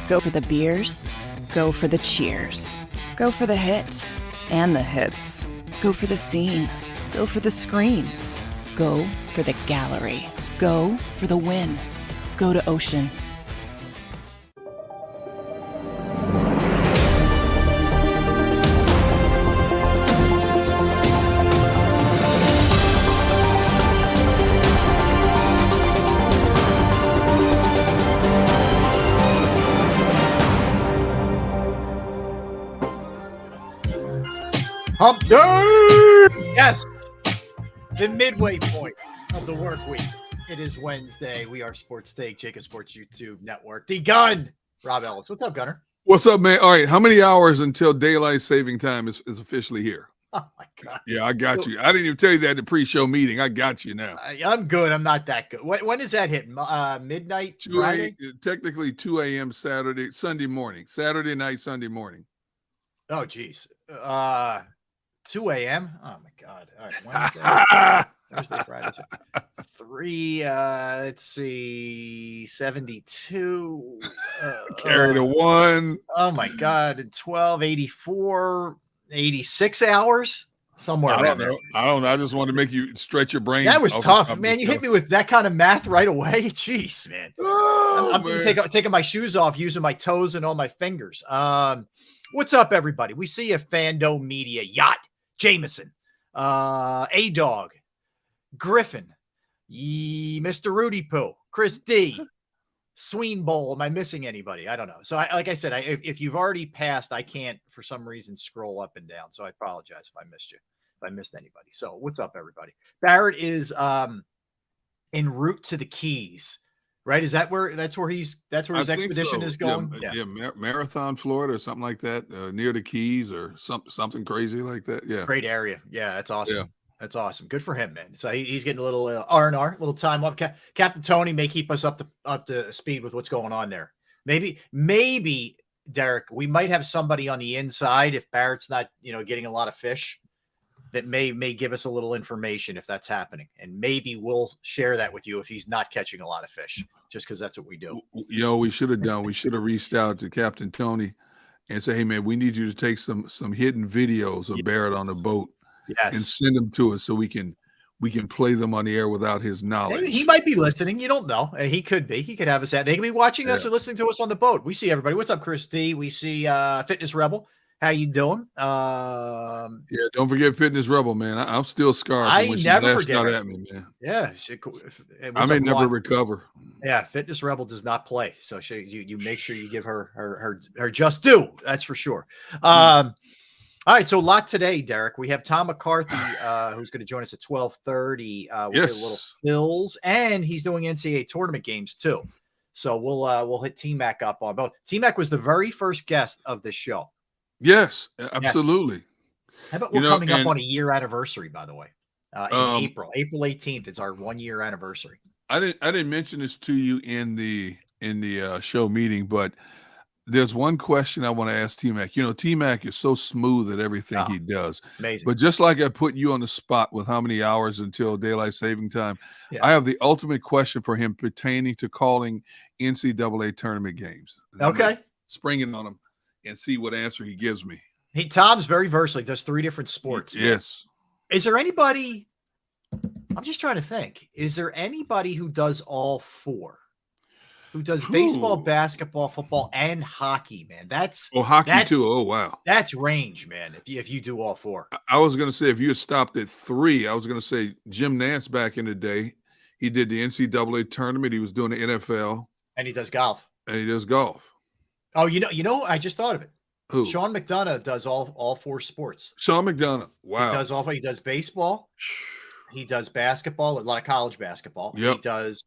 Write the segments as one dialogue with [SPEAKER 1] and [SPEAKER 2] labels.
[SPEAKER 1] Go for the beers. Go for the cheers. Go for the hit and the hits. Go for the scene. Go for the screens. Go for the gallery. Go for the win. Go to Ocean.
[SPEAKER 2] Hump day! Yes, the midway point of the work week. It is Wednesday. We are Sports Take, JAKIB Sports YouTube Network. The Gun, Rob Ellis. What's up, Gunner?
[SPEAKER 3] What's up, man? All right, how many hours until daylight saving time is officially here?
[SPEAKER 2] Oh, my God.
[SPEAKER 3] Yeah, I got you. I didn't even tell you that at the pre-show meeting. I got you now.
[SPEAKER 2] I'm good. I'm not that good. When is that hit? Midnight Friday?
[SPEAKER 3] Technically 2 a.m. Sunday morning. Saturday night, Sunday morning.
[SPEAKER 2] Oh, geez. 2 a.m.? Oh, my God. All right. Thursday, Friday. 3, let's see, 72.
[SPEAKER 3] Carry the 1.
[SPEAKER 2] Oh, my God. 12, 84, 86 hours? Somewhere around there.
[SPEAKER 3] I don't know. I just wanted to make you stretch your brain.
[SPEAKER 2] That was tough, man. You hit me with that kind of math right away. Jeez, man. I'm taking my shoes off, using my toes and all my fingers. What's up, everybody? We see a Fando Media, Yacht, Jameson, A-Dog, Griffin, Mr. Rudy Poo, Chris D, Sween Bowl. Am I missing anybody? I don't know. So, like I said, if you've already passed, I can't, for some reason, scroll up and down. So I apologize if I missed you, if I missed anybody. So what's up, everybody? Barrett is en route to the Keys. Right? Is that where his expedition is going?
[SPEAKER 3] Yeah. Marathon, Florida, or something like that, near the Keys, or something crazy like that. Yeah,
[SPEAKER 2] great area. Yeah, that's awesome.
[SPEAKER 3] Yeah.
[SPEAKER 2] That's awesome. Good for him, man. So he's getting a little R&R, little time off. Captain Tony may keep us up to speed with what's going on there. Maybe Derek, we might have somebody on the inside if Barrett's not, getting a lot of fish, that may give us a little information if that's happening. And maybe we'll share that with you if he's not catching a lot of fish, just because that's what we do.
[SPEAKER 3] We should have done. We should have reached out to Captain Tony and say, hey, man, we need you to take some hidden videos of Barrett on the boat.
[SPEAKER 2] Yes.
[SPEAKER 3] And send them to us so we can play them on the air without his knowledge.
[SPEAKER 2] He might be listening. You don't know. He could be. He could have us at. They could be watching us or listening to us on the boat. We see everybody. What's up, Chris D? We see Fitness Rebel. How you doing?
[SPEAKER 3] Yeah, don't forget Fitness Rebel, man. I'm still scarred.
[SPEAKER 2] I never forget
[SPEAKER 3] out at me, man.
[SPEAKER 2] Yeah,
[SPEAKER 3] I may never recover.
[SPEAKER 2] Yeah, Fitness Rebel does not play, so you make sure you give her just due. That's for sure. All right, so a lot today, Derek. We have Tom McCarthy, who's going to join us at 12:30. We'll get a little Bills, and he's doing NCAA tournament games too. So we'll hit T-Mac up on both. T-Mac was the very first guest of this show.
[SPEAKER 3] Yes, absolutely.
[SPEAKER 2] Yes. How about we're coming up on a year anniversary, by the way, in April 18th. It's our 1 year anniversary.
[SPEAKER 3] I didn't mention this to you in the show meeting, but there's one question I want to ask T-Mac. T-Mac is so smooth at everything he does.
[SPEAKER 2] Amazing.
[SPEAKER 3] But just like I put you on the spot with how many hours until daylight saving time, I have the ultimate question for him pertaining to calling NCAA tournament games.
[SPEAKER 2] Okay.
[SPEAKER 3] Springing on him and see what answer he gives me.
[SPEAKER 2] Tom's very versatile. He does 3 different sports.
[SPEAKER 3] Yes.
[SPEAKER 2] Is there anybody? I'm just trying to think. Is there anybody who does all 4? Who does baseball, basketball, football, and hockey, man?
[SPEAKER 3] Hockey too. Oh, wow.
[SPEAKER 2] That's range, man. If you do all 4.
[SPEAKER 3] I was going to say, if you had stopped at 3, I was going to say Jim Nance back in the day. He did the NCAA tournament. He was doing the NFL.
[SPEAKER 2] And he does golf.
[SPEAKER 3] Oh,
[SPEAKER 2] I just thought of it.
[SPEAKER 3] Who?
[SPEAKER 2] Sean McDonough does all 4 sports.
[SPEAKER 3] Sean McDonough. Wow.
[SPEAKER 2] He does baseball. He does basketball, a lot of college basketball.
[SPEAKER 3] Yep.
[SPEAKER 2] He does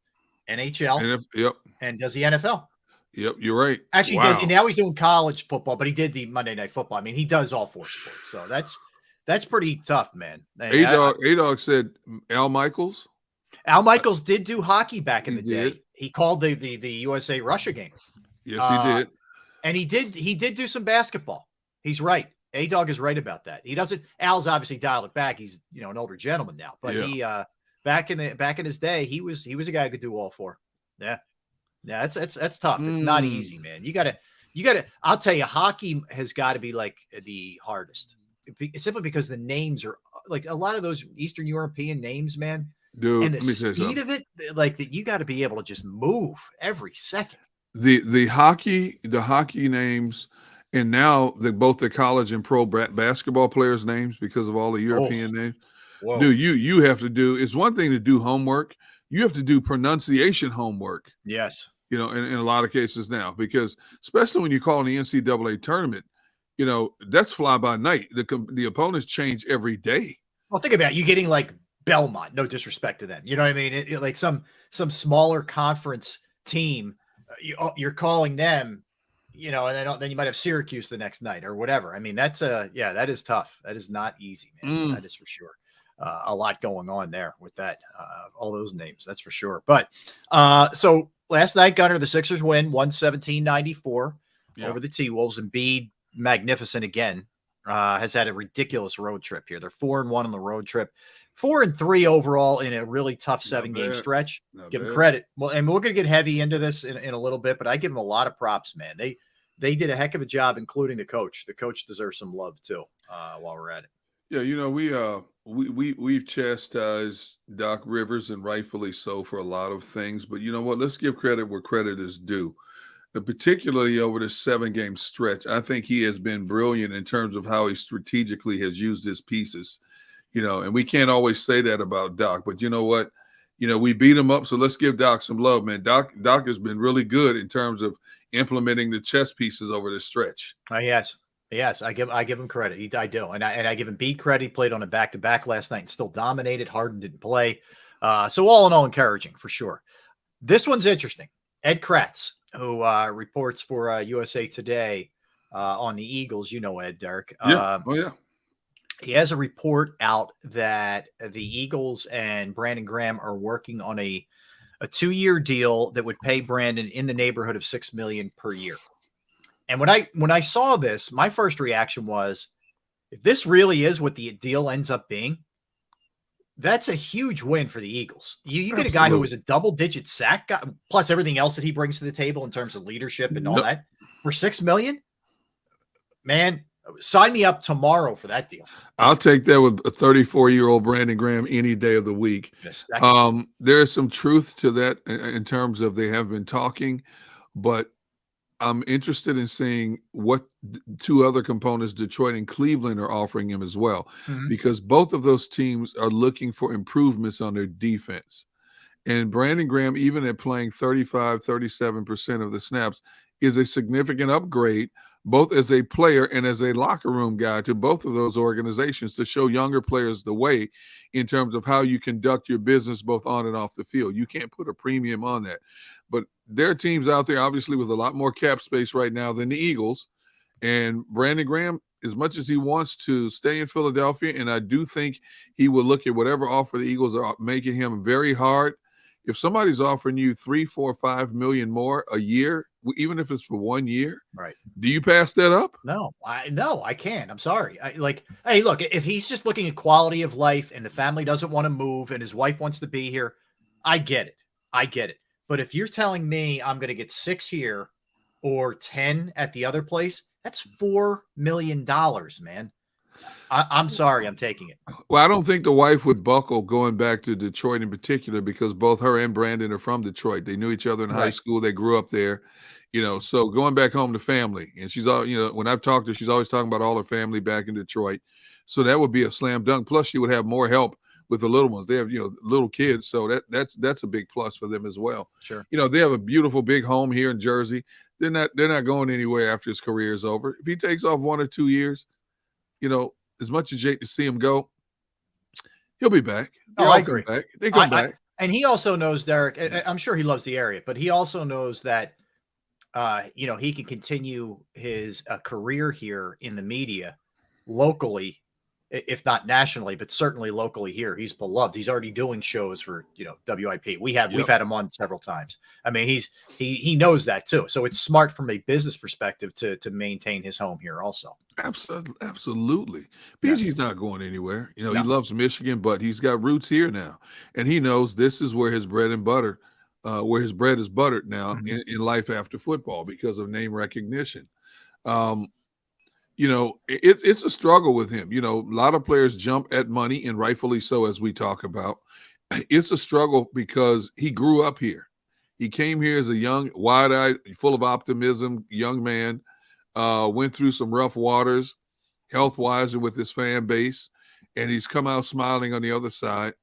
[SPEAKER 2] NHL.
[SPEAKER 3] Yep.
[SPEAKER 2] And does the NFL.
[SPEAKER 3] Yep, you're right.
[SPEAKER 2] Actually, he does. And now he's doing college football, but he did the Monday Night Football. I mean, he does all 4 sports. So that's pretty tough, man.
[SPEAKER 3] A-Dog said Al Michaels.
[SPEAKER 2] Al Michaels did do hockey back in the day.
[SPEAKER 3] Did.
[SPEAKER 2] He called the USA Russia game.
[SPEAKER 3] Yes, he did.
[SPEAKER 2] And he did do some basketball. He's right. A-Dog is right about that. He doesn't. Al's obviously dialed it back. He's an older gentleman now, but he back in his day, he was a guy who could do all 4. Yeah. Yeah, that's tough. It's not easy, man. You gotta. I'll tell you, hockey has got to be like the hardest, simply because the names are like a lot of those Eastern European names, man.
[SPEAKER 3] Dude,
[SPEAKER 2] And the
[SPEAKER 3] let me tell you
[SPEAKER 2] speed
[SPEAKER 3] something.
[SPEAKER 2] of it, like that, you got to be able to just move every second.
[SPEAKER 3] The hockey names, and now both the college and pro basketball players' names because of all the
[SPEAKER 2] Oh,
[SPEAKER 3] European names.
[SPEAKER 2] whoa.
[SPEAKER 3] Dude, you have to do. It's one thing to do homework. You have to do pronunciation homework.
[SPEAKER 2] Yes.
[SPEAKER 3] In a lot of cases now, because especially when you call in the NCAA tournament, that's fly by night. The opponents change every day.
[SPEAKER 2] Well, think about it. You getting like Belmont. No disrespect to them. You know what I mean? Like some smaller conference team, you're calling them, and then you might have Syracuse the next night or whatever. I mean, that is tough. That is not easy, man. That is for sure. A lot going on there with that, all those names. That's for sure. But so last night, Gunner, the Sixers win 117-94 over the T-Wolves. Embiid, magnificent again, has had a ridiculous road trip here. They're 4-1 on the road trip, 4-3 overall in a really tough 7-game stretch. Give them credit. Well, and we're going to get heavy into this in a little bit, but I give them a lot of props, man. They did a heck of a job, including the coach. The coach deserves some love too, while we're at it.
[SPEAKER 3] Yeah, we've chastised Doc Rivers, and rightfully so, for a lot of things. But you know what? Let's give credit where credit is due. Particularly over this 7-game stretch, I think he has been brilliant in terms of how he strategically has used his pieces. And we can't always say that about Doc, but you know what? We beat him up, so let's give Doc some love, man. Doc has been really good in terms of implementing the chess pieces over this stretch.
[SPEAKER 2] Yes, I give him credit. I do, and I give him Embiid credit. He played on a back-to-back last night and still dominated. Harden didn't play, so all in all, encouraging for sure. This one's interesting. Ed Kratz, who reports for USA Today on the Eagles, Ed, Derek.
[SPEAKER 3] Yeah.
[SPEAKER 2] He has a report out that the Eagles and Brandon Graham are working on a 2-year deal that would pay Brandon in the neighborhood of $6 million per year. And when I saw this, my first reaction was, if this really is what the deal ends up being, that's a huge win for the Eagles. You get a guy who was a double-digit sack guy, plus everything else that he brings to the table in terms of leadership and all that, for $6 million. Man, sign me up tomorrow for that deal.
[SPEAKER 3] I'll take that with a 34-year-old Brandon Graham any day of the week. There's some truth to that in terms of they have been talking, but I'm interested in seeing what 2 other components, Detroit and Cleveland, are offering him as well, because both of those teams are looking for improvements on their defense. And Brandon Graham, even at playing 37% of the snaps, is a significant upgrade, both as a player and as a locker room guy, to both of those organizations, to show younger players the way in terms of how you conduct your business both on and off the field. You can't put a premium on that. But there are teams out there, obviously, with a lot more cap space right now than the Eagles. And Brandon Graham, as much as he wants to stay in Philadelphia, and I do think he will look at whatever offer the Eagles are making him very hard. If somebody's offering you $3, $4, $5 million more a year, even if it's for 1 year,
[SPEAKER 2] right?
[SPEAKER 3] Do you pass that up?
[SPEAKER 2] No, I can't. I'm sorry. Hey, look, if he's just looking at quality of life and the family doesn't want to move and his wife wants to be here, I get it. But if you're telling me I'm going to get 6 here or 10 at the other place, that's $4 million, man. I'm sorry, I'm taking it.
[SPEAKER 3] Well, I don't think the wife would buckle going back to Detroit in particular, because both her and Brandon are from Detroit. They knew each other in high school. They grew up there, so going back home to family. And she's all, when I've talked to her, she's always talking about all her family back in Detroit. So that would be a slam dunk. Plus she would have more help with the little ones. They have, little kids. So that's a big plus for them as well.
[SPEAKER 2] Sure.
[SPEAKER 3] They have a beautiful big home here in Jersey. They're not going anywhere after his career is over. If he takes off 1 or 2 years, as much as you hate to see him go, he'll be back.
[SPEAKER 2] I agree.
[SPEAKER 3] They come back.
[SPEAKER 2] And he also knows, Derek, I'm sure he loves the area, but he also knows that, he can continue his career here in the media locally, if not nationally, but certainly locally here. He's beloved. He's already doing shows for, WIP. We've had him on several times. I mean, he knows that too. So it's smart from a business perspective to maintain his home here also.
[SPEAKER 3] Absolutely. PG's not going anywhere. He loves Michigan, but he's got roots here now. And he knows this is where his bread and butter where his bread is buttered now in life after football because of name recognition. It's a struggle with him. A lot of players jump at money, and rightfully so, as we talk about. It's a struggle because he grew up here. He came here as a young, wide-eyed, full of optimism young man, went through some rough waters health-wise and with his fan base, and he's come out smiling on the other side.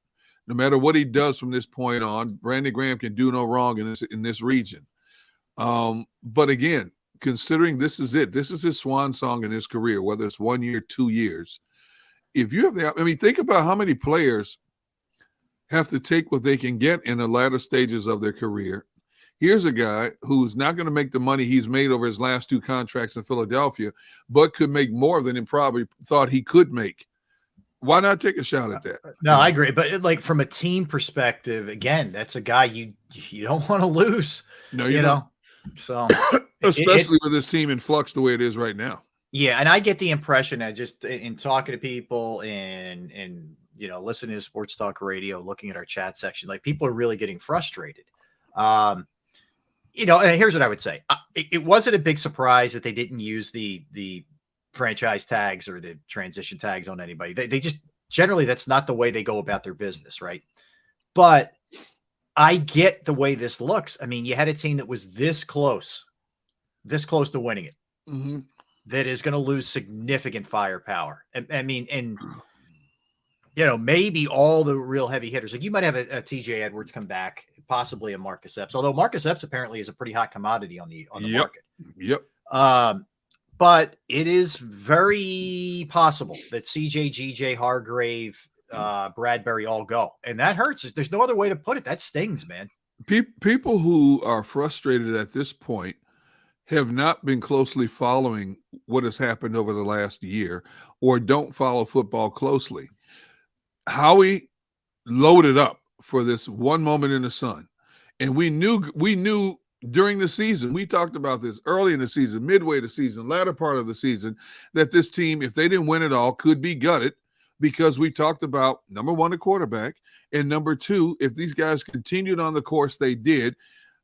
[SPEAKER 3] No matter what he does from this point on, Brandon Graham can do no wrong in this region. But again, considering this is it, this is his swan song in his career, whether it's 1 year, 2 years. If you have think about how many players have to take what they can get in the latter stages of their career. Here's a guy who's not going to make the money he's made over his last 2 contracts in Philadelphia, but could make more than he probably thought he could make. Why not take a shot at that?
[SPEAKER 2] No, I agree. But like from a team perspective, again, that's a guy you don't want to lose.
[SPEAKER 3] No, you don't.
[SPEAKER 2] So
[SPEAKER 3] especially with this team in flux the way it is right now.
[SPEAKER 2] Yeah, and I get the impression that just in talking to people and listening to sports talk radio, looking at our chat section, like people are really getting frustrated. And here's what I would say. It wasn't a big surprise that they didn't use the franchise tags or the transition tags on anybody. They just generally, that's not the way they go about their business. Right. But I get the way this looks. I mean, you had a team that was this close to winning it, that is going to lose significant firepower. And maybe all the real heavy hitters, like you might have a TJ Edwards come back, possibly a Marcus Epps, although Marcus Epps apparently is a pretty hot commodity on the market.
[SPEAKER 3] Yep.
[SPEAKER 2] But it is very possible that CJ, GJ, Hargrave, Bradbury all go, and that hurts. There's no other way to put it. That stings, man.
[SPEAKER 3] People who are frustrated at this point have not been closely following what has happened over the last year, or don't follow football closely. Howie loaded up for this one moment in the sun, and we knew during the season, we talked about this early in the season, midway the season, latter part of the season, that this team, if they didn't win it all, could be gutted, because we talked about, number one, the quarterback, and number two, if these guys continued on the course they did,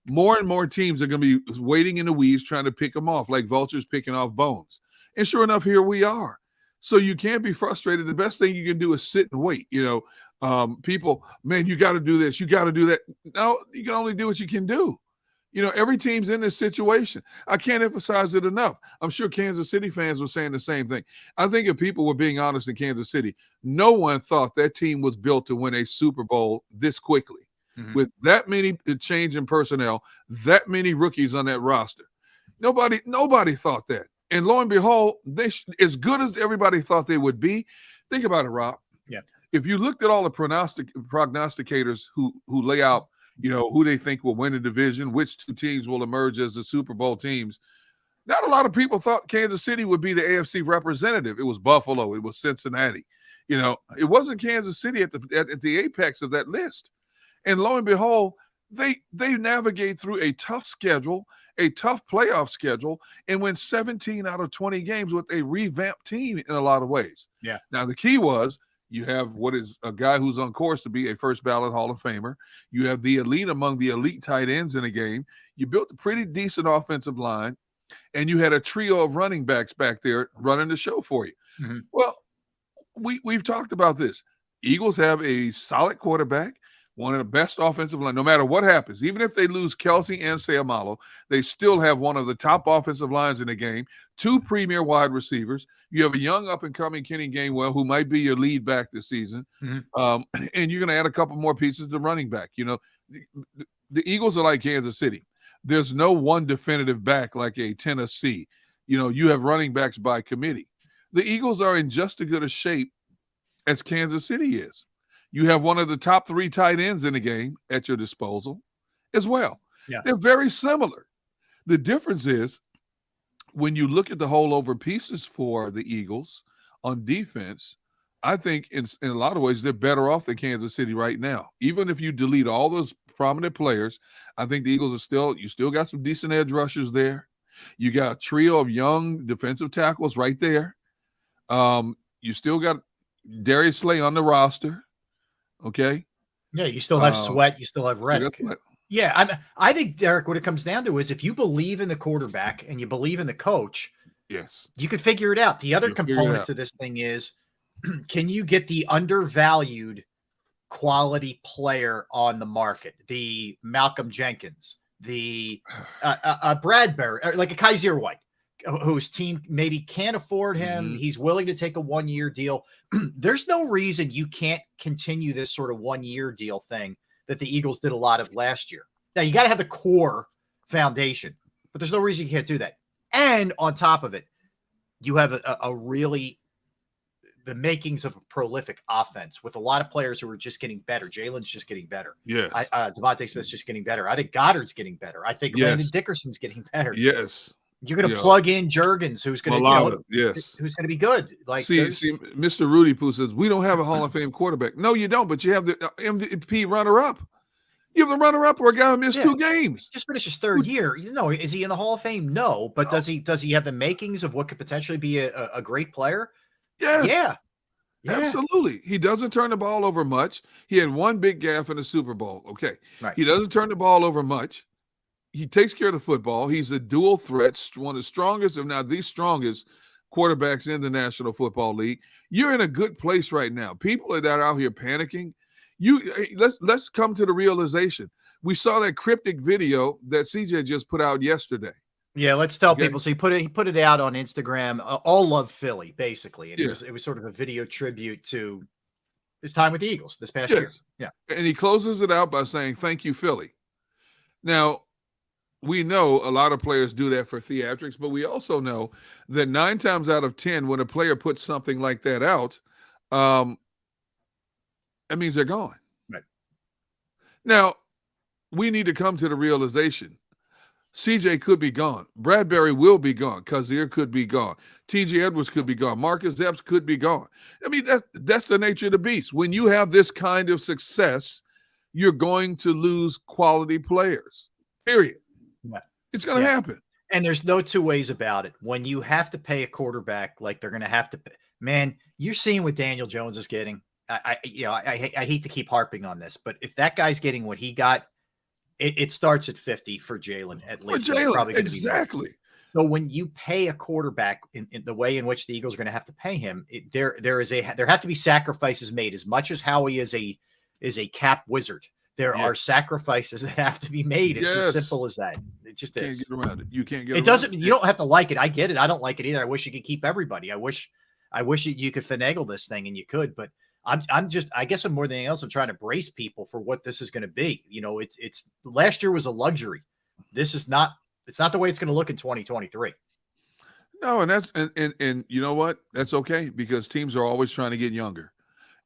[SPEAKER 3] more and more teams are going to be waiting in the weeds trying to pick them off, like vultures picking off bones. And sure enough, here we are. So you can't be frustrated. The best thing you can do is sit and wait. People, man, you got to do this, you got to do that. No, you can only do what you can do. Every team's in this situation. I can't emphasize it enough. I'm sure Kansas City fans were saying the same thing. I think if people were being honest in Kansas City, no one thought that team was built to win a Super Bowl this quickly. With that many change in personnel, that many rookies on that roster. Nobody thought that. And lo and behold, as good as everybody thought they would be. Think about it, Rob.
[SPEAKER 2] Yeah.
[SPEAKER 3] If you looked at all the prognosticators who lay out, who they think will win the division, which 2 teams will emerge as the Super Bowl teams, not a lot of people thought Kansas City would be the AFC representative. It was Buffalo. It was Cincinnati. It wasn't Kansas City at the apex of that list. And lo and behold, they navigate through a tough schedule, a tough playoff schedule, and win 17 out of 20 games with a revamped team in a lot of ways.
[SPEAKER 2] Yeah.
[SPEAKER 3] Now, the key was you have what is a guy who's on course to be a first ballot Hall of Famer. You have the elite among the elite tight ends in the game. You built a pretty decent offensive line, and you had a trio of running backs back there running the show for you. Well, we've talked about this. Eagles have a solid quarterback, one of the best offensive line, no matter what happens. Even if they lose Kelsey and Seumalo, they still have one of the top offensive lines in the game, 2 premier wide receivers. You have a young up-and-coming Kenny Gainwell, who might be your lead back this season. And you're going to add a couple more pieces to running back. The Eagles are like Kansas City. There's no one definitive back like a Tennessee. You have running backs by committee. The Eagles are in just as good a shape as Kansas City is. You have one of the top 3 tight ends in the game at your disposal as well.
[SPEAKER 2] Yeah.
[SPEAKER 3] They're very similar. The difference is when you look at the holdover pieces for the Eagles on defense, I think in a lot of ways they're better off than Kansas City right now. Even if you delete all those prominent players, I think the Eagles you still got some decent edge rushers there. You got a trio of young defensive tackles right there. You still got Darius Slay on the roster. Okay.
[SPEAKER 2] Yeah, you still have Sweat. You still have Reddick. Yeah, I think, Derek, what it comes down to is if you believe in the quarterback and you believe in the coach,
[SPEAKER 3] yes,
[SPEAKER 2] you could figure it out. The other
[SPEAKER 3] You'll figure it
[SPEAKER 2] component
[SPEAKER 3] out.
[SPEAKER 2] to this thing is, can you get the undervalued quality player on the market? The Malcolm Jenkins, the Bradbury, like a Kaiser White, whose team maybe can't afford him.
[SPEAKER 3] Mhm.
[SPEAKER 2] He's willing to take a 1-year deal. There's no reason you can't continue this sort of 1-year deal thing that the Eagles did a lot of last year. Now, you got to have the core foundation, but there's no reason you can't do that. And on top of it, you have a really the makings of a prolific offense with a lot of players who are just getting better. Jalen's just getting better.
[SPEAKER 3] Yes.
[SPEAKER 2] Devontae Smith's just getting better. I think Goddard's getting better. I think Landon Dickerson's getting better.
[SPEAKER 3] Yes.
[SPEAKER 2] You're going to plug in Jurgens, who's going to who's going to be good. Like
[SPEAKER 3] see, Mr. Rudy Poo says we don't have a Hall of Fame quarterback. No, you don't. But you have the MVP runner-up. You have the runner-up or a guy who missed 2 games.
[SPEAKER 2] Just finished his 3rd year. No, is he in the Hall of Fame? No. But does he have the makings of what could potentially be a great player?
[SPEAKER 3] Yes.
[SPEAKER 2] Yeah.
[SPEAKER 3] Absolutely. He doesn't turn the ball over much. He had 1 big gaffe in the Super Bowl. Okay.
[SPEAKER 2] Right.
[SPEAKER 3] He doesn't turn the ball over much. He takes care of the football. He's a dual threat, one of the strongest, if not the strongest, quarterbacks in the National Football League. You're in a good place right now. People that are out here panicking. Let's come to the realization. We saw that cryptic video that CJ just put out yesterday.
[SPEAKER 2] Yeah, let's tell people. So he put it out on Instagram. All love Philly, basically. And it was sort of a video tribute to his time with the Eagles this past year. Yeah,
[SPEAKER 3] and he closes it out by saying, "Thank you, Philly." Now, we know a lot of players do that for theatrics, but we also know that 9 times out of 10, when a player puts something like that out, that means they're gone.
[SPEAKER 2] Right.
[SPEAKER 3] Now, we need to come to the realization. CJ could be gone. Bradbury will be gone. Kazir could be gone. TJ Edwards could be gone. Marcus Epps could be gone. I mean, that's the nature of the beast. When you have this kind of success, you're going to lose quality players, period.
[SPEAKER 2] Yeah.
[SPEAKER 3] It's going to happen.
[SPEAKER 2] And there's no 2 ways about it. When you have to pay a quarterback like they're going to have to pay, man, you're seeing what Daniel Jones is getting. I hate to keep harping on this, but if that guy's getting what he got, it starts at 50 for Jalen at least.
[SPEAKER 3] For Jalen, exactly.
[SPEAKER 2] So when you pay a quarterback in the way in which the Eagles are going to have to pay him, there have to be sacrifices made. As much as Howie is a cap wizard, there are sacrifices that have to be made. It's as simple as that. It just is.
[SPEAKER 3] You can't get around it. You can't get.
[SPEAKER 2] It doesn't. You don't have to like it. I get it. I don't like it either. I wish you could keep everybody. I wish you could finagle this thing, and you could. But I'm just. I guess I'm more than anything else. I'm trying to brace people for what this is going to be. You know, it's last year was a luxury. This is not. It's not the way it's going to look in 2023.
[SPEAKER 3] No, and that's and you know what? That's okay because teams are always trying to get younger,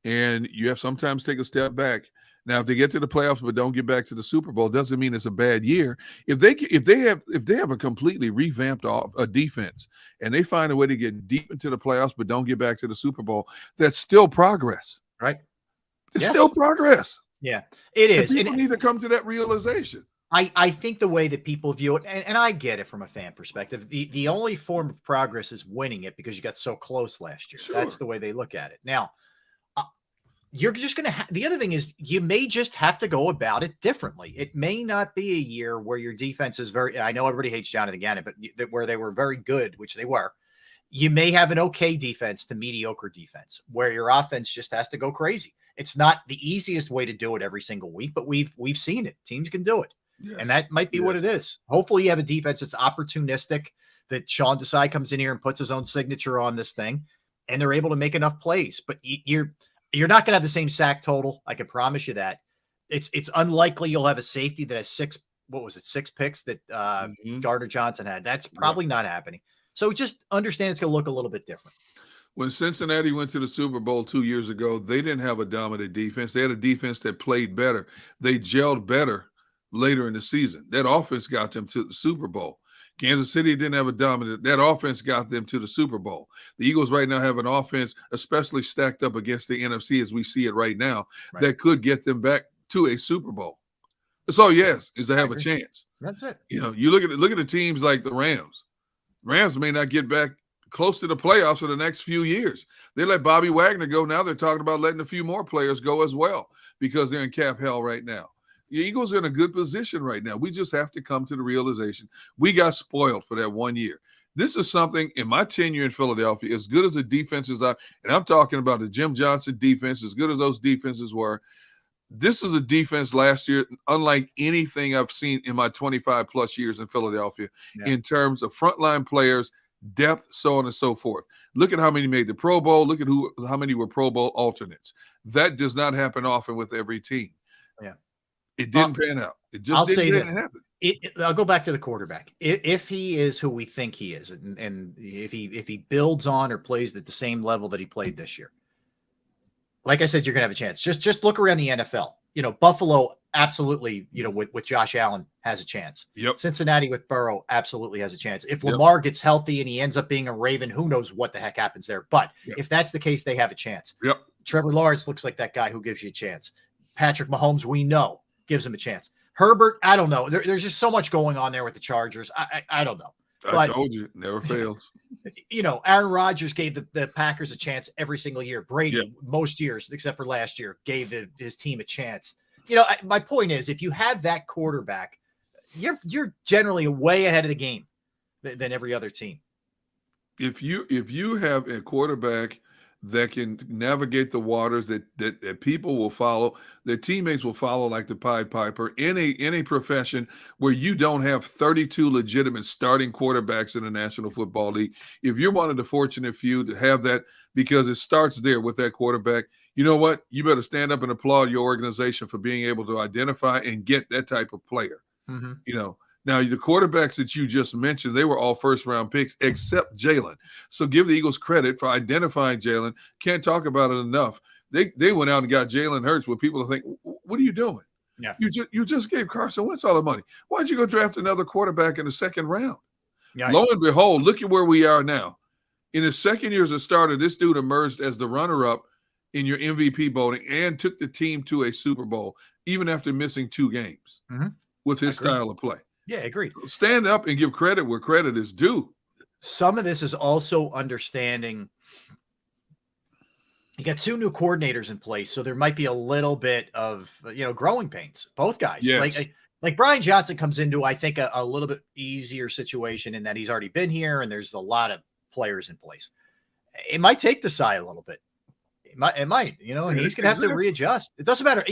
[SPEAKER 3] and you have sometimes take a step back. Now, if they get to the playoffs but don't get back to the Super Bowl, doesn't mean it's a bad year. If they have a completely revamped defense and they find a way to get deep into the playoffs but don't get back to the Super Bowl, that's still progress,
[SPEAKER 2] right?
[SPEAKER 3] It's still progress.
[SPEAKER 2] Yeah, it is.
[SPEAKER 3] And people need to come to that realization.
[SPEAKER 2] I think the way that people view it, and I get it from a fan perspective, the only form of progress is winning it because you got so close last year. Sure. That's the way they look at it. Now, you're just going to the other thing is you may just have to go about it differently. It may not be a year where your defense is I know everybody hates Jonathan Gannon, but where they were very good, which they were. You may have an okay defense to mediocre defense where your offense just has to go crazy. It's not the easiest way to do it every single week, but we've seen it. Teams can do it. Yes. And that might be what it is. Hopefully you have a defense that's opportunistic, that Sean Desai comes in here and puts his own signature on this thing, and they're able to make enough plays. But you're not going to have the same sack total. I can promise you that. It's unlikely you'll have a safety that has 6 picks that Gardner Johnson had. That's probably not happening. So just understand it's going to look a little bit different.
[SPEAKER 3] When Cincinnati went to the Super Bowl 2 years ago, they didn't have a dominant defense. They had a defense that played better. They gelled better later in the season. That offense got them to the Super Bowl. Kansas City didn't have a dominant. That offense got them to the Super Bowl. The Eagles right now have an offense, especially stacked up against the NFC as we see it right now, that could get them back to a Super Bowl. That's all is to have a chance.
[SPEAKER 2] That's it.
[SPEAKER 3] You know, you look at the teams like the Rams. Rams may not get back close to the playoffs for the next few years. They let Bobby Wagner go. Now they're talking about letting a few more players go as well because they're in cap hell right now. The Eagles are in a good position right now. We just have to come to the realization we got spoiled for that 1 year. This is something in my tenure in Philadelphia, as good as the defenses are, and I'm talking about the Jim Johnson defense, as good as those defenses were. This is a defense last year, unlike anything I've seen in my 25 plus years in Philadelphia, in terms of frontline players, depth, so on and so forth. Look at how many made the Pro Bowl. Look at how many were Pro Bowl alternates. That does not happen often with every team.
[SPEAKER 2] Yeah.
[SPEAKER 3] It didn't pan out. It just didn't happen.
[SPEAKER 2] I'll go back to the quarterback. If he is who we think he is, and if he builds on or plays at the same level that he played this year, like I said, you're gonna have a chance. Just look around the NFL. Buffalo absolutely, with Josh Allen has a chance.
[SPEAKER 3] Yep.
[SPEAKER 2] Cincinnati with Burrow absolutely has a chance. If Lamar gets healthy and he ends up being a Raven, who knows what the heck happens there? But if that's the case, they have a chance.
[SPEAKER 3] Yep.
[SPEAKER 2] Trevor Lawrence looks like that guy who gives you a chance. Patrick Mahomes, we know, gives him a chance. Herbert, I don't know. There's just so much going on there with the Chargers. I don't know.
[SPEAKER 3] I told you, never fails.
[SPEAKER 2] Aaron Rodgers gave the Packers a chance every single year. Brady, most years, except for last year, gave his team a chance. My point is, if you have that quarterback, you're generally way ahead of the game than every other team.
[SPEAKER 3] If you have a quarterback that can navigate the waters that people will follow, that teammates will follow like the Pied Piper in a profession where you don't have 32 legitimate starting quarterbacks in the National Football League. If you're one of the fortunate few to have that, because it starts there with that quarterback, you know what? You better stand up and applaud your organization for being able to identify and get that type of player.
[SPEAKER 2] Mm-hmm.
[SPEAKER 3] Now, the quarterbacks that you just mentioned, they were all first-round picks except Jalen. So give the Eagles credit for identifying Jalen. Can't talk about it enough. They went out and got Jalen Hurts where people think, what are you doing?
[SPEAKER 2] Yeah.
[SPEAKER 3] You just gave Carson Wentz all the money. Why'd you go draft another quarterback in the second round?
[SPEAKER 2] Yeah.
[SPEAKER 3] Lo and behold, look at where we are now. In his second year as a starter, this dude emerged as the runner-up in your MVP voting and took the team to a Super Bowl, even after missing 2 games with his style of play.
[SPEAKER 2] Yeah, agreed.
[SPEAKER 3] So stand up and give credit where credit is due.
[SPEAKER 2] Some of this is also understanding you got 2 new coordinators in place, so there might be a little bit of growing pains. Both guys, like Brian Johnson comes into, I think, a little bit easier situation in that he's already been here and there's a lot of players in place. It might take the side a little bit. It might, and he's gonna have to readjust. It doesn't matter,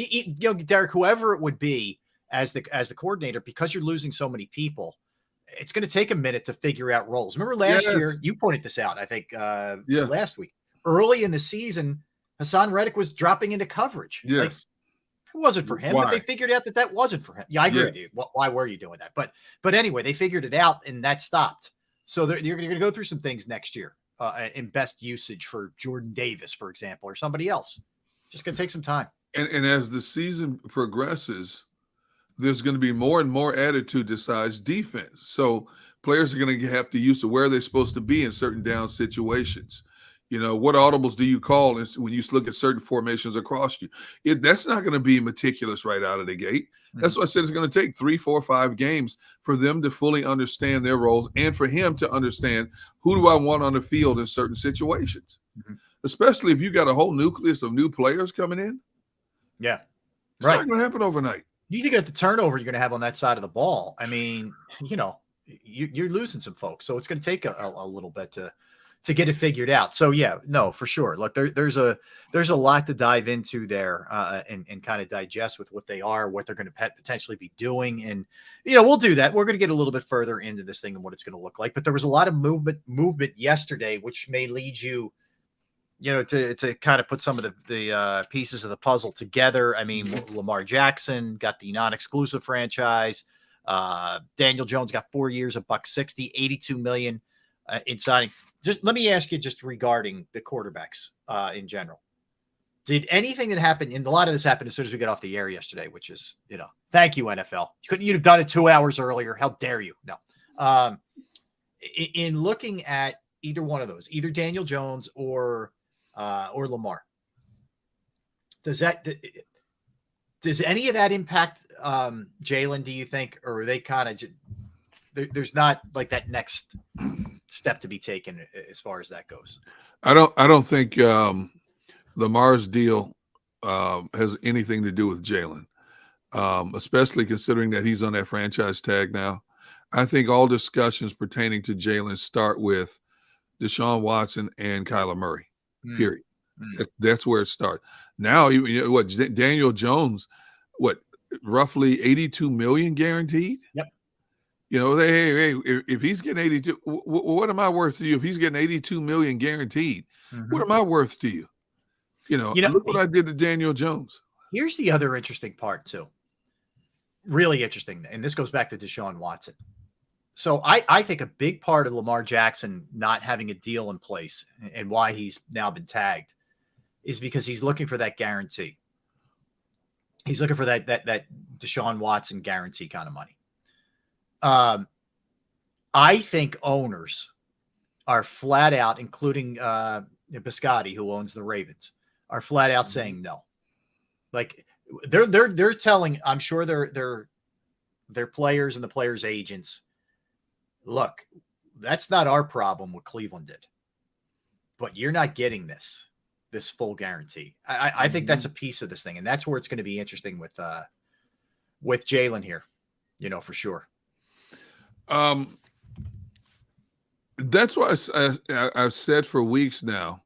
[SPEAKER 2] Derek, whoever it would be as the coordinator, because you're losing so many people, it's going to take a minute to figure out roles. Remember last year, you pointed this out, I think, last week. Early in the season, Hassan Reddick was dropping into coverage.
[SPEAKER 3] Yes.
[SPEAKER 2] It wasn't for him, but they figured out that wasn't for him. Yeah, I agree with you. Why were you doing that? But anyway, they figured it out, and that stopped. So you're going to go through some things next year in best usage for Jordan Davis, for example, or somebody else. Just going to take some time.
[SPEAKER 3] And as the season progresses, there's going to be more and more added to decides defense. So players are going to have to use to where they're supposed to be in certain down situations. What audibles do you call when you look at certain formations across you? That's not going to be meticulous right out of the gate. That's why I said it's going to take 3, 4, 5 games for them to fully understand their roles and for him to understand who do I want on the field in certain situations, especially if you got a whole nucleus of new players coming in.
[SPEAKER 2] Yeah.
[SPEAKER 3] It's not going to happen overnight.
[SPEAKER 2] You think at the turnover you're going to have on that side of the ball? I mean, you're losing some folks, so it's going to take a little bit to get it figured out. So yeah, no, for sure. Look, there's a lot to dive into there and kind of digest with what they are, what they're going to potentially be doing, and we'll do that. We're going to get a little bit further into this thing and what it's going to look like. But there was a lot of movement yesterday, which may lead you. To kind of put some of the pieces of the puzzle together. I mean, Lamar Jackson got the non-exclusive franchise. Daniel Jones got 4 years of $160, $82 million in signing. Just let me ask you, just regarding the quarterbacks in general. Did anything that happened, and a lot of this happened as soon as we got off the air yesterday, which is, thank you, NFL. You'd have done it 2 hours earlier. How dare you? No. In looking at either one of those, either Daniel Jones or Lamar, does any of that impact Jalen, do you think, or are they kind of there's not like that next step to be taken as far as that goes?
[SPEAKER 3] I don't think Lamar's deal has anything to do with Jalen. especially considering that he's on that franchise tag now. I think all discussions pertaining to Jalen start with Deshaun Watson and Kyler Murray, period. That's where it starts. Now, Daniel Jones, roughly 82 million guaranteed?
[SPEAKER 2] Yep.
[SPEAKER 3] Hey, if he's getting 82, what am I worth to you? If he's getting 82 million guaranteed, what am I worth to you? Look what I did to Daniel Jones.
[SPEAKER 2] Here's the other interesting part too. Really interesting. And this goes back to Deshaun Watson. So I think a big part of Lamar Jackson not having a deal in place and why he's now been tagged is because he's looking for that guarantee. He's looking for that Deshaun Watson guarantee kind of money. I think owners are flat out, including Biscotti, who owns the Ravens, are flat out saying no. Like they're telling, I'm sure their players and the players' agents, look, that's not our problem what Cleveland did, but you're not getting this full guarantee. I think that's a piece of this thing, and that's where it's going to be interesting with Jalen here, for sure.
[SPEAKER 3] That's why I've said for weeks now,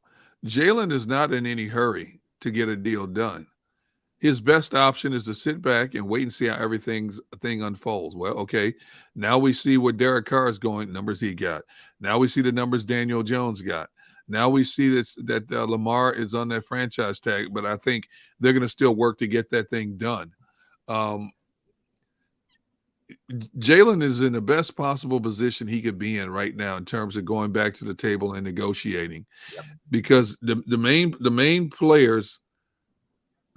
[SPEAKER 3] Jalen is not in any hurry to get a deal done. His best option is to sit back and wait and see how thing unfolds. Well, okay, now we see where Derek Carr is going, numbers he got. Now we see the numbers Daniel Jones got. Now we see that Lamar is on that franchise tag, but I think they're going to still work to get that thing done. Jalen is in the best possible position he could be in right now in terms of going back to the table and negotiating, because the main players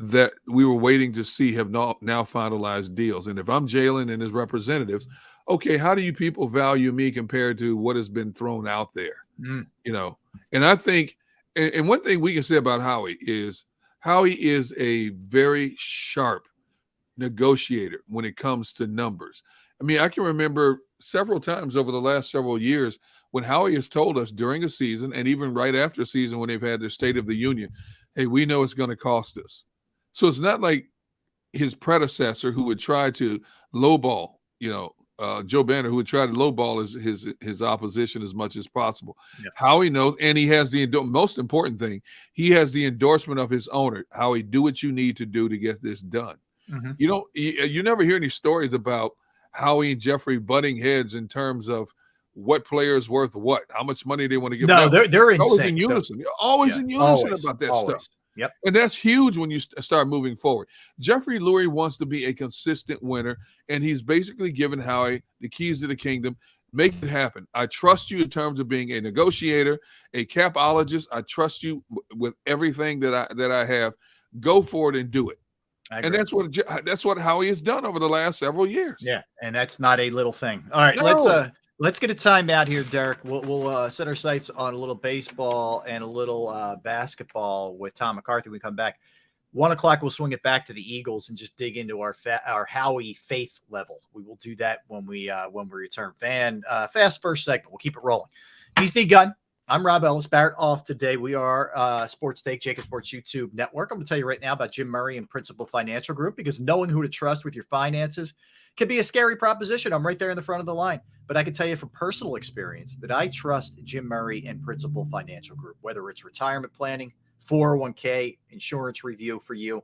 [SPEAKER 3] that we were waiting to see have now finalized deals. And if I'm Jalen and his representatives, okay, how do you people value me compared to what has been thrown out there? And I think, and one thing we can say about Howie is a very sharp negotiator when it comes to numbers. I mean, I can remember several times over the last several years when Howie has told us during a season and even right after a season when they've had their State of the Union, hey, we know it's going to cost us. So it's not like his predecessor who would try to lowball, Joe Banner, who would try to lowball his opposition as much as possible. Yep. Howie knows, and he has the most important thing, he has the endorsement of his owner. Howie, do what you need to do to get this done. Mm-hmm. You never hear any stories about Howie and Jeffrey butting heads in terms of what player is worth what, how much money they want to give.
[SPEAKER 2] No, they're always in
[SPEAKER 3] unison. They're always in unison about that stuff.
[SPEAKER 2] Yep.
[SPEAKER 3] And that's huge when you start moving forward. Jeffrey Lurie wants to be a consistent winner, and he's basically given Howie the keys to the kingdom. Make it happen. I trust you in terms of being a negotiator, a capologist. I trust you with everything that I have. Go for it and do it. And that's what Howie has done over the last several years.
[SPEAKER 2] Yeah, and that's not a little thing. All right, let's get a timeout here, Derek. We'll set our sights on a little baseball and a little basketball with Tom McCarthy when we come back. 1 o'clock, we'll swing it back to the Eagles and just dig into our Howie faith level. We will do that when we return. Fast first segment. We'll keep it rolling. He's the gun. I'm Rob Ellis. Barrett off today. We are Sports Take, JAKIB Sports YouTube Network. I'm going to tell you right now about Jim Murray and Principal Financial Group, because knowing who to trust with your finances can be a scary proposition. I'm right there in the front of the line. But I can tell you from personal experience that I trust Jim Murray and Principal Financial Group, whether it's retirement planning, 401k, insurance review for you.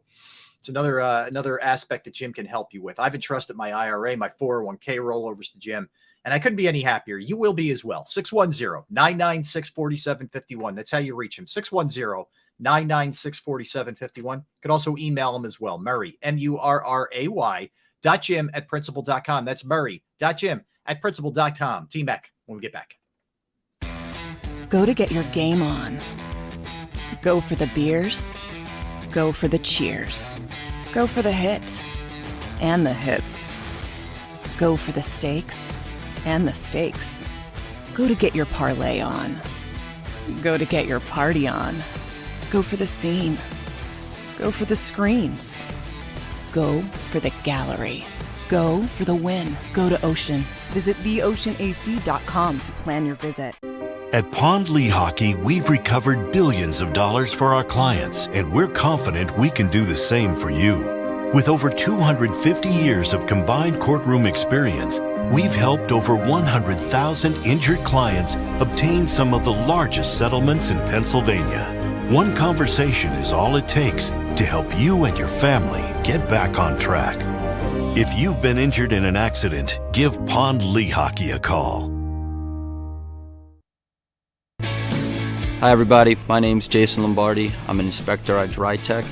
[SPEAKER 2] It's another aspect that Jim can help you with. I've entrusted my IRA, my 401k rollovers to Jim, and I couldn't be any happier. You will be as well. 610-996-4751. That's how you reach him. 610-996-4751. You can also email him as well. Murray, MURRAY, .jim@principal.com. That's Murray.jim@principal.com. T-Mac, when we get back.
[SPEAKER 1] Go to get your game on. Go for the beers. Go for the cheers. Go for the hit and the hits. Go for the stakes and the stakes. Go to get your parlay on. Go to get your party on. Go for the scene. Go for the screens. Go for the gallery. Go for the win. Go to Ocean. Visit theoceanac.com to plan your visit.
[SPEAKER 4] At Pond Lehocky, we've recovered billions of dollars for our clients, and we're confident we can do the same for you. With over 250 years of combined courtroom experience, we've helped over 100,000 injured clients obtain some of the largest settlements in Pennsylvania. One conversation is all it takes to help you and your family get back on track. If you've been injured in an accident, give Pond Lehocky a call.
[SPEAKER 5] Hi everybody, my name's Jason Lombardi. I'm an inspector at DryTech.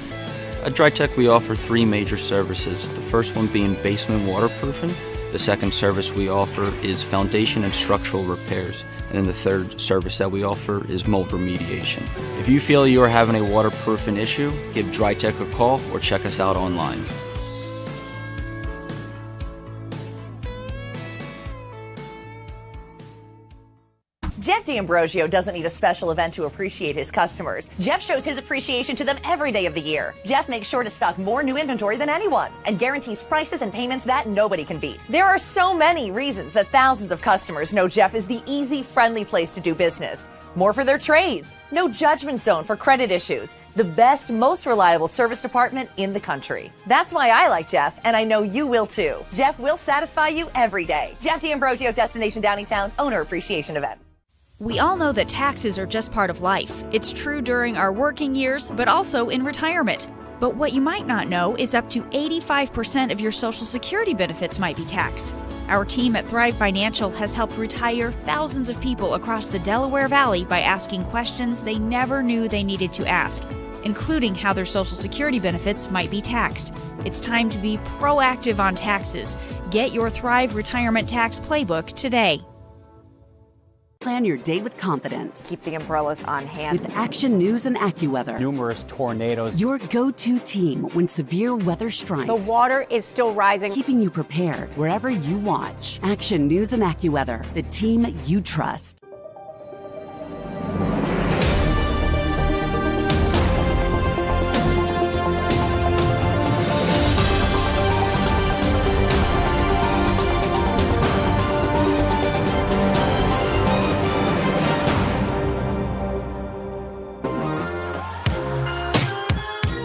[SPEAKER 5] At DryTech we offer 3 major services, the first one being basement waterproofing, the second service we offer is foundation and structural repairs, and then the third service that we offer is mold remediation. If you feel you are having a waterproofing issue, give DryTech a call or check us out online.
[SPEAKER 6] Jeff D'Ambrosio doesn't need a special event to appreciate his customers. Jeff shows his appreciation to them every day of the year. Jeff makes sure to stock more new inventory than anyone and guarantees prices and payments that nobody can beat. There are so many reasons that thousands of customers know Jeff is the easy, friendly place to do business. More for their trades, no judgment zone for credit issues, the best, most reliable service department in the country. That's why I like Jeff, and I know you will too. Jeff will satisfy you every day. Jeff D'Ambrosio, Destination Downingtown, Owner Appreciation Event.
[SPEAKER 7] We all know that taxes are just part of life. It's true during our working years, but also in retirement. But what you might not know is up to 85% of your Social Security benefits might be taxed. Our team at Thrive Financial has helped retire thousands of people across the Delaware Valley by asking questions they never knew they needed to ask, including how their Social Security benefits might be taxed. It's time to be proactive on taxes. Get your Thrive Retirement Tax Playbook today.
[SPEAKER 8] Plan your day with confidence.
[SPEAKER 9] Keep the umbrellas on hand.
[SPEAKER 8] With Action News and AccuWeather.
[SPEAKER 10] Numerous tornadoes.
[SPEAKER 8] Your go-to team when severe weather strikes.
[SPEAKER 9] The water is still rising.
[SPEAKER 8] Keeping you prepared wherever you watch. Action News and AccuWeather, the team you trust.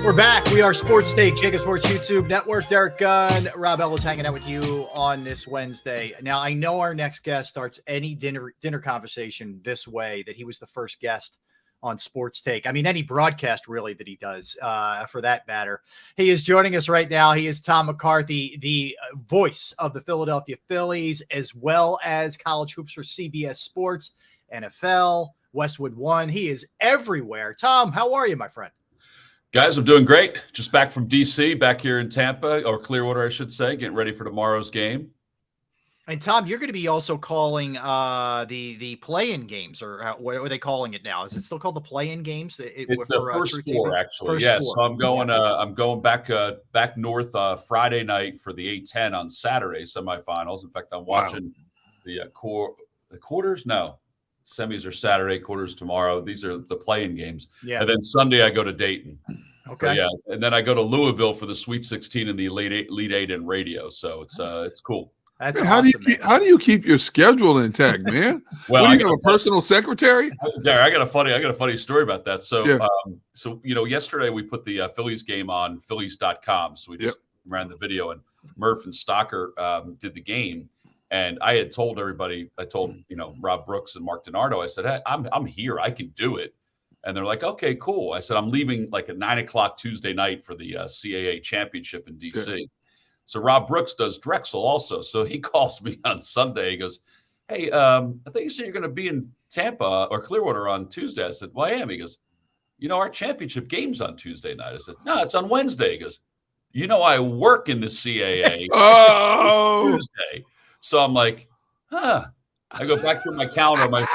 [SPEAKER 2] We're back. We are Sports Take, JAKIB Sports YouTube Network. Derek Gunn, Rob Ellis hanging out with you on this Wednesday. Now, I know our next guest starts any dinner conversation this way, that he was the first guest on Sports Take. I mean, any broadcast really that he does, for that matter. He is joining us right now. He is Tom McCarthy, the voice of the Philadelphia Phillies, as well as college hoops for CBS Sports, NFL, Westwood One. He is everywhere. Tom, how are you, my friend?
[SPEAKER 11] Guys, I'm doing great. Just back from D.C., back here in Tampa, or Clearwater, I should say, getting ready for tomorrow's game.
[SPEAKER 2] And Tom, you're going to be also calling the play-in games, or what are they calling it now? Is it still called the play-in games?
[SPEAKER 11] It's the first four, actually. Yes. So I'm going back north Friday night for the A-10 on Saturday semifinals. In fact, I'm watching the quarters. No, semis are Saturday, quarters tomorrow. These are the play-in games. Yeah. And then Sunday I go to Dayton. Okay. So, and then I go to Louisville for the Sweet 16 and the Elite Eight in radio. So it's cool.
[SPEAKER 2] That's
[SPEAKER 3] man,
[SPEAKER 2] awesome,
[SPEAKER 3] how do you keep your schedule intact, man?
[SPEAKER 11] Well,
[SPEAKER 3] what, do you have a personal secretary?
[SPEAKER 11] Derek, I got a funny story about that. So yesterday we put the Phillies game on Phillies.com. So we just ran the video, and Murph and Stocker did the game. And I had told everybody, Rob Brooks and Mark DiNardo, I said, hey, I'm here. I can do it. And they're like, okay, cool. I said, I'm leaving like at 9:00 Tuesday night for the CAA championship in DC. Yeah. So Rob Brooks does Drexel also. So he calls me on Sunday. He goes, hey, I think you said you're going to be in Tampa or Clearwater on Tuesday. I said, well, I am. He goes, our championship game's on Tuesday night. I said, no, it's on Wednesday. He goes, I work in the CAA on Tuesday. So I'm like, I go back to my calendar. I'm like,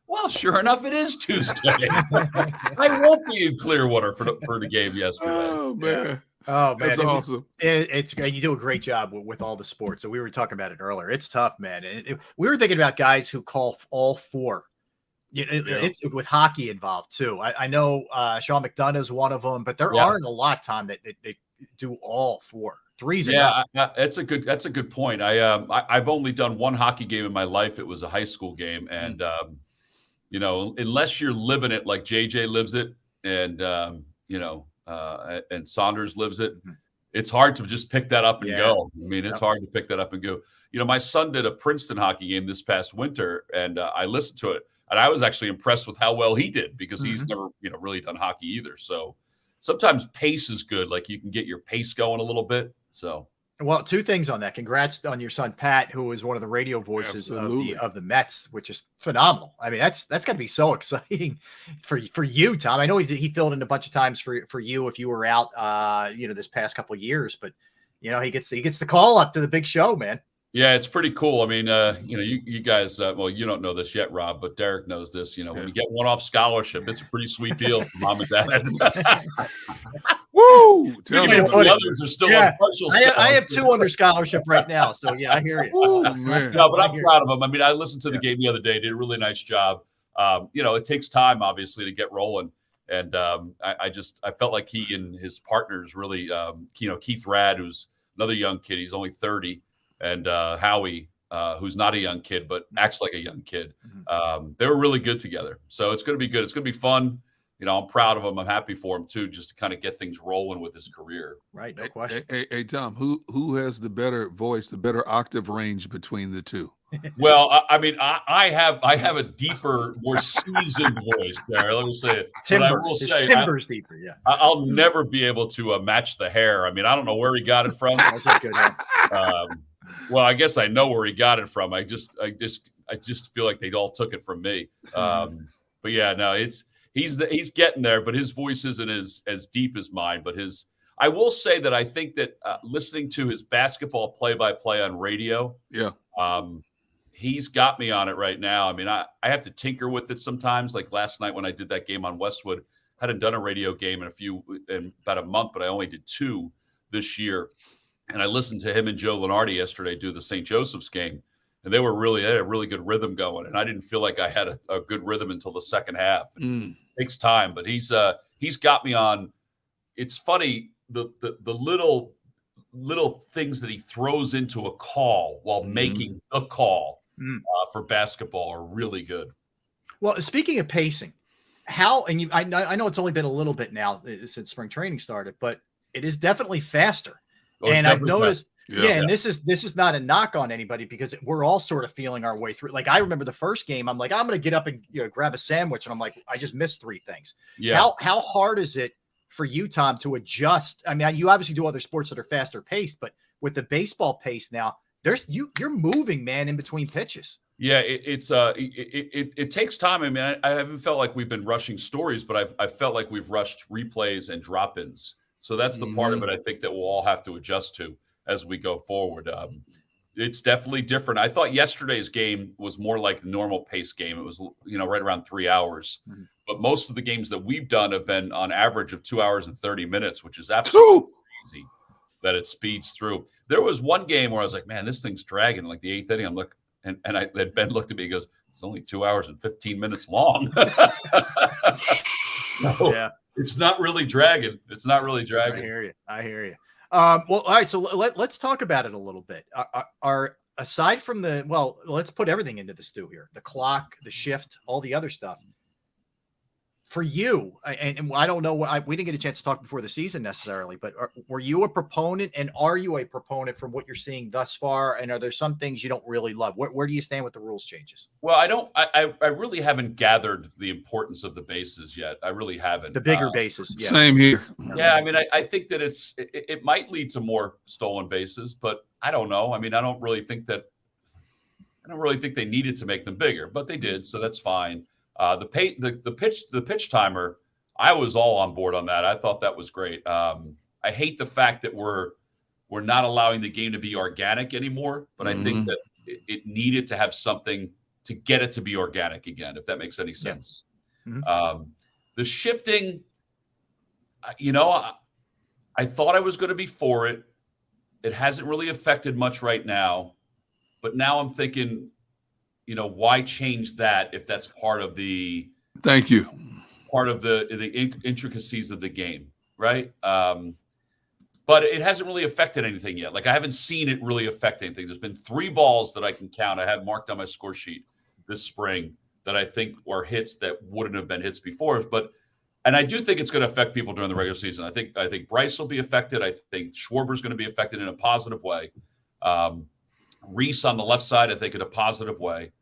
[SPEAKER 11] well, sure enough, it is Tuesday. I won't be in Clearwater for the game yesterday.
[SPEAKER 3] Oh, man.
[SPEAKER 2] Oh, man.
[SPEAKER 3] That's awesome.
[SPEAKER 2] It's you do a great job with all the sports. So we were talking about it earlier. It's tough, man. We were thinking about guys who call all four. It's with hockey involved, too. I know Sean McDonough is one of them, but there aren't a lot, Tom, that do all four. That's a good point. I've only done one hockey game in my life. It was a high school game, and unless you're living it like JJ lives it, and
[SPEAKER 11] and Saunders lives it. It's hard to just pick that up and go. I mean, it's hard to pick that up and go. My son did a Princeton hockey game this past winter, and I listened to it, and I was actually impressed with how well he did because he's never, really done hockey either. So sometimes pace is good. Like you can get your pace going a little bit. So.
[SPEAKER 2] Well, two things on that. Congrats on your son, Pat, who is one of the radio voices of the Mets, which is phenomenal. I mean, that's got to be so exciting for you, Tom. I know he filled in a bunch of times for you if you were out, this past couple of years, but he gets the call up to the big show, man.
[SPEAKER 11] Yeah, it's pretty cool. I mean, you guys, well, you don't know this yet, Rob, but Derek knows this. When you get one-off scholarship, it's a pretty sweet deal for mom and dad.
[SPEAKER 3] Woo!
[SPEAKER 11] Tell me, the others are still on partial
[SPEAKER 2] I have 2 under scholarship right now, so yeah, I hear you.
[SPEAKER 3] Oh, man.
[SPEAKER 11] No, but I'm proud of him. I mean, I listened to the game the other day; did a really nice job. It takes time, obviously, to get rolling, and I felt like he and his partners really, Keith Rad, who's another young kid, he's only 30. And Howie, who's not a young kid, but acts like a young kid. They were really good together. So it's going to be good. It's going to be fun. I'm proud of him. I'm happy for him, too, just to kind of get things rolling with his career.
[SPEAKER 2] Right. No question.
[SPEAKER 3] Hey, Tom, who has the better voice, the better octave range between the two?
[SPEAKER 11] Well, I mean, I have a deeper, more seasoned voice there. Let me say it.
[SPEAKER 2] Timber's deeper, yeah.
[SPEAKER 11] I'll never be able to match the hair. I mean, I don't know where he got it from.
[SPEAKER 2] That's a good hair.
[SPEAKER 11] Well, I guess I know where he got it from. I just feel like they all took it from me. But yeah, no, he's getting there, but his voice isn't as deep as mine. But I will say that I think that listening to his basketball play-by-play on radio, he's got me on it right now. I mean, I have to tinker with it sometimes. Like last night when I did that game on Westwood, hadn't done a radio game in about a month, but I only did 2 this year. And I listened to him and Joe Lenardi yesterday do the St. Joseph's game, and they had a really good rhythm going. And I didn't feel like I had a good rhythm until the second half. It takes time, but he's got me on. It's funny the little things that he throws into a call while making the call for basketball are really good.
[SPEAKER 2] Well, speaking of pacing, I know it's only been a little bit now since spring training started, but it is definitely faster. And I've noticed, and this is not a knock on anybody because we're all sort of feeling our way through. Like I remember the first game, I'm like, I'm going to get up and grab a sandwich, and I'm like, I just missed 3 things. Yeah. How hard is it for you, Tom, to adjust? I mean, you obviously do other sports that are faster paced, but with the baseball pace now, you're moving, man, in between pitches.
[SPEAKER 11] Yeah, it takes time. I mean, I haven't felt like we've been rushing stories, but I've felt like we've rushed replays and drop-ins. So that's the part of it I think that we'll all have to adjust to as we go forward. It's definitely different. I thought yesterday's game was more like the normal pace game. It was, right around 3 hours. But most of the games that we've done have been on average of 2 hours and 30 minutes, which is absolutely crazy that it speeds through. There was one game where I was like, man, this thing's dragging. Like the 8th inning, I'm looking, and Ben looked at me and goes, it's only 2 hours and 15 minutes long. Yeah. It's not really dragging. It's not really dragging.
[SPEAKER 2] I hear you. Well, all right. So let's talk about it a little bit. Are aside from let's put everything into the stew here: the clock, the shift, all the other stuff. For you, and I don't know we didn't get a chance to talk before the season necessarily, but were you a proponent, and are you a proponent from what you're seeing thus far? And are there some things you don't really love? Where do you stand with the rules changes?
[SPEAKER 11] Well, I really haven't gathered the importance of the bases yet. I really haven't.
[SPEAKER 2] The bigger bases. Yeah.
[SPEAKER 3] Same here.
[SPEAKER 11] Yeah. I mean, I think that it might lead to more stolen bases, but I don't know. I mean, I don't really think they needed to make them bigger, but they did. So that's fine. The pitch timer, I was all on board on that. I thought that was great. I hate the fact that we're not allowing the game to be organic anymore, but I think that it needed to have something to get it to be organic again, if that makes any sense. Yeah. The shifting, I thought I was going to be for it. It hasn't really affected much right now, but now I'm thinking, why change that if that's part of the intricacies of the game, right? But it hasn't really affected anything yet. Like I haven't seen it really affect anything. There's been 3 balls that I can count. I have marked on my score sheet this spring that I think were hits that wouldn't have been hits before. But And I do think it's going to affect people during the regular season. I think Bryce will be affected. I think Schwarber's going to be affected in a positive way. Reese on the left side, I think, in a positive way.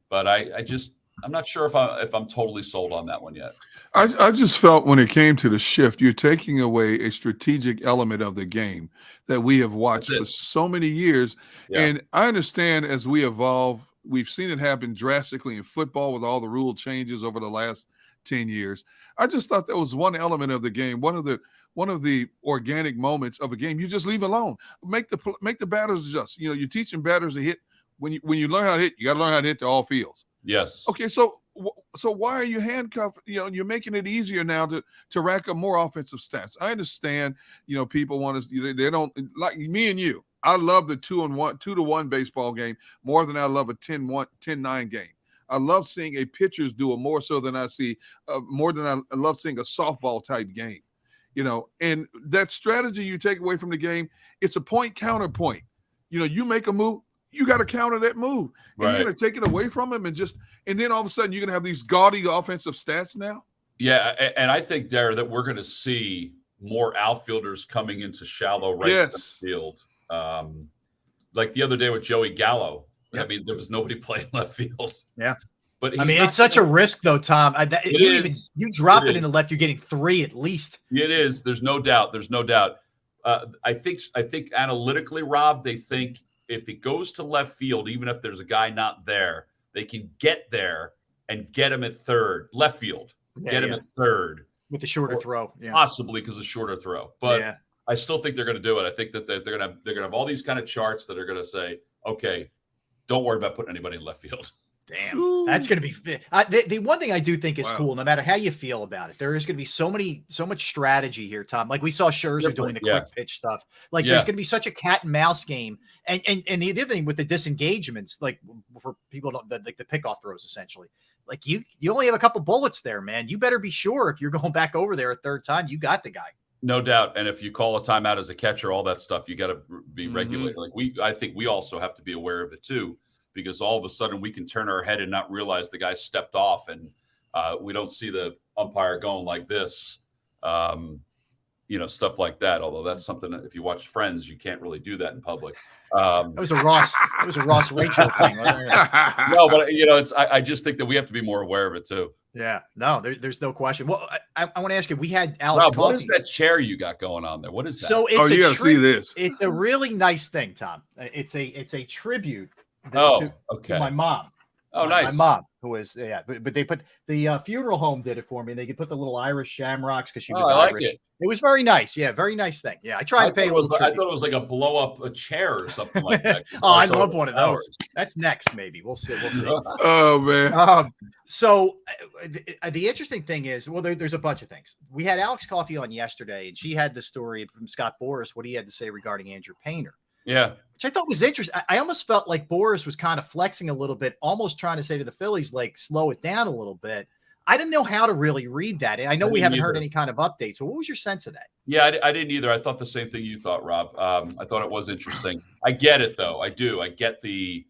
[SPEAKER 11] But I'm not sure if I'm totally sold on that one yet.
[SPEAKER 3] I just felt when it came to the shift, you're taking away a strategic element of the game that we have watched for so many years. Yeah. And I understand as we evolve, we've seen it happen drastically in football with all the rule changes over the last 10 years. I just thought that was one element of the game, one of the organic moments of a game. You just leave alone. Make the batters adjust. You know, you're teaching batters to hit. When you learn how to hit, you got to learn how to hit to all fields.
[SPEAKER 11] Yes.
[SPEAKER 3] Okay, so why are you handcuffed? You know, you're making it easier now to rack up more offensive stats. I understand, you know, people want to, they don't, like me and you. I love the 2-to-1 baseball game more than I love a 10-9 game. I love seeing a pitcher's duel more so than I see, more than I love seeing a softball type game. You know, and that strategy you take away from the game, it's a point counterpoint. You know, you make a move, you got to counter that move. And you're going to take it away from him and then all of a sudden you're going to have these gaudy offensive stats now.
[SPEAKER 11] Yeah, and I think, Dara, that we're going to see more outfielders coming into shallow right center field. Like the other day with Joey Gallo. Yep. I mean, there was nobody playing left field.
[SPEAKER 2] Yeah.
[SPEAKER 11] But
[SPEAKER 2] I mean, it's such a risk, though, Tom. You drop it in the left, you're getting 3 at least.
[SPEAKER 11] It is. There's no doubt. I think analytically, Rob, they think if it goes to left field, even if there's a guy not there, they can get there and get him at third, left field. Get him at third
[SPEAKER 2] with the shorter throw,
[SPEAKER 11] possibly because of the shorter throw. But I still think they're going to do it. I think that they're going to have all these kind of charts that are going to say, okay, don't worry about putting anybody in left field.
[SPEAKER 2] Damn, that's going to be the one thing I do think is cool. No matter how you feel about it, there is going to be so much strategy here, Tom. Like we saw Scherzer doing the quick pitch stuff. Like there's going to be such a cat and mouse game. And the other thing with the disengagements, like for people like the pickoff throws, essentially, like you only have a couple bullets there, man. You better be sure if you're going back over there a third time, you got the guy.
[SPEAKER 11] No doubt. And if you call a timeout as a catcher, all that stuff, you got to be regulated. Like I think we also have to be aware of it too, because all of a sudden we can turn our head and not realize the guy stepped off, and we don't see the umpire going like this, stuff like that. Although that's something that if you watch Friends, you can't really do that in public.
[SPEAKER 2] That was a Ross Rachel thing. Right?
[SPEAKER 11] No, but I just think that we have to be more aware of it too.
[SPEAKER 2] Yeah, no, there's no question. Well, I want to ask you, we had Alex.
[SPEAKER 11] Rob, what is that chair you got going on there? What is that?
[SPEAKER 2] So it's
[SPEAKER 3] you gotta see this.
[SPEAKER 2] It's a really nice thing, Tom. It's a tribute to my mom.
[SPEAKER 11] Oh, nice.
[SPEAKER 2] My mom, who was, but they put the funeral home did it for me. And they could put the little Irish shamrocks because she was Irish. Like it was very nice. Yeah, very nice thing. Yeah, I tried to pay a little tribute.
[SPEAKER 11] I thought it was like a blow up a chair or something like that.
[SPEAKER 2] I love one of those. That's next, maybe. We'll see.
[SPEAKER 3] Oh, man.
[SPEAKER 2] So the interesting thing is, well, there's a bunch of things. We had Alex Coffey on yesterday, and she had the story from Scott Boras, what he had to say regarding Andrew Painter.
[SPEAKER 11] Yeah.
[SPEAKER 2] Which I thought was interesting. I almost felt like Boras was kind of flexing a little bit, almost trying to say to the Phillies, like, slow it down a little bit. I didn't know how to really read that. And I know we haven't heard any kind of update. So what was your sense of that?
[SPEAKER 11] Yeah, I didn't either. I thought the same thing you thought, Rob. I thought it was interesting. I get it, though. I do. I get the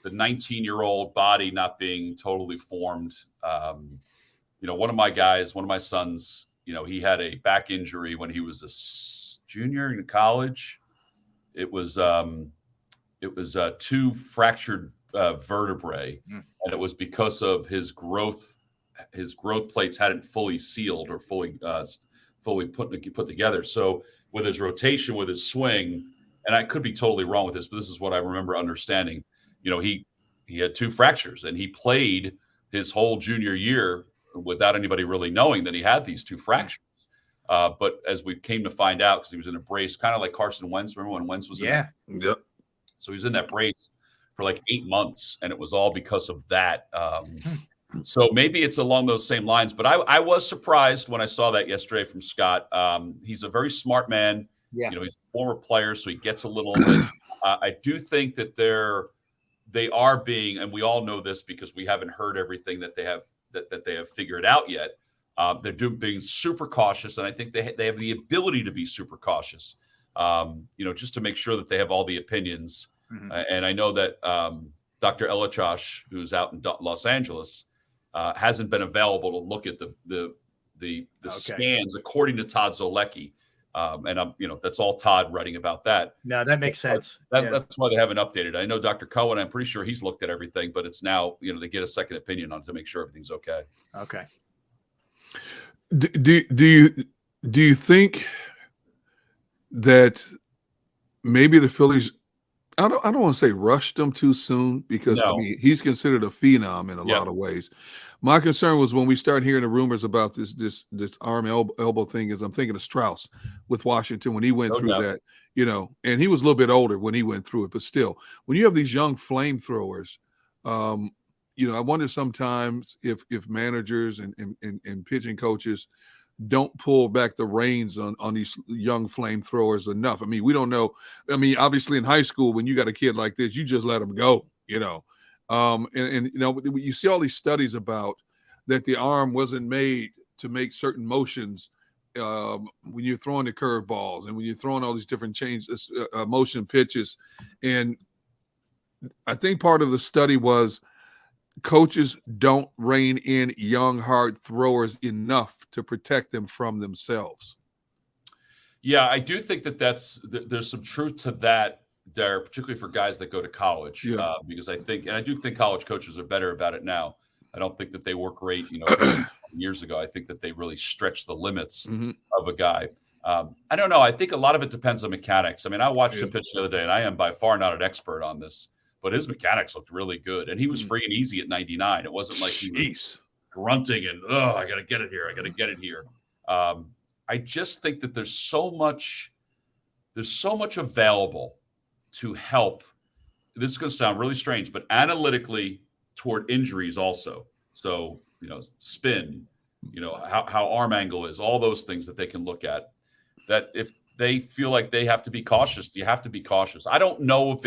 [SPEAKER 11] 19-year-old body not being totally formed. One of my sons, he had a back injury when he was a junior in college. It was 2 fractured vertebrae, and it was because of his growth. His growth plates hadn't fully sealed or fully put together. So with his rotation, with his swing, and I could be totally wrong with this, but this is what I remember understanding. He had 2 fractures, and he played his whole junior year without anybody really knowing that he had these 2 fractures. But as we came to find out, because he was in a brace, kind of like Carson Wentz. Remember when Wentz was in that?
[SPEAKER 3] Yep.
[SPEAKER 11] So he was in that brace for like 8 months, and it was all because of that. So maybe it's along those same lines. But I was surprised when I saw that yesterday from Scott. He's a very smart man.
[SPEAKER 2] Yeah.
[SPEAKER 11] He's a former player, so he gets a little. I do think that they are being, and we all know this because we haven't heard everything that they have figured out yet. They're being super cautious, and I think they have the ability to be super cautious, just to make sure that they have all the opinions. Mm-hmm. And I know that Dr. Elichosh, who's out in Los Angeles, hasn't been available to look at the the scans, according to Todd Zolecki. And I'm, that's all Todd writing about that.
[SPEAKER 2] No, that makes sense.
[SPEAKER 11] That's why they haven't updated. I know Dr. Cohen, I'm pretty sure he's looked at everything, but it's now, they get a second opinion on it to make sure everything's okay.
[SPEAKER 2] Okay.
[SPEAKER 3] Do you think that maybe the Phillies, I don't want to say rushed him too soon, because I mean, he's considered a phenom in a lot of ways. My concern was when we started hearing the rumors about this arm elbow thing, is I'm thinking of Strauss with Washington when he went through that, and he was a little bit older when he went through it, but still, when you have these young flamethrowers, I wonder sometimes if managers and pitching coaches don't pull back the reins on these young flamethrowers enough. I mean, we don't know. I mean, obviously in high school, when you got a kid like this, you just let him go, you see all these studies about that the arm wasn't made to make certain motions when you're throwing the curveballs and when you're throwing all these different motion pitches. And I think part of the study was coaches don't rein in young, hard throwers enough to protect them from themselves.
[SPEAKER 11] Yeah, I do think there's some truth to that, Derek, particularly for guys that go to college, because I do think college coaches are better about it now. I don't think that they were great, years ago. I think that they really stretch the limits of a guy. I don't know. I think a lot of it depends on mechanics. I mean, I watched him pitch the other day, and I am by far not an expert on this, but his mechanics looked really good, and he was freaking easy at 99. It wasn't like he was grunting and, I got to get it here. I got to get it here. I just think that there's so much available to help. This is going to sound really strange, but analytically toward injuries also. So, spin, how arm angle is, all those things that they can look at, that if they feel like they have to be cautious, you have to be cautious. I don't know if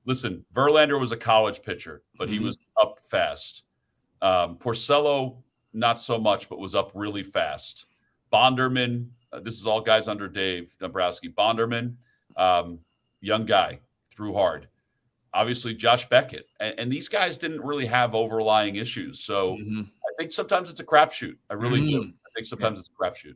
[SPEAKER 11] listen, Verlander was a college pitcher, but he was up fast. Porcello, not so much, but was up really fast. Bonderman, this is all guys under Dave Dombrowski. Bonderman, young guy, threw hard. Obviously, Josh Beckett. And these guys didn't really have overlying issues. So I think sometimes it's a crapshoot. I really do. I think sometimes it's a crapshoot.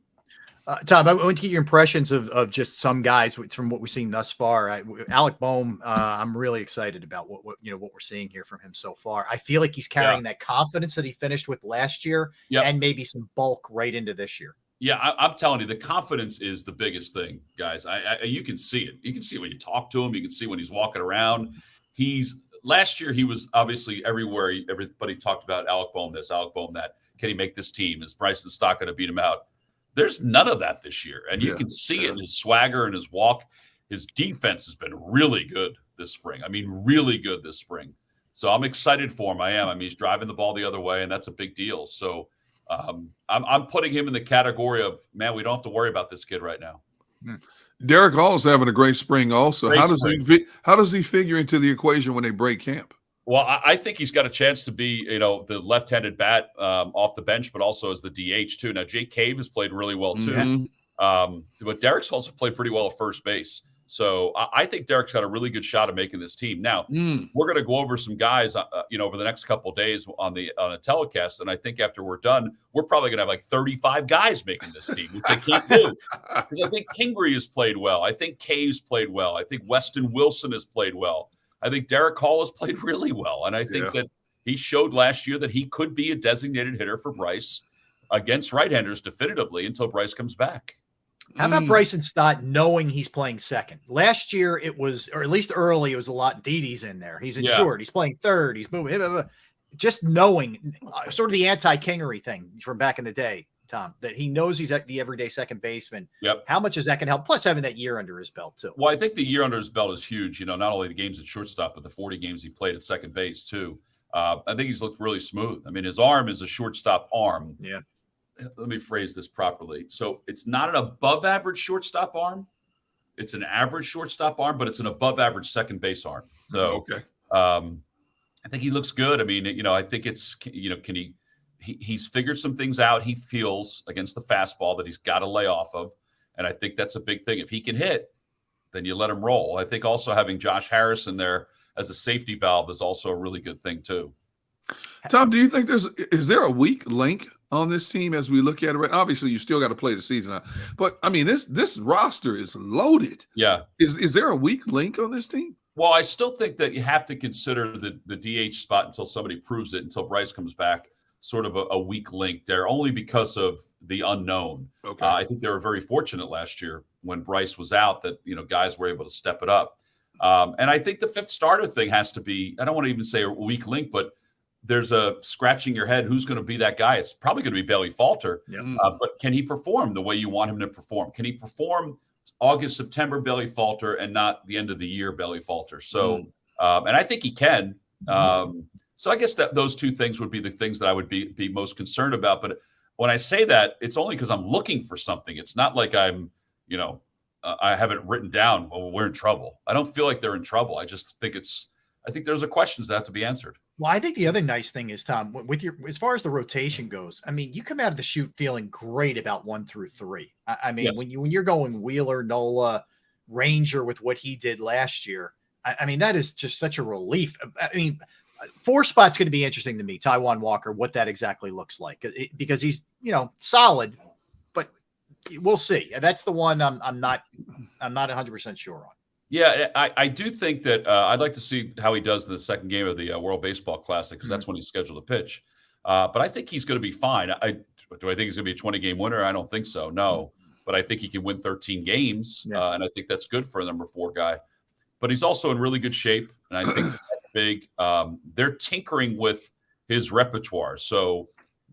[SPEAKER 2] Tom, I want to get your impressions of just some guys from what we've seen thus far. Alec Boehm, I'm really excited about what we're seeing here from him so far. I feel like he's carrying that confidence that he finished with last year, and maybe some bulk right into this year.
[SPEAKER 11] Yeah, I'm telling you, the confidence is the biggest thing, guys. You can see it. You can see it when you talk to him. You can see when he's walking around. Last year he was obviously everywhere. Everybody talked about Alec Boehm this, Alec Boehm that. Can he make this team? Is Bryson Stott going to beat him out? There's none of that this year. And you can see it in his swagger and his walk. His defense has been really good this spring. I mean, really good this spring. So I'm excited for him. I am. I mean, he's driving the ball the other way, and that's a big deal. So I'm putting him in the category of, man, we don't have to worry about this kid right now.
[SPEAKER 3] Derek Hall is having a great spring also. How does he figure into the equation when they break camp?
[SPEAKER 11] Well, I think he's got a chance to be, the left-handed bat off the bench, but also as the DH too. Now, Jake Cave has played really well too, but Derek's also played pretty well at first base. So I think Derek's got a really good shot of making this team. Now, we're going to go over some guys, over the next couple of days on a telecast, and I think after we're done, we're probably going to have like 35 guys making this team, which they can't do. Because I think Kingery has played well. I think Cave's played well. I think Weston Wilson has played well. I think Derek Hall has played really well. And I think that he showed last year that he could be a designated hitter for Bryce against right-handers definitively until Bryce comes back.
[SPEAKER 2] How about Bryson Stott knowing he's playing second? Last year it was, or at least early, it was a lot. Didi's in there. He's insured. He's playing third. He's moving. Just knowing, sort of the anti-Kingery thing from back in the day, Tom, that he knows he's the everyday second baseman. How much is that can help? Plus having that year under his belt too.
[SPEAKER 11] Well, I think the year under his belt is huge. Not only the games at shortstop, but the 40 games he played at second base too. I think he's looked really smooth. I mean, his arm is a shortstop arm.
[SPEAKER 2] Yeah.
[SPEAKER 11] Let me phrase this properly. So it's not an above average shortstop arm. It's an average shortstop arm, but it's an above average second base arm. So I think he looks good. I mean, I think it's, he's figured some things out. He feels against the fastball that he's got to lay off of. And I think that's a big thing. If he can hit, then you let him roll. I think also having Josh Harris in there as a safety valve is also a really good thing too.
[SPEAKER 3] Tom, do you think is there a weak link on this team as we look at it? Right, obviously, you still got to play the season out, but I mean, this roster is loaded.
[SPEAKER 11] Yeah.
[SPEAKER 3] Is there a weak link on this team?
[SPEAKER 11] Well, I still think that you have to consider the DH spot until somebody proves it, until Bryce comes back, sort of a weak link there, only because of the unknown.
[SPEAKER 3] Okay.
[SPEAKER 11] I think they were very fortunate last year when Bryce was out that, guys were able to step it up. And I think the fifth starter thing has to be, I don't want to even say a weak link, but there's a scratching your head. Who's going to be that guy? It's probably going to be Bailey Falter.
[SPEAKER 2] Yep.
[SPEAKER 11] But can he perform the way you want him to perform? Can he perform August, September Bailey Falter and not the end of the year Bailey Falter? So, and I think he can. So I guess that those two things would be the things that I would be most concerned about. But when I say that, it's only because I'm looking for something. It's not like I'm, I have it written down. Well, we're in trouble. I don't feel like they're in trouble. I just think I think there's questions that have to be answered.
[SPEAKER 2] Well, I think the other nice thing is, Tom, with as far as the rotation goes, I mean, you come out of the chute feeling great about 1 through 3. I mean,
[SPEAKER 11] Yes.
[SPEAKER 2] when you're going Wheeler, Nola, Ranger with what he did last year, I mean, that is just such a relief. I mean, 4 spot's going to be interesting to me, Taijuan Walker, what that exactly looks like, because he's, solid, but we'll see. That's the one I'm not 100% sure on.
[SPEAKER 11] Yeah, I do think that I'd like to see how he does in the second game of the World Baseball Classic, because that's when he's scheduled to pitch. But I think he's going to be fine. Do I think he's going to be a 20-game winner? I don't think so, no. But I think he can win 13 games, and I think that's good for a number 4 guy. But he's also in really good shape, and I think that's big. They're tinkering with his repertoire, so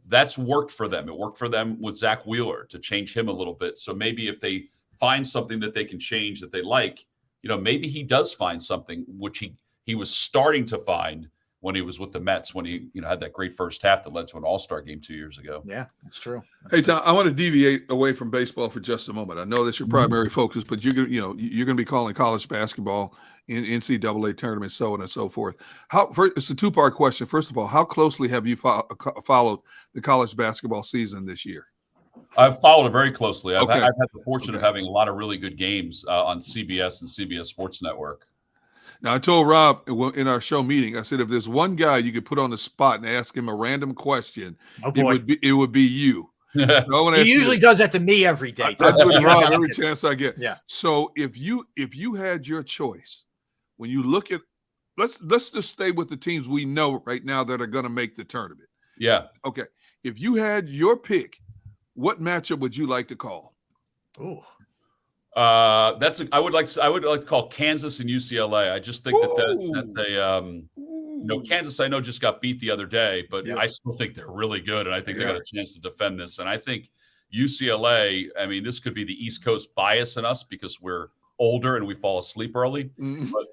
[SPEAKER 11] that's worked for them. It worked for them with Zach Wheeler to change him a little bit. So maybe if they find something that they can change that they like, maybe he does find something which he was starting to find when he was with the Mets, when he had that great first half that led to an All-Star game 2 years ago.
[SPEAKER 2] Yeah, that's true.
[SPEAKER 3] Hey, Tom, I want to deviate away from baseball for just a moment. I know that's your primary focus, but you're going to be calling college basketball in NCAA tournaments, so on and so forth. It's a 2-part question. First of all, how closely have you followed the college basketball season this year?
[SPEAKER 11] I've followed it very closely. I've
[SPEAKER 3] Okay.
[SPEAKER 11] had the fortune of having a lot of really good games on CBS and CBS Sports Network.
[SPEAKER 3] Now, I told Rob in our show meeting, I said, if there's one guy you could put on the spot and ask him a random question, it would be you. So
[SPEAKER 2] he usually does that to me every day.
[SPEAKER 3] I do it to Rob every chance I get.
[SPEAKER 2] Yeah.
[SPEAKER 3] So if you had your choice, when you look at, let's just stay with the teams we know right now that are going to make the tournament.
[SPEAKER 11] Yeah.
[SPEAKER 3] Okay. If you had your pick, what matchup would you like to call?
[SPEAKER 2] Ooh.
[SPEAKER 11] I would like to call Kansas and UCLA. I just think that's a Kansas I know just got beat the other day, but I still think they're really good, and I think they got a chance to defend this. And I think UCLA, I mean, this could be the East Coast bias in us because we're older and we fall asleep early. But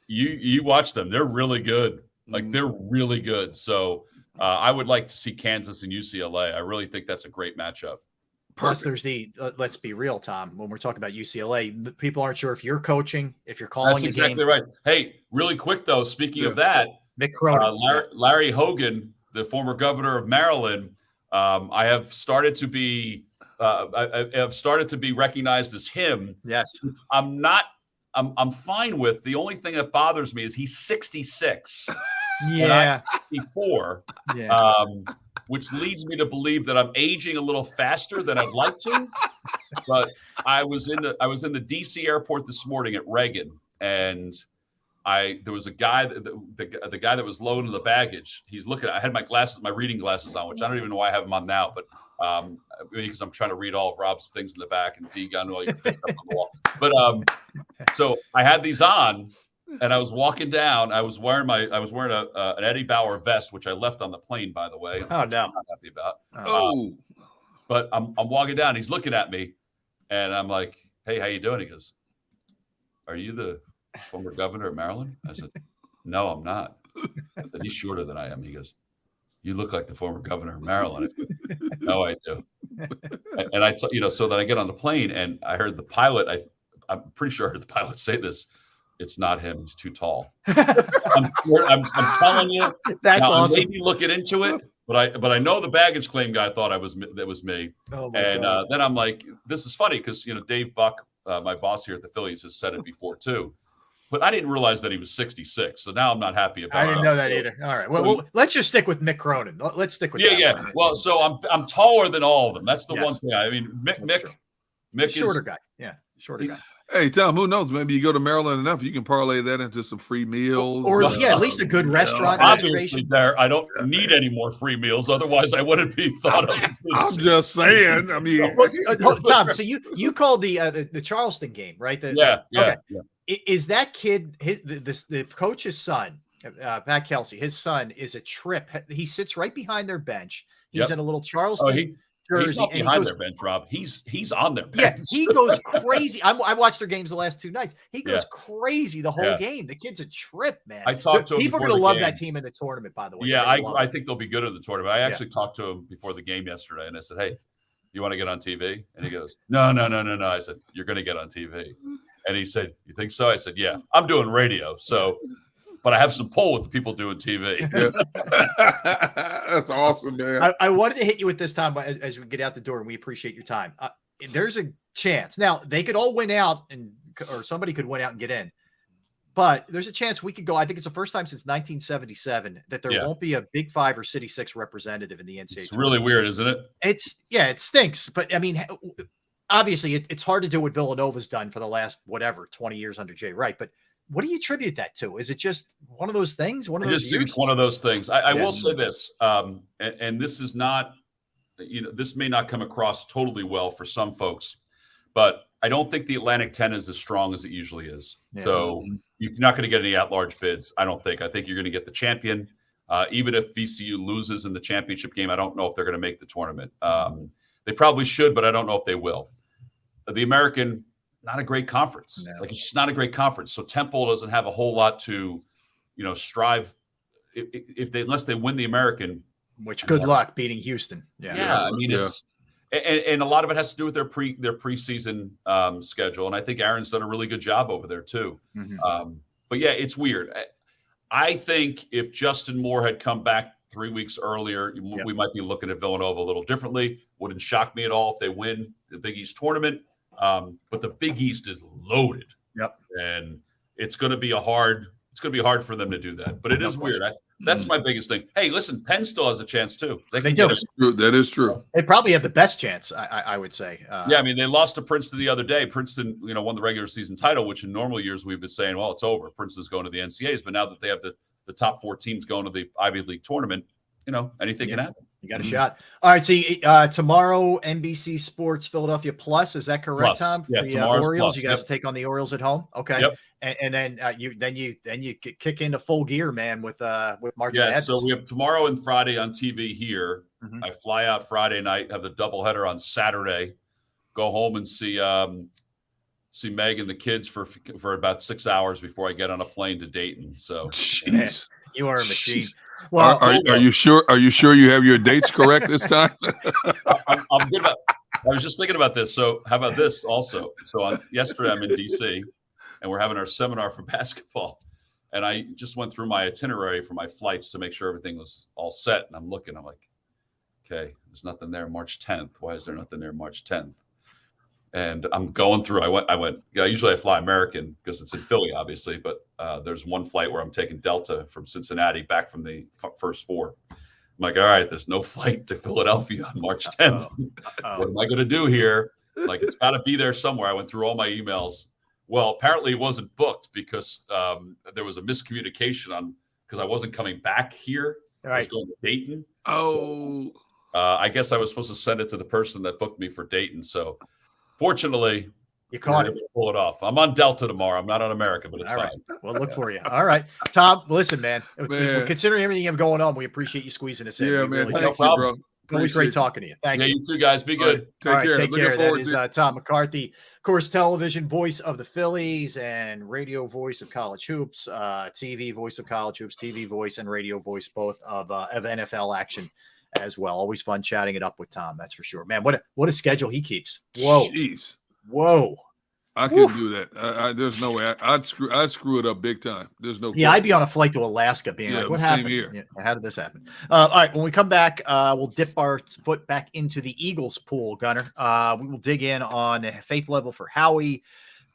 [SPEAKER 11] you watch them; they're really good. Like they're really good. So I would like to see Kansas and UCLA. I really think that's a great matchup.
[SPEAKER 2] Plus, there's let's be real, Tom. When we're talking about UCLA, people aren't sure if you're coaching, if you're calling.
[SPEAKER 11] That's exactly right. Hey, really quick though. Speaking of that,
[SPEAKER 2] Mick Cronin,
[SPEAKER 11] Larry Hogan, the former governor of Maryland, I have started to be recognized as him.
[SPEAKER 2] Yes,
[SPEAKER 11] I'm fine with. The only thing that bothers me is he's 66.
[SPEAKER 2] Yeah,
[SPEAKER 11] 64.
[SPEAKER 2] Yeah.
[SPEAKER 11] Which leads me to believe that I'm aging a little faster than I'd like to. But I was in the DC airport this morning at Reagan, and there was a guy, the guy that was loading the baggage. He's looking. I had my reading glasses on, which I don't even know why I have them on now, but because I'm trying to read all of Rob's things in the back and D-gun all your things up on the wall. But so I had these on. And I was walking down. I was wearing an Eddie Bauer vest, which I left on the plane, by the way.
[SPEAKER 2] Oh no,
[SPEAKER 11] I'm not happy about. But I'm walking down. He's looking at me, and I'm like, "Hey, how you doing?" He goes, "Are you the former governor of Maryland?" I said, "No, I'm not." I said, "He's shorter than I am." He goes, "You look like the former governor of Maryland." I said, "No, I do." And so then I get on the plane, and I heard the pilot. I'm pretty sure I heard the pilot say this. It's not him. He's too tall. I'm telling you.
[SPEAKER 2] That's awesome.
[SPEAKER 11] Maybe looking into it, but I know the baggage claim guy thought that was me.
[SPEAKER 2] Oh my
[SPEAKER 11] and
[SPEAKER 2] God.
[SPEAKER 11] Then I'm like, this is funny because Dave Buck, my boss here at the Phillies, has said it before too. But I didn't realize that he was 66. So now I'm not happy about it.
[SPEAKER 2] I didn't know that either. All right. Well, let's just stick with Mick Cronin. Let's stick with that.
[SPEAKER 11] Yeah. Well, so I'm taller than all of them. That's the one thing. I mean, Mick is
[SPEAKER 2] shorter guy. Yeah, shorter guy.
[SPEAKER 3] Hey, Tom, who knows? Maybe you go to Maryland enough, you can parlay that into some free meals.
[SPEAKER 2] Or at least a good restaurant
[SPEAKER 11] reservation. There, I don't need any more free meals. Otherwise, I wouldn't be thought of.
[SPEAKER 3] I'm just saying. I mean,
[SPEAKER 2] Tom, so you called the Charleston game, right? Okay. Is that kid the coach's son, Pat Kelsey? His son is a trip. He sits right behind their bench. He's in a little Charleston.
[SPEAKER 11] He's not behind their bench, Rob. He's on their bench.
[SPEAKER 2] Yeah, he goes crazy. I watched their games the last 2 nights. He goes crazy the whole game. The kid's a trip, man.
[SPEAKER 11] I talked to him.
[SPEAKER 2] People are going to love that team in the tournament, by the way.
[SPEAKER 11] Yeah, I think they'll be good in the tournament. I actually talked to him before the game yesterday, and I said, "Hey, you want to get on TV?" And he goes, "No." I said, "You're going to get on TV." And he said, "You think so?" I said, "Yeah, I'm doing radio, so." But I have some pull with the people doing TV.
[SPEAKER 3] That's awesome, man.
[SPEAKER 2] I wanted to hit you with this time as we get out the door, and we appreciate your time. There's a chance. Now, they could all win out, or somebody could win out and get in. But there's a chance we could go. I think it's the first time since 1977 that there won't be a Big 5 or City 6 representative in the NCAA.
[SPEAKER 11] It's really weird, isn't it?
[SPEAKER 2] It stinks. But, I mean, obviously, it's hard to do what Villanova's done for the last, 20 years under Jay Wright. But what do you attribute that to? Is it just one of those things? I just think
[SPEAKER 11] it's one of those things. I will say this, and this is not, this may not come across totally well for some folks, but I don't think the Atlantic 10 is as strong as it usually is. Yeah. So you're not going to get any at-large bids, I don't think. I think you're going to get the champion. Even if VCU loses in the championship game, I don't know if they're going to make the tournament. They probably should, but I don't know if they will. The American, not a great conference. No. It's just not a great conference. So Temple doesn't have a whole lot to, strive unless they win the American.
[SPEAKER 2] Which good luck beating Houston.
[SPEAKER 11] Yeah. I mean, it's and a lot of it has to do with their preseason schedule. And I think Aaron's done a really good job over there too. Mm-hmm. But yeah, it's weird. I think if Justin Moore had come back 3 weeks earlier, we might be looking at Villanova a little differently. Wouldn't shock me at all if they win the Big East tournament. But the Big East is loaded.
[SPEAKER 2] Yep.
[SPEAKER 11] And it's going to be hard for them to do that. But it is weird. That's my biggest thing. Hey, listen, Penn still has a chance too.
[SPEAKER 2] They do.
[SPEAKER 3] That is true.
[SPEAKER 2] They probably have the best chance, I would say.
[SPEAKER 11] I mean, they lost to Princeton the other day. Princeton, won the regular season title, which in normal years we've been saying, well, it's over. Princeton's going to the NCAAs. But now that they have the top 4 teams going to the Ivy League tournament, anything can happen.
[SPEAKER 2] You got a shot. All right. So tomorrow, NBC Sports Philadelphia Plus. Is that correct, Tom?
[SPEAKER 11] Yeah,
[SPEAKER 2] the Orioles. You guys take on the Orioles at home. Okay.
[SPEAKER 11] Yep.
[SPEAKER 2] And then you kick into full gear, man, with March Madness.
[SPEAKER 11] So we have tomorrow and Friday on TV here. Mm-hmm. I fly out Friday night, have the doubleheader on Saturday, go home and see Meg and the kids for about 6 hours before I get on a plane to Dayton. So
[SPEAKER 2] jeez. You are a machine. Well,
[SPEAKER 3] are you sure? Are you sure you have your dates correct this time?
[SPEAKER 11] I'm good about. I was just thinking about this. So how about this also? So yesterday I'm in DC, and we're having our seminar for basketball, and I just went through my itinerary for my flights to make sure everything was all set. And I'm looking. I'm like, okay, there's nothing there March 10th. Why is there nothing there March 10th? And I'm going through. I went. Usually I fly American because it's in Philly, obviously. But there's one flight where I'm taking Delta from Cincinnati back from the first 4. I'm like, all right, there's no flight to Philadelphia on March 10th. What am I going to do here? Like, it's got to be there somewhere. I went through all my emails. Well, apparently it wasn't booked because there was a miscommunication because I wasn't coming back here.
[SPEAKER 2] Right.
[SPEAKER 11] I was going to Dayton.
[SPEAKER 3] Oh.
[SPEAKER 11] So, I guess I was supposed to send it to the person that booked me for Dayton. So. Fortunately,
[SPEAKER 2] you caught it.
[SPEAKER 11] Pull it off. I'm on Delta tomorrow. I'm not on America, but it's
[SPEAKER 2] all
[SPEAKER 11] fine.
[SPEAKER 2] Right. We'll look for you. All right, Tom. Listen, man. Considering everything you have going on, we appreciate you squeezing us in.
[SPEAKER 3] Yeah, man. Really thank you, bro.
[SPEAKER 2] Always great talking to you. Thank you.
[SPEAKER 11] You too, guys. Be good.
[SPEAKER 3] Take care.
[SPEAKER 2] Take care. That is Tom McCarthy, of course, television voice of the Phillies and radio voice of college hoops, TV voice of college hoops, TV voice and radio voice both of NFL action as well. Always fun chatting it up with Tom. That's for sure, man. What a schedule he keeps. Whoa.
[SPEAKER 3] Jeez.
[SPEAKER 2] Whoa.
[SPEAKER 3] I couldn't do that. There's no way. I'd screw it up big time. There's no.
[SPEAKER 2] Yeah, I'd be on a flight to Alaska being like, what happened? Yeah, how did this happen? All right. When we come back, we'll dip our foot back into the Eagles pool, Gunner. We will dig in on faith level for Howie,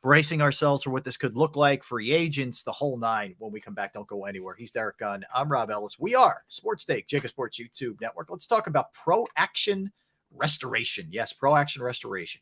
[SPEAKER 2] bracing ourselves for what this could look like, free agents, the whole nine. When we come back, don't go anywhere. He's Derek Gunn. I'm Rob Ellis. We are Sports Take, JAKIB Sports YouTube Network. Let's talk about Pro Action Restoration. Yes, Pro Action Restoration.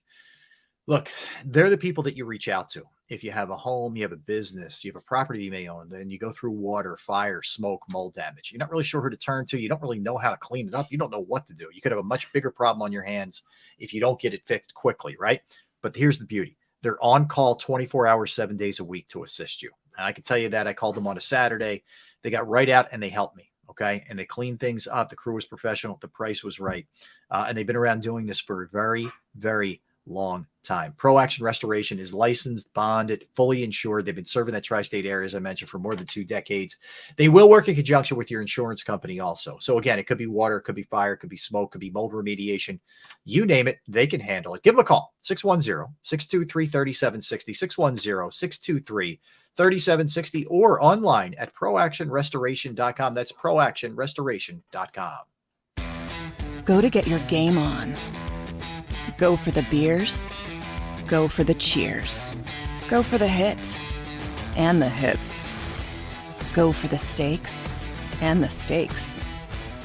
[SPEAKER 2] Look, they're the people that you reach out to. If you have a home, you have a business, you have a property you may own, then you go through water, fire, smoke, mold damage. You're not really sure who to turn to. You don't really know how to clean it up. You don't know what to do. You could have a much bigger problem on your hands if you don't get it fixed quickly, right? But here's the beauty. They're on call 24 hours, 7 days a week to assist you. And I can tell you that I called them on a Saturday. They got right out and they helped me. Okay. And they cleaned things up. The crew was professional. The price was right. And they've been around doing this for a very, very long time. Pro Action Restoration is licensed, bonded, fully insured. They've been serving that tri-state area, as I mentioned, for more than 2 decades. They will work in conjunction with your insurance company also. So again, it could be water, it could be fire, it could be smoke, it could be mold remediation. You name it, they can handle it. Give them a call, 610-623-3760, 610-623-3760, or online at proactionrestoration.com. That's proactionrestoration.com.
[SPEAKER 1] Go to get your game on. Go for the beers. Go for the cheers. Go for the hit and the hits. Go for the stakes and the stakes.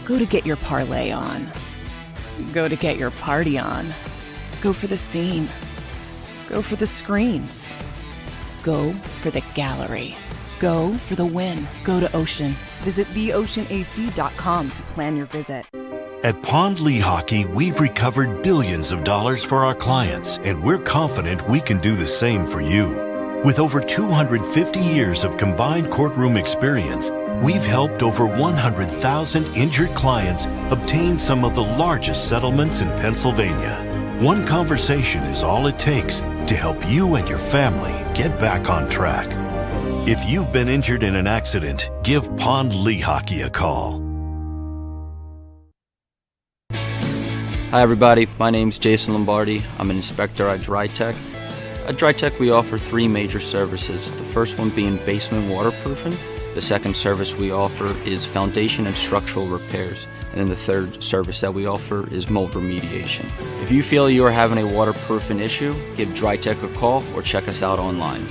[SPEAKER 1] Go to get your parlay on. Go to get your party on. Go for the scene. Go for the screens. Go for the gallery. Go for the win. Go to Ocean. Visit theoceanac.com to plan your visit.
[SPEAKER 4] At Pond Lehocky, we've recovered billions of dollars for our clients, and we're confident we can do the same for you. With over 250 years of combined courtroom experience, we've helped over 100,000 injured clients obtain some of the largest settlements in Pennsylvania. One conversation is all it takes to help you and your family get back on track. If you've been injured in an accident, give Pond Lehocky a call.
[SPEAKER 5] Hi everybody, my name's Jason Lombardi. I'm an inspector at DryTech. At DryTech we offer 3 major services, the first one being basement waterproofing, the second service we offer is foundation and structural repairs, and then the third service that we offer is mold remediation. If you feel you are having a waterproofing issue, give DryTech a call or check us out online.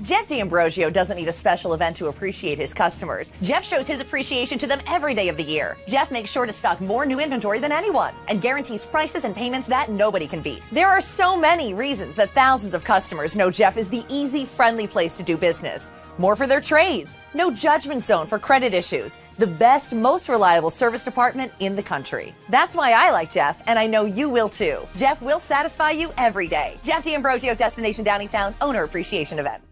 [SPEAKER 6] Jeff D'Ambrosio doesn't need a special event to appreciate his customers. Jeff shows his appreciation to them every day of the year. Jeff makes sure to stock more new inventory than anyone and guarantees prices and payments that nobody can beat. There are so many reasons that thousands of customers know Jeff is the easy, friendly place to do business. More for their trades, no judgment zone for credit issues, the best, most reliable service department in the country. That's why I like Jeff, and I know you will too. Jeff will satisfy you every day. Jeff D'Ambrosio, Destination Downingtown, Owner Appreciation Event.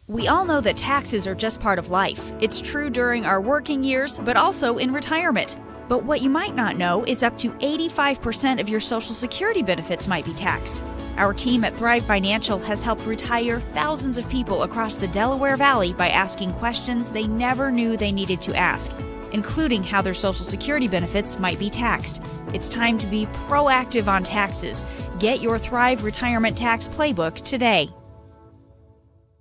[SPEAKER 7] We all know that taxes are just part of life. It's true during our working years, but also in retirement. But what you might not know is up to 85% of your Social Security benefits might be taxed. Our team at Thrive Financial has helped retire thousands of people across the Delaware Valley by asking questions they never knew they needed to ask, including how their Social Security benefits might be taxed. It's time to be proactive on taxes. Get your Thrive Retirement Tax Playbook today.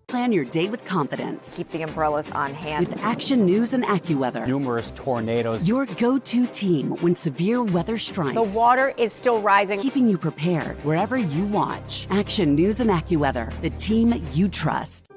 [SPEAKER 8] Plan your day with confidence.
[SPEAKER 9] Keep the umbrellas on hand.
[SPEAKER 8] With Action News and AccuWeather.
[SPEAKER 10] Numerous tornadoes.
[SPEAKER 8] Your go-to team when severe weather strikes.
[SPEAKER 9] The water is still rising.
[SPEAKER 8] Keeping you prepared wherever you watch. Action News and AccuWeather, the team you trust.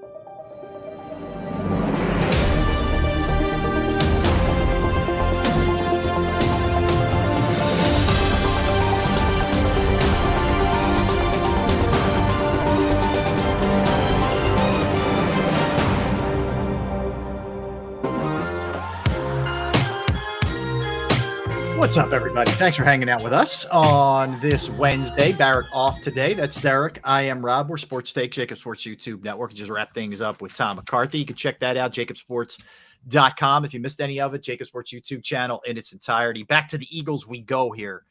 [SPEAKER 2] What's up, everybody? Thanks for hanging out with us on this Wednesday. Barrett off today. That's Derek. I am Rob. We're Sports Take, JAKIB Sports YouTube Network. Just wrap things up with Tom McCarthy. You can check that out, JAKIBsports.com. If you missed any of it, JAKIB Sports YouTube channel in its entirety. Back to the Eagles we go here,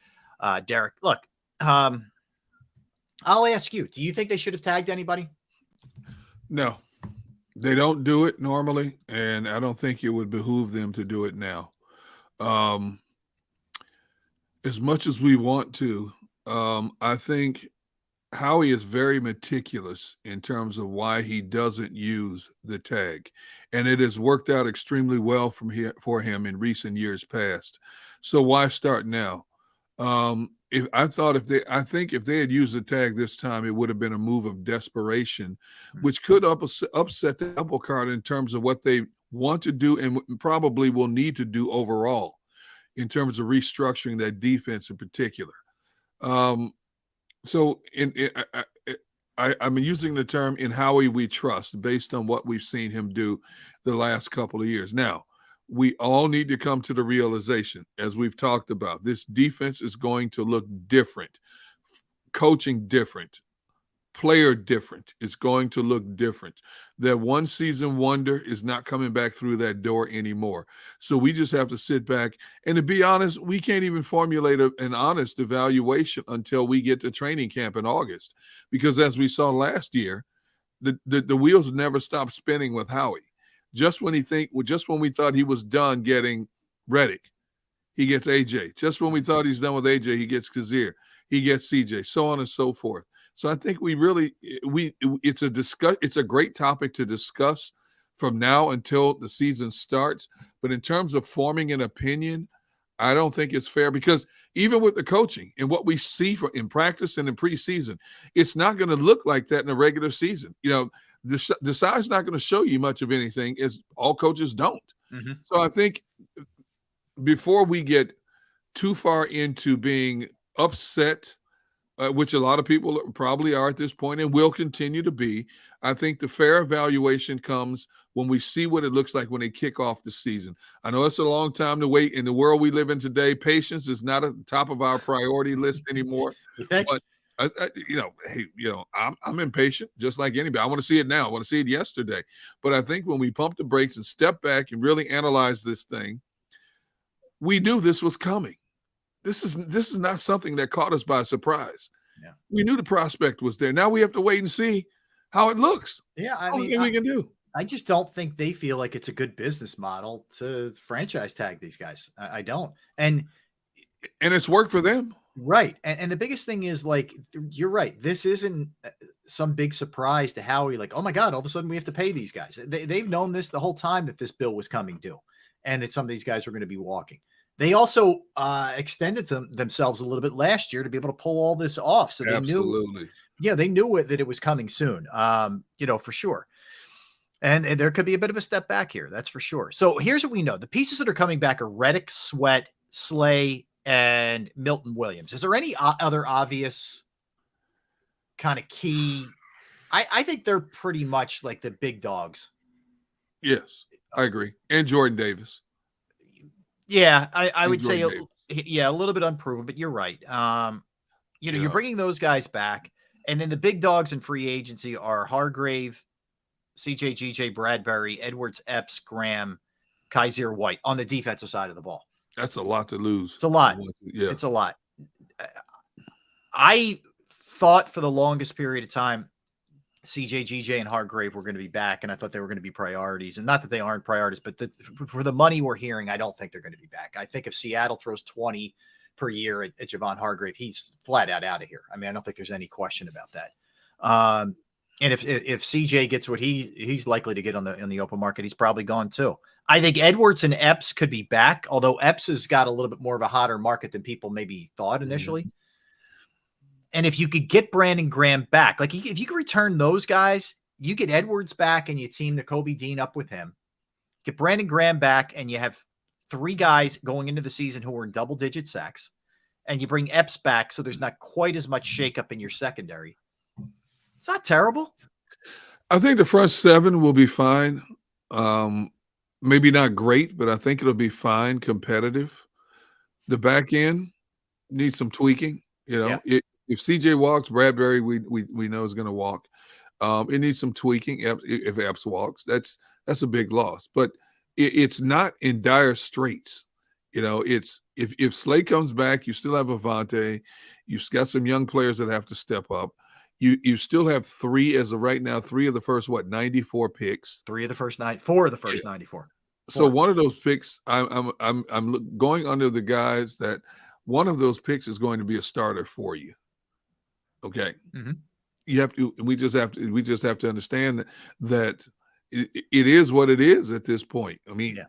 [SPEAKER 2] Derek. Look, I'll ask you, do you think they should have tagged anybody?
[SPEAKER 3] No, they don't do it normally, and I don't think it would behoove them to do it now. As much as we want to, I think Howie is very meticulous in terms of why he doesn't use the tag, and it has worked out extremely well for him in recent years past. So why start now? I think if they had used the tag this time, it would have been a move of desperation, which could upset the apple cart in terms of what they want to do and probably will need to do overall in terms of restructuring that defense in particular. So I'm using the term "in Howie we trust" based on what we've seen him do the last couple of years. Now, we all need to come to the realization, as we've talked about, this defense is going to look different, coaching different, player different. It's going to look different. That one season wonder is not coming back through that door anymore. So we just have to sit back. And to be honest, we can't even formulate an honest evaluation until we get to training camp in August. Because as we saw last year, the wheels never stop spinning with Howie. Just when we thought he was done getting Reddick, he gets AJ. Just when we thought he's done with AJ, he gets Kazir. He gets CJ, so on and so forth. So I think it's a great topic to discuss from now until the season starts. But in terms of forming an opinion, I don't think it's fair, because even with the coaching and what we see in practice and in preseason, it's not going to look like that in the regular season. The side's not going to show you much of anything, as all coaches don't. Mm-hmm. So I think before we get too far into being upset, which a lot of people probably are at this point and will continue to be, I think the fair evaluation comes when we see what it looks like when they kick off the season. I know it's a long time to wait. In the world we live in today, patience is not at the top of our priority list anymore. But I'm impatient, just like anybody. I want to see it now. I want to see it yesterday. But I think when we pump the brakes and step back and really analyze this thing, we knew this was coming. This is not something that caught us by surprise. Yeah. We knew the prospect was there. Now we have to wait and see how it looks.
[SPEAKER 2] Yeah,
[SPEAKER 3] I mean, we can do.
[SPEAKER 2] I just don't think they feel like it's a good business model to franchise tag these guys. I don't. And
[SPEAKER 3] it's worked for them.
[SPEAKER 2] Right. And the biggest thing is, like, you're right. This isn't some big surprise to Howie. Like, oh my God, all of a sudden we have to pay these guys. They've known this the whole time, that this bill was coming due and that some of these guys were going to be walking. They also extended themselves a little bit last year to be able to pull all this off. So they knew, that it was coming soon, for sure. And there could be a bit of a step back here. That's for sure. So here's what we know. The pieces that are coming back are Reddick, Sweat, Slay, and Milton Williams. Is there any other obvious kind of key? I think they're pretty much like the big dogs.
[SPEAKER 3] Yes, I agree. And Jordan Davis.
[SPEAKER 2] Yeah, I would say, a little bit unproven, but you're right. You're bringing those guys back, and then the big dogs in free agency are Hargrave, CJ, GJ, Bradbury, Edwards, Epps, Graham, Kaiser White on the defensive side of the ball.
[SPEAKER 3] That's a lot to lose.
[SPEAKER 2] It's a lot.
[SPEAKER 3] Yeah,
[SPEAKER 2] it's a lot. I thought for the longest period of time, CJ, GJ, and Hargrave were going to be back, and I thought they were going to be priorities. And not that they aren't priorities, but for the money we're hearing, I don't think they're going to be back. I think if Seattle throws 20 per year at Javon Hargrave, he's flat out of here. I mean, I don't think there's any question about that. And if CJ gets what he's likely to get on the open market, he's probably gone too. I think Edwards and Epps could be back, although Epps has got a little bit more of a hotter market than people maybe thought initially. Mm-hmm. And if you could get Brandon Graham back, like if you could return those guys, you get Edwards back and you team the Kobe Dean up with him. Get Brandon Graham back and you have 3 guys going into the season who are in double-digit sacks, and you bring Epps back so there's not quite as much shakeup in your secondary. It's not terrible.
[SPEAKER 3] I think the front 7 will be fine. Maybe not great, but I think it'll be fine, competitive. The back end needs some tweaking. If CJ walks, Bradbury, we know is going to walk. It needs some tweaking. If Epps walks, that's a big loss. But it's not in dire straits. It's if Slay comes back, you still have Avante. You've got some young players that have to step up. You still have 3 as of right now. 3 of the first 94 picks.
[SPEAKER 2] 4 of the first 94.
[SPEAKER 3] So one of those picks, I'm going under the guise that one of those picks is going to be a starter for you. Okay.
[SPEAKER 2] Mm-hmm.
[SPEAKER 3] You have to, we just have to understand that it is what it is at this point. I mean,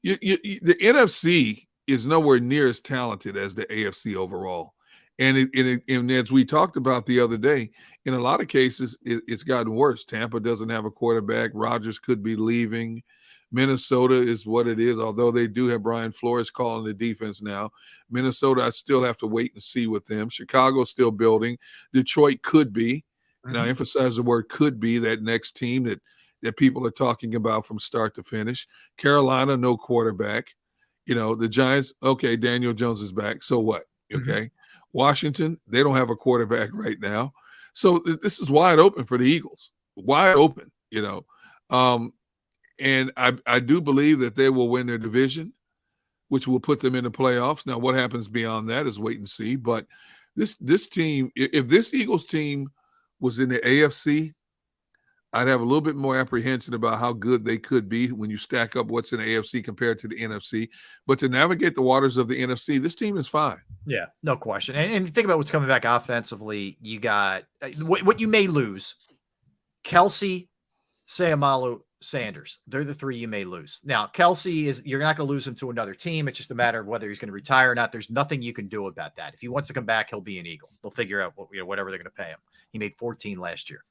[SPEAKER 3] the NFC is nowhere near as talented as the AFC overall. And and as we talked about the other day, in a lot of cases, it's gotten worse. Tampa doesn't have a quarterback. Rodgers could be leaving. Minnesota is what it is, although they do have Brian Flores calling the defense now. Minnesota, I still have to wait and see with them. Chicago's still building. Detroit could be, and I emphasize the word could be, that next team that people are talking about from start to finish. Carolina, no quarterback. The Giants, okay, Daniel Jones is back. So what? Okay. Washington, they don't have a quarterback right now. So this is wide open for the Eagles. Wide open, and I do believe that they will win their division, which will put them in the playoffs. Now, what happens beyond that is wait and see. But this team, if this Eagles team was in the AFC, I'd have a little bit more apprehension about how good they could be when you stack up what's in the AFC compared to the NFC. But to navigate the waters of the NFC, this team is fine.
[SPEAKER 2] Yeah, no question. And think about what's coming back offensively. You got what you may lose: Kelsey, Sayamalu, Sanders. They're the three you may lose. Now, Kelsey you're not going to lose him to another team. It's just a matter of whether he's going to retire or not. There's nothing you can do about that. If he wants to come back, he'll be an Eagle. They'll figure out whatever they're going to pay him. He made 14 last year.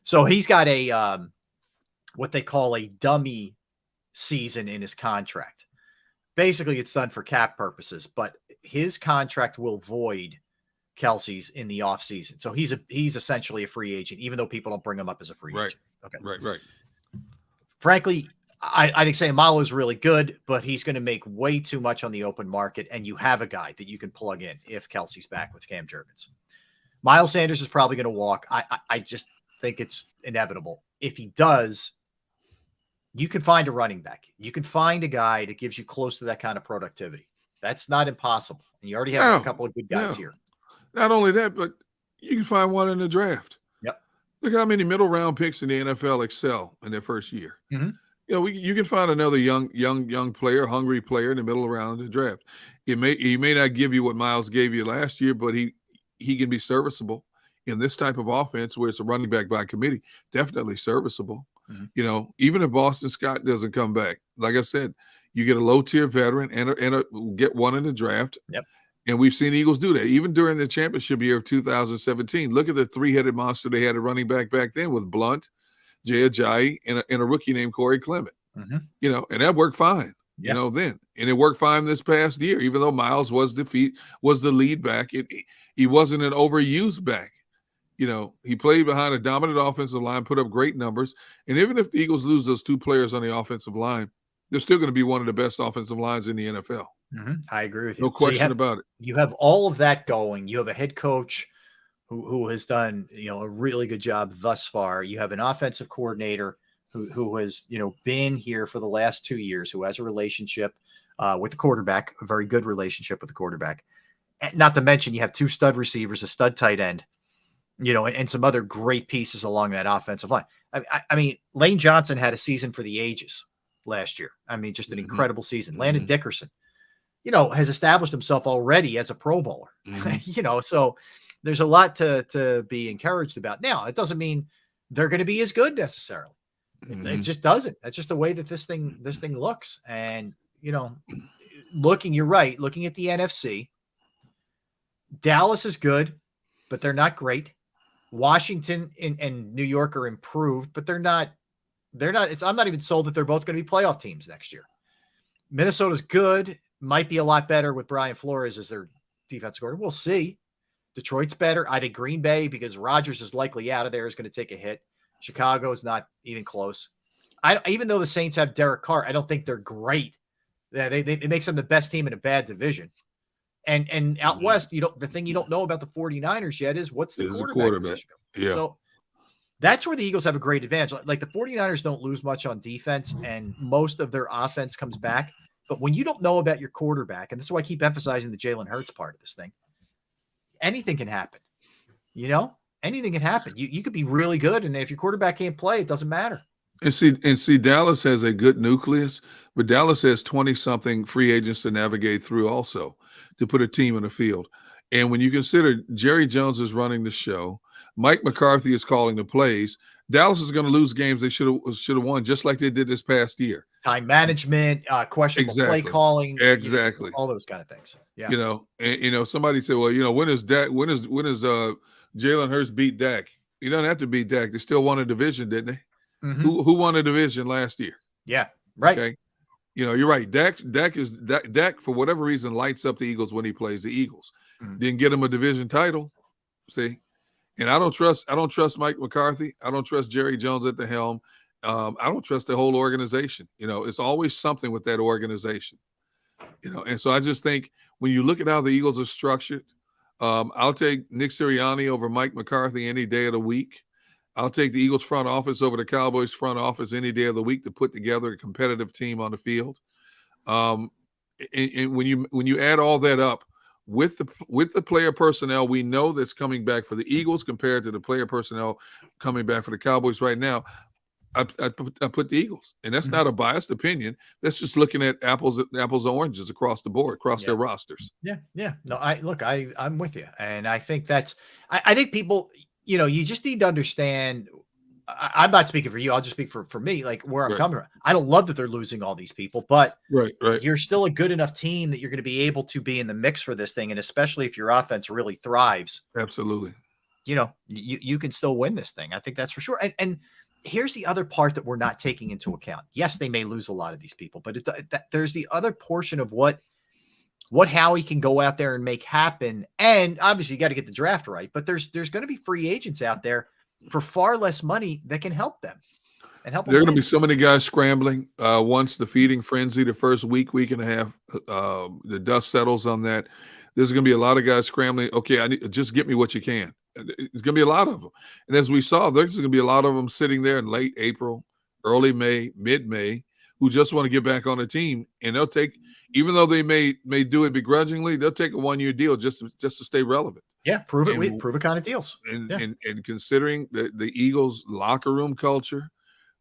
[SPEAKER 2] So he's got a what they call a dummy season in his contract. Basically, it's done for cap purposes, but his contract will void Kelsey's in the offseason. So he's essentially a free agent, even though people don't bring him up as a free agent. Okay.
[SPEAKER 3] Right.
[SPEAKER 2] Frankly, I think Sayamalo is really good, but he's going to make way too much on the open market, and you have a guy that you can plug in if Kelsey's back with Cam Jurgens. Miles Sanders is probably going to walk. I just think it's inevitable. If he does, you can find a running back. You can find a guy that gives you close to that kind of productivity. That's not impossible. And you already have a couple of good guys here.
[SPEAKER 3] Not only that, but you can find one in the draft.
[SPEAKER 2] Yep.
[SPEAKER 3] Look how many middle round picks in the NFL excel in their first year.
[SPEAKER 2] Mm-hmm.
[SPEAKER 3] You can find another young player, hungry player in the middle round of the draft. He may not give you what Miles gave you last year, but he can be serviceable in this type of offense where it's a running back by committee. Definitely serviceable. Mm-hmm. Even if Boston Scott doesn't come back, like I said, you get a low tier veteran and get one in the draft.
[SPEAKER 2] Yep.
[SPEAKER 3] And we've seen Eagles do that. Even during the championship year of 2017, look at the three-headed monster they had a running back then with Blunt, Jay Ajayi, and a rookie named Corey Clement.
[SPEAKER 2] Mm-hmm.
[SPEAKER 3] And that worked fine, then. And it worked fine this past year, even though Miles was the lead back. He wasn't an overused back. He played behind a dominant offensive line, put up great numbers. And even if the Eagles lose those two players on the offensive line, they're still going to be one of the best offensive lines in the NFL.
[SPEAKER 2] Mm-hmm. I agree with you.
[SPEAKER 3] No question about it.
[SPEAKER 2] You have all of that going. You have a head coach who has done, a really good job thus far. You have an offensive coordinator who has, been here for the last 2 years, who has a relationship with the quarterback, a very good relationship with the quarterback. And not to mention you have two stud receivers, a stud tight end, and some other great pieces along that offensive line. I mean, Lane Johnson had a season for the ages last year. I mean, just an incredible season. Landon Dickerson, has established himself already as a Pro Bowler.
[SPEAKER 3] Mm-hmm.
[SPEAKER 2] So there's a lot to be encouraged about. Now, it doesn't mean they're going to be as good necessarily. It just doesn't. That's just the way that this thing looks. And, you're right. Looking at the NFC, Dallas is good, but they're not great. Washington and New York are improved, but they're not. I'm not even sold that they're both going to be playoff teams next year. Minnesota's good, might be a lot better with Brian Flores as their defensive coordinator. We'll see. Detroit's better. I think Green Bay, because Rodgers is likely out of there, is going to take a hit. Chicago is not even close. Even though the Saints have Derek Carr, I don't think they're great. It makes them the best team in a bad division. And out west, the thing you don't know about the 49ers yet is what's the quarterback.
[SPEAKER 3] Yeah.
[SPEAKER 2] So that's where the Eagles have a great advantage. Like the 49ers don't lose much on defense, and most of their offense comes back. But when you don't know about your quarterback, and this is why I keep emphasizing the Jalen Hurts part of this thing, anything can happen. Anything can happen. You could be really good, and if your quarterback can't play, it doesn't matter.
[SPEAKER 3] And see, Dallas has a good nucleus, but Dallas has 20-something free agents to navigate through also to put a team in the field. And when you consider Jerry Jones is running the show, Mike McCarthy is calling the plays, Dallas is going to lose games they should have won, just like they did this past year.
[SPEAKER 2] Time management, questionable play calling,
[SPEAKER 3] exactly,
[SPEAKER 2] all those kind of things. Yeah,
[SPEAKER 3] and somebody said, well, when is Jalen Hurts beat Dak? He doesn't have to beat Dak. They still won a division, didn't they?
[SPEAKER 2] Mm-hmm.
[SPEAKER 3] Who won a division last year?
[SPEAKER 2] Yeah, right.
[SPEAKER 3] Okay, you're right. Dak for whatever reason lights up the Eagles when he plays the Eagles. Mm-hmm. Didn't get him a division title. See. And I don't trust Mike McCarthy. I don't trust Jerry Jones at the helm. I don't trust the whole organization. It's always something with that organization. And so I just think when you look at how the Eagles are structured, I'll take Nick Sirianni over Mike McCarthy any day of the week. I'll take the Eagles front office over the Cowboys front office any day of the week to put together a competitive team on the field. And when you add all that up, with the player personnel we know that's coming back for the Eagles compared to the player personnel coming back for the Cowboys right now, I put the Eagles. And that's not a biased opinion. That's just looking at apples and oranges across the board, across their rosters.
[SPEAKER 2] Yeah. No, I'm with you. And I think I think people, you just need to understand. I'm not speaking for you. I'll just speak for me, like where I'm coming from. I don't love that they're losing all these people, but you're still a good enough team that you're going to be able to be in the mix for this thing. And especially if your offense really thrives.
[SPEAKER 3] Absolutely.
[SPEAKER 2] You can still win this thing. I think that's for sure. And here's the other part that we're not taking into account. Yes, they may lose a lot of these people, but there's the other portion of what Howie can go out there and make happen. And obviously you got to get the draft right, but there's going to be free agents out there for far less money that can help them and help them.
[SPEAKER 3] There are going to be so many guys scrambling once the feeding frenzy, the first week and a half, the dust settles on that. There's going to be a lot of guys scrambling. Okay, just get me what you can. It's going to be a lot of them. And as we saw, there's going to be a lot of them sitting there in late April, early May, mid-May, who just want to get back on the team. And they'll take, even though they may do it begrudgingly, they'll take a one-year deal just to stay relevant.
[SPEAKER 2] Yeah, prove it kind of deals.
[SPEAKER 3] And considering the Eagles' locker room culture,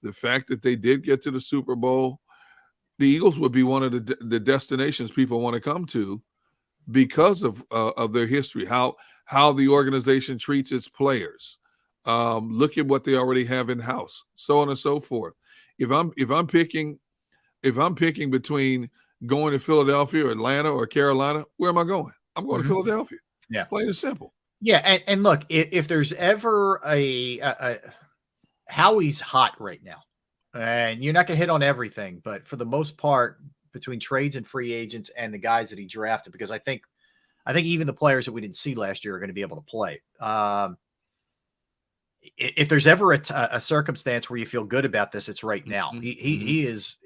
[SPEAKER 3] the fact that they did get to the Super Bowl, the Eagles would be one of the destinations people want to come to because of their history, how the organization treats its players. Look at what they already have in house, so on and so forth. If I'm picking between going to Philadelphia or Atlanta or Carolina, where am I going? I'm going to Philadelphia.
[SPEAKER 2] Yeah,
[SPEAKER 3] plain and simple.
[SPEAKER 2] Yeah, and look, if there's ever a Howie's hot right now, and you're not going to hit on everything, but for the most part, between trades and free agents and the guys that he drafted, because I think even the players that we didn't see last year are going to be able to play. If there's ever a circumstance where you feel good about this, it's right now. He's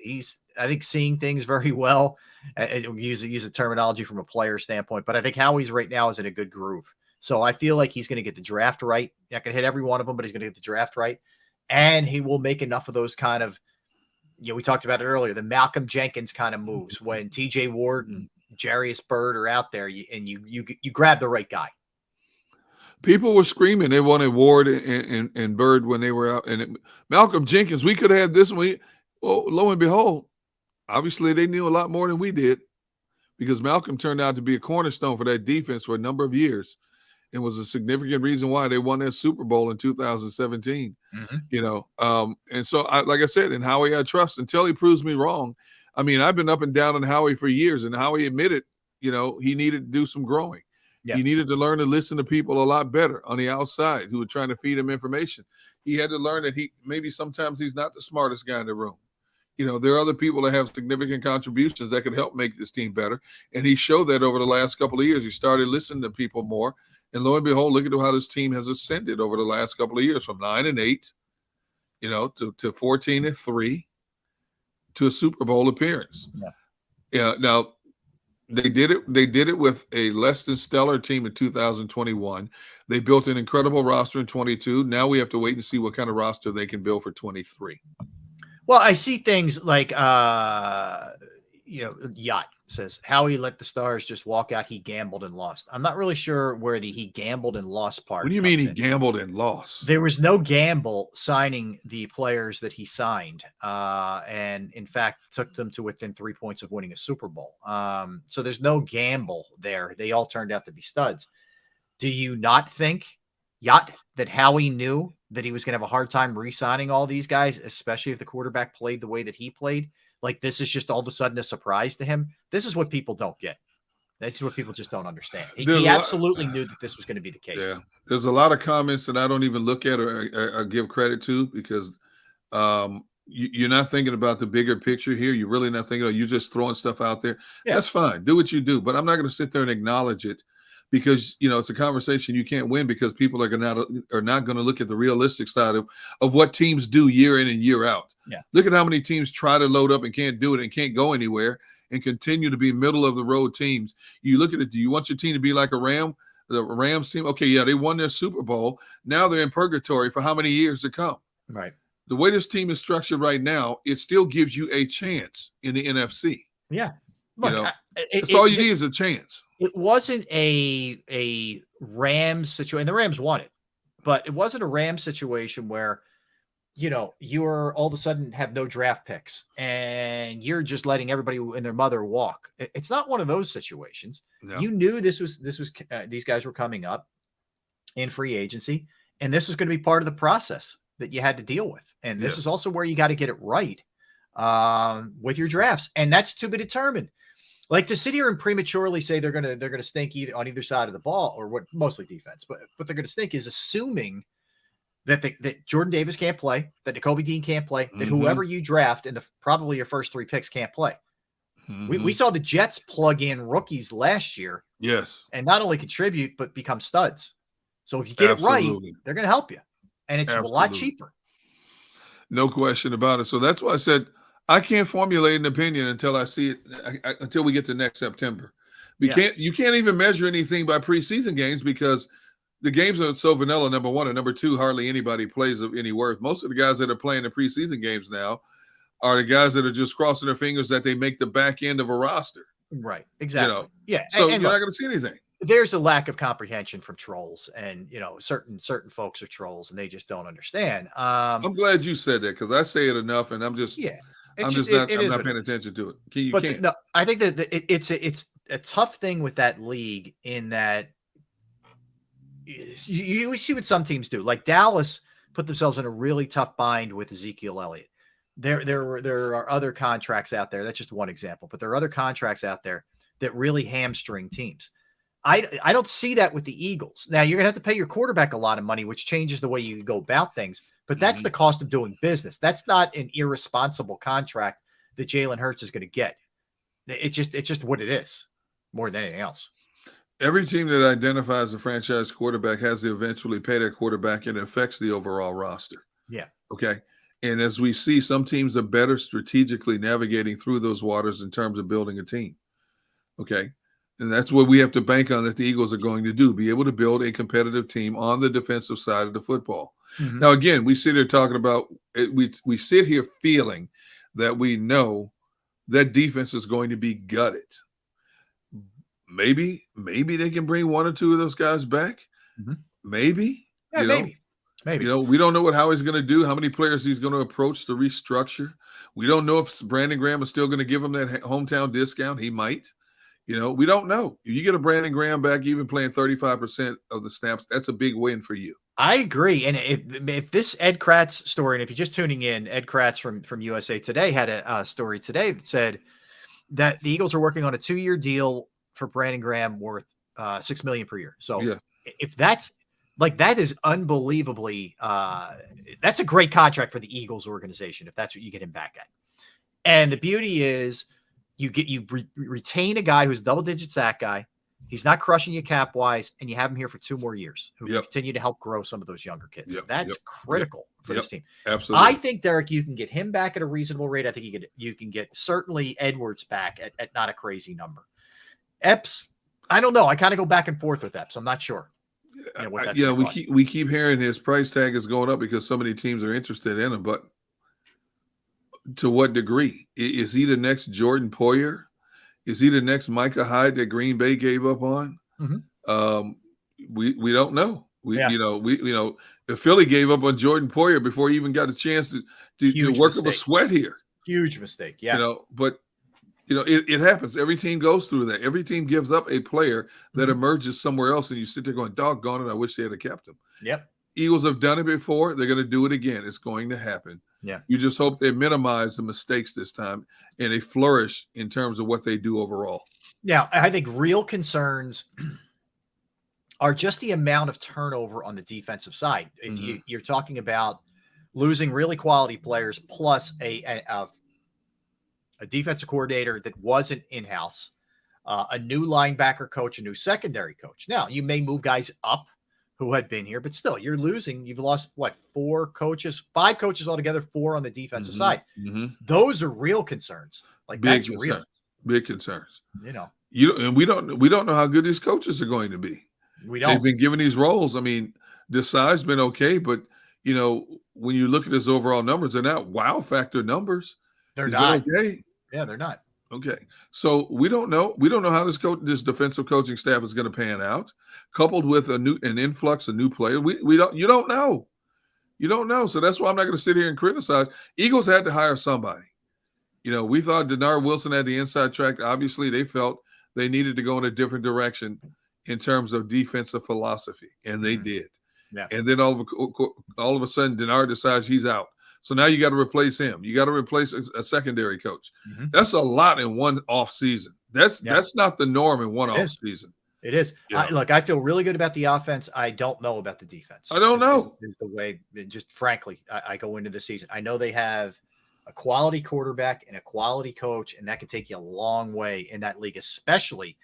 [SPEAKER 2] I think seeing things very well. Use a terminology from a player standpoint, but I think Howie's right now is in a good groove. So I feel like he's going to get the draft right. Not going to hit every one of them, but he's going to get the draft right, and he will make enough of those kind of, we talked about it earlier, the Malcolm Jenkins kind of moves when T.J. Ward and Jarius Byrd are out there, and you grab the right guy.
[SPEAKER 3] People were screaming they wanted Ward and Byrd when they were out, and Malcolm Jenkins. We could have this one. Well, lo and behold, obviously they knew a lot more than we did, because Malcolm turned out to be a cornerstone for that defense for a number of years, and was a significant reason why they won that Super Bowl in 2017. And so, like I said, in Howie I trust until he proves me wrong. I mean, I've been up and down on Howie for years, and Howie admitted, he needed to do some growing. Yeah. He needed to learn to listen to people a lot better on the outside who were trying to feed him information. He had to learn that sometimes he's not the smartest guy in the room. There are other people that have significant contributions that could help make this team better. And he showed that over the last couple of years. He started listening to people more. And lo and behold, look at how this team has ascended over the last couple of years, from 9-8, to 14-3 to a Super Bowl appearance. Yeah. Now, They did it with a less than stellar team in 2021. They built an incredible roster in 22. Now we have to wait and see what kind of roster they can build for 23.
[SPEAKER 2] Well, I see things like, Yacht says Howie let the Stars just walk out. He gambled and lost. I'm not really sure where the he gambled and lost part.
[SPEAKER 3] What do you mean he gambled and lost?
[SPEAKER 2] There was no gamble signing the players that he signed, and in fact took them to within 3 points of winning a Super Bowl. So there's no gamble there. They all turned out to be studs. Do you not think, Yacht, that Howie knew that he was going to have a hard time re-signing all these guys, especially if the quarterback played the way that he played? Like, this is just all of a sudden a surprise to him. This is what people don't get. This is what people just don't understand. He absolutely knew that this was going to be the case.
[SPEAKER 3] Yeah. There's a lot of comments that I don't even look at or give credit to because you're not thinking about the bigger picture here. You're really not thinking, you're just throwing stuff out there. Yeah. That's fine. Do what you do. But I'm not going to sit there and acknowledge it because, it's a conversation you can't win because people are not going to look at the realistic side of what teams do year in and year out.
[SPEAKER 2] Yeah.
[SPEAKER 3] Look at how many teams try to load up and can't do it and can't go anywhere and continue to be middle of the road teams. You look at it. Do you want your team to be like the Rams team? Okay, yeah, they won their Super Bowl. Now they're in purgatory for how many years to come?
[SPEAKER 2] Right.
[SPEAKER 3] The way this team is structured right now, it still gives you a chance in the NFC.
[SPEAKER 2] Yeah. Look,
[SPEAKER 3] that's all you need is a chance.
[SPEAKER 2] It wasn't a Rams situation. The Rams won it, but it wasn't a Rams situation where, you're all of a sudden have no draft picks and you're just letting everybody and their mother walk. It's not one of those situations. No. You knew this was these guys were coming up in free agency, and this was going to be part of the process that you had to deal with. And this is also where you got to get it right with your drafts, and that's to be determined. Like, to sit here and prematurely say they're gonna stink on either side of the ball, or what, mostly defense, but they're gonna stink is assuming that Jordan Davis can't play, that Nakobe Dean can't play, that whoever you draft in probably your first 3 picks can't play. We saw the Jets plug in rookies last year,
[SPEAKER 3] yes,
[SPEAKER 2] and not only contribute but become studs. So if you get it right, they're gonna help you, and it's a lot cheaper.
[SPEAKER 3] No question about it. So that's why I said I can't formulate an opinion until I see it, until we get to next September. You can't even measure anything by preseason games because the games are so vanilla, number one, and number two, hardly anybody plays of any worth. Most of the guys that are playing the preseason games now are the guys that are just crossing their fingers that they make the back end of a roster.
[SPEAKER 2] Right. Exactly. Yeah.
[SPEAKER 3] So you're not going to see anything.
[SPEAKER 2] There's a lack of comprehension from trolls, and certain folks are trolls and they just don't understand. I'm
[SPEAKER 3] glad you said that because I say it enough, and I'm just I'm not paying attention to it.
[SPEAKER 2] No, I think that it's a tough thing with that league in that you see what some teams do. Like Dallas put themselves in a really tough bind with Ezekiel Elliott. There are other contracts out there. That's just one example, but there are other contracts out there that really hamstring teams. I don't see that with the Eagles. Now, you're going to have to pay your quarterback a lot of money, which changes the way you go about things, but that's the cost of doing business. That's not an irresponsible contract that Jalen Hurts is going to get. It's just what it is more than anything else.
[SPEAKER 3] Every team that identifies a franchise quarterback has to eventually pay their quarterback, and it affects the overall roster.
[SPEAKER 2] Yeah.
[SPEAKER 3] Okay. And as we see, some teams are better strategically navigating through those waters in terms of building a team. Okay. And that's what we have to bank on that the Eagles are going to do, be able to build a competitive team on the defensive side of the football. Now, again, we sit here talking about we sit here feeling that we know that defense is going to be gutted. Maybe they can bring 1 or 2 of those guys back. Maybe.
[SPEAKER 2] Yeah, maybe.
[SPEAKER 3] We don't know what Howie's going to do, how many players he's going to approach to restructure. We don't know if Brandon Graham is still going to give him that hometown discount. He might. We don't know. If you get a Brandon Graham back, even playing 35% of the snaps, that's a big win for you.
[SPEAKER 2] I agree. And if this Ed Kratz story, and if you're just tuning in, Ed Kratz from USA Today had a story today that said that the Eagles are working on a 2-year deal for Brandon Graham worth $6 million per year. So if that's that is unbelievably, that's a great contract for the Eagles organization if that's what you get him back at. And the beauty is, you retain a guy who's a double-digit sack guy. He's not crushing you cap-wise, and you have him here for 2 more years who can continue to help grow some of those younger kids. That's critical for this team.
[SPEAKER 3] Absolutely.
[SPEAKER 2] I think, Derek, you can get him back at a reasonable rate. I think you can get certainly Edwards back at not a crazy number. Epps, I don't know. I kind of go back and forth with Epps. I'm not sure.
[SPEAKER 3] We keep hearing his price tag is going up because so many teams are interested in him, but to what degree? Is he the next Jordan Poyer? Is he the next Micah Hyde that Green Bay gave up on?
[SPEAKER 2] Mm-hmm.
[SPEAKER 3] We don't know. If Philly gave up on Jordan Poyer before he even got a chance to work up a sweat here.
[SPEAKER 2] Huge mistake. Yeah.
[SPEAKER 3] But it happens. Every team goes through that. Every team gives up a player that emerges somewhere else, and you sit there going, doggone it, I wish they had kept him.
[SPEAKER 2] Yep.
[SPEAKER 3] Eagles have done it before. They're going to do it again. It's going to happen.
[SPEAKER 2] Yeah.
[SPEAKER 3] You just hope they minimize the mistakes this time and they flourish in terms of what they do overall.
[SPEAKER 2] Yeah, I think real concerns are just the amount of turnover on the defensive side. If you're talking about losing really quality players plus a defensive coordinator that wasn't in-house, a new linebacker coach, a new secondary coach. Now, you may move guys up who had been here, but still you're losing. You've lost what, 5 coaches altogether, 4 on the defensive side. Those are real concerns. Like
[SPEAKER 3] big
[SPEAKER 2] that's
[SPEAKER 3] concerns.
[SPEAKER 2] real.
[SPEAKER 3] Big concerns.
[SPEAKER 2] And
[SPEAKER 3] we don't know how good these coaches are going to be.
[SPEAKER 2] We don't.
[SPEAKER 3] They've been given these roles. I mean, Desai's been okay, but when you look at his overall numbers, they're not wow factor numbers.
[SPEAKER 2] They're not.
[SPEAKER 3] Okay.
[SPEAKER 2] Yeah, they're not.
[SPEAKER 3] Okay. So we don't know. We don't know how this defensive coaching staff is going to pan out, coupled with an influx of new players. You don't know. You don't know. So that's why I'm not going to sit here and criticize. Eagles had to hire somebody. We thought Denard Wilson had the inside track. Obviously, they felt they needed to go in a different direction in terms of defensive philosophy, and they did.
[SPEAKER 2] Yeah.
[SPEAKER 3] And then all of a sudden, Denard decides he's out. So now you got to replace him. You got to replace a secondary coach. That's a lot in one off season. That's not the norm in one off season.
[SPEAKER 2] It is. Look, I feel really good about the offense. I don't know about the defense.
[SPEAKER 3] I don't know.
[SPEAKER 2] Is the way, just frankly, I go into the season. I know they have a quality quarterback and a quality coach, and that can take you a long way in that league, especially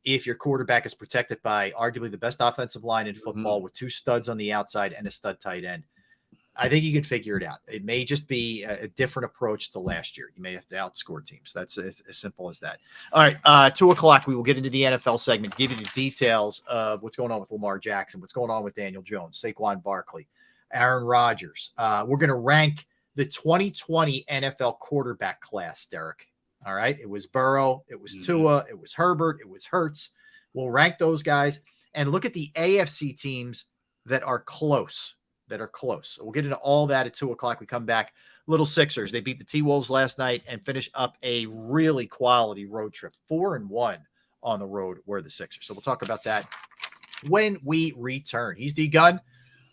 [SPEAKER 2] if your quarterback is protected by arguably the best offensive line in football with 2 studs on the outside and a stud tight end. I think you can figure it out. It may just be a different approach to last year. You may have to outscore teams. That's as simple as that. All right, 2:00, we will get into the NFL segment, give you the details of what's going on with Lamar Jackson, what's going on with Daniel Jones, Saquon Barkley, Aaron Rodgers. We're going to rank the 2020 NFL quarterback class, Derek. All right, it was Burrow, it was Tua, it was Herbert, it was Hurts. We'll rank those guys and look at the AFC teams that are close. So we'll get into all that at 2:00. We come back. Little Sixers. They beat the T-Wolves last night and finish up a really quality road trip. 4-1 on the road were the Sixers. So we'll talk about that when we return. He's D Gunn.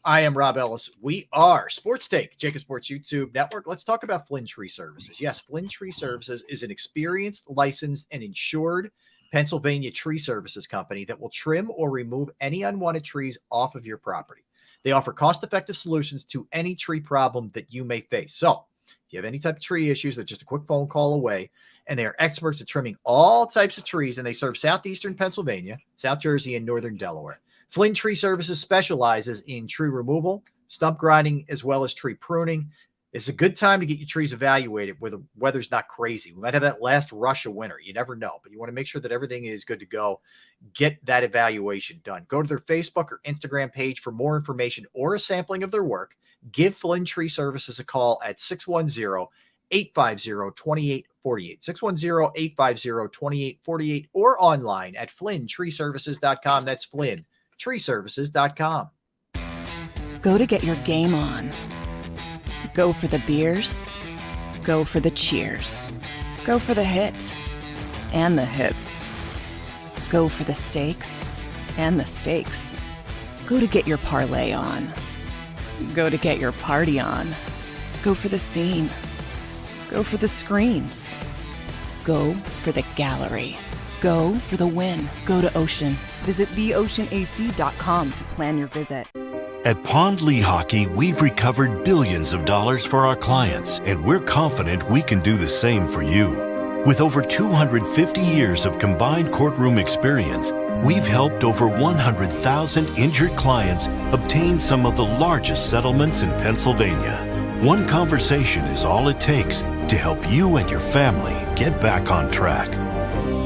[SPEAKER 2] I am Rob Ellis. We are Sports Take, JAKIB Sports YouTube Network. Let's talk about Flynn Tree Services. Yes, Flynn Tree Services is an experienced, licensed, and insured Pennsylvania tree services company that will trim or remove any unwanted trees off of your property. They offer cost-effective solutions to any tree problem that you may face. So if you have any type of tree issues, they're just a quick phone call away, and they are experts at trimming all types of trees, and they serve southeastern Pennsylvania, South Jersey, and northern Delaware. Flynn Tree Services specializes in tree removal, stump grinding, as well as tree pruning. It's a good time to get your trees evaluated where the weather's not crazy. We might have that last rush of winter. You never know, but you want to make sure that everything is good to go. Get that evaluation done. Go to their Facebook or Instagram page for more information or a sampling of their work. Give Flynn Tree Services a call at 610-850-2848, 610-850-2848, or online at flynntreeservices.com. That's flynntreeservices.com.
[SPEAKER 1] Go to get your game on. Go for the beers. Go for the cheers. Go for the hit and the hits. Go for the stakes and the stakes. Go to get your parlay on. Go to get your party on. Go for the scene. Go for the screens. Go for the gallery. Go for the win. Go to Ocean. Visit theoceanac.com to plan your visit.
[SPEAKER 4] At Pond Lehocky, we've recovered billions of dollars for our clients, and we're confident we can do the same for you. With over 250 years of combined courtroom experience, we've helped over 100,000 injured clients obtain some of the largest settlements in Pennsylvania. One conversation is all it takes to help you and your family get back on track.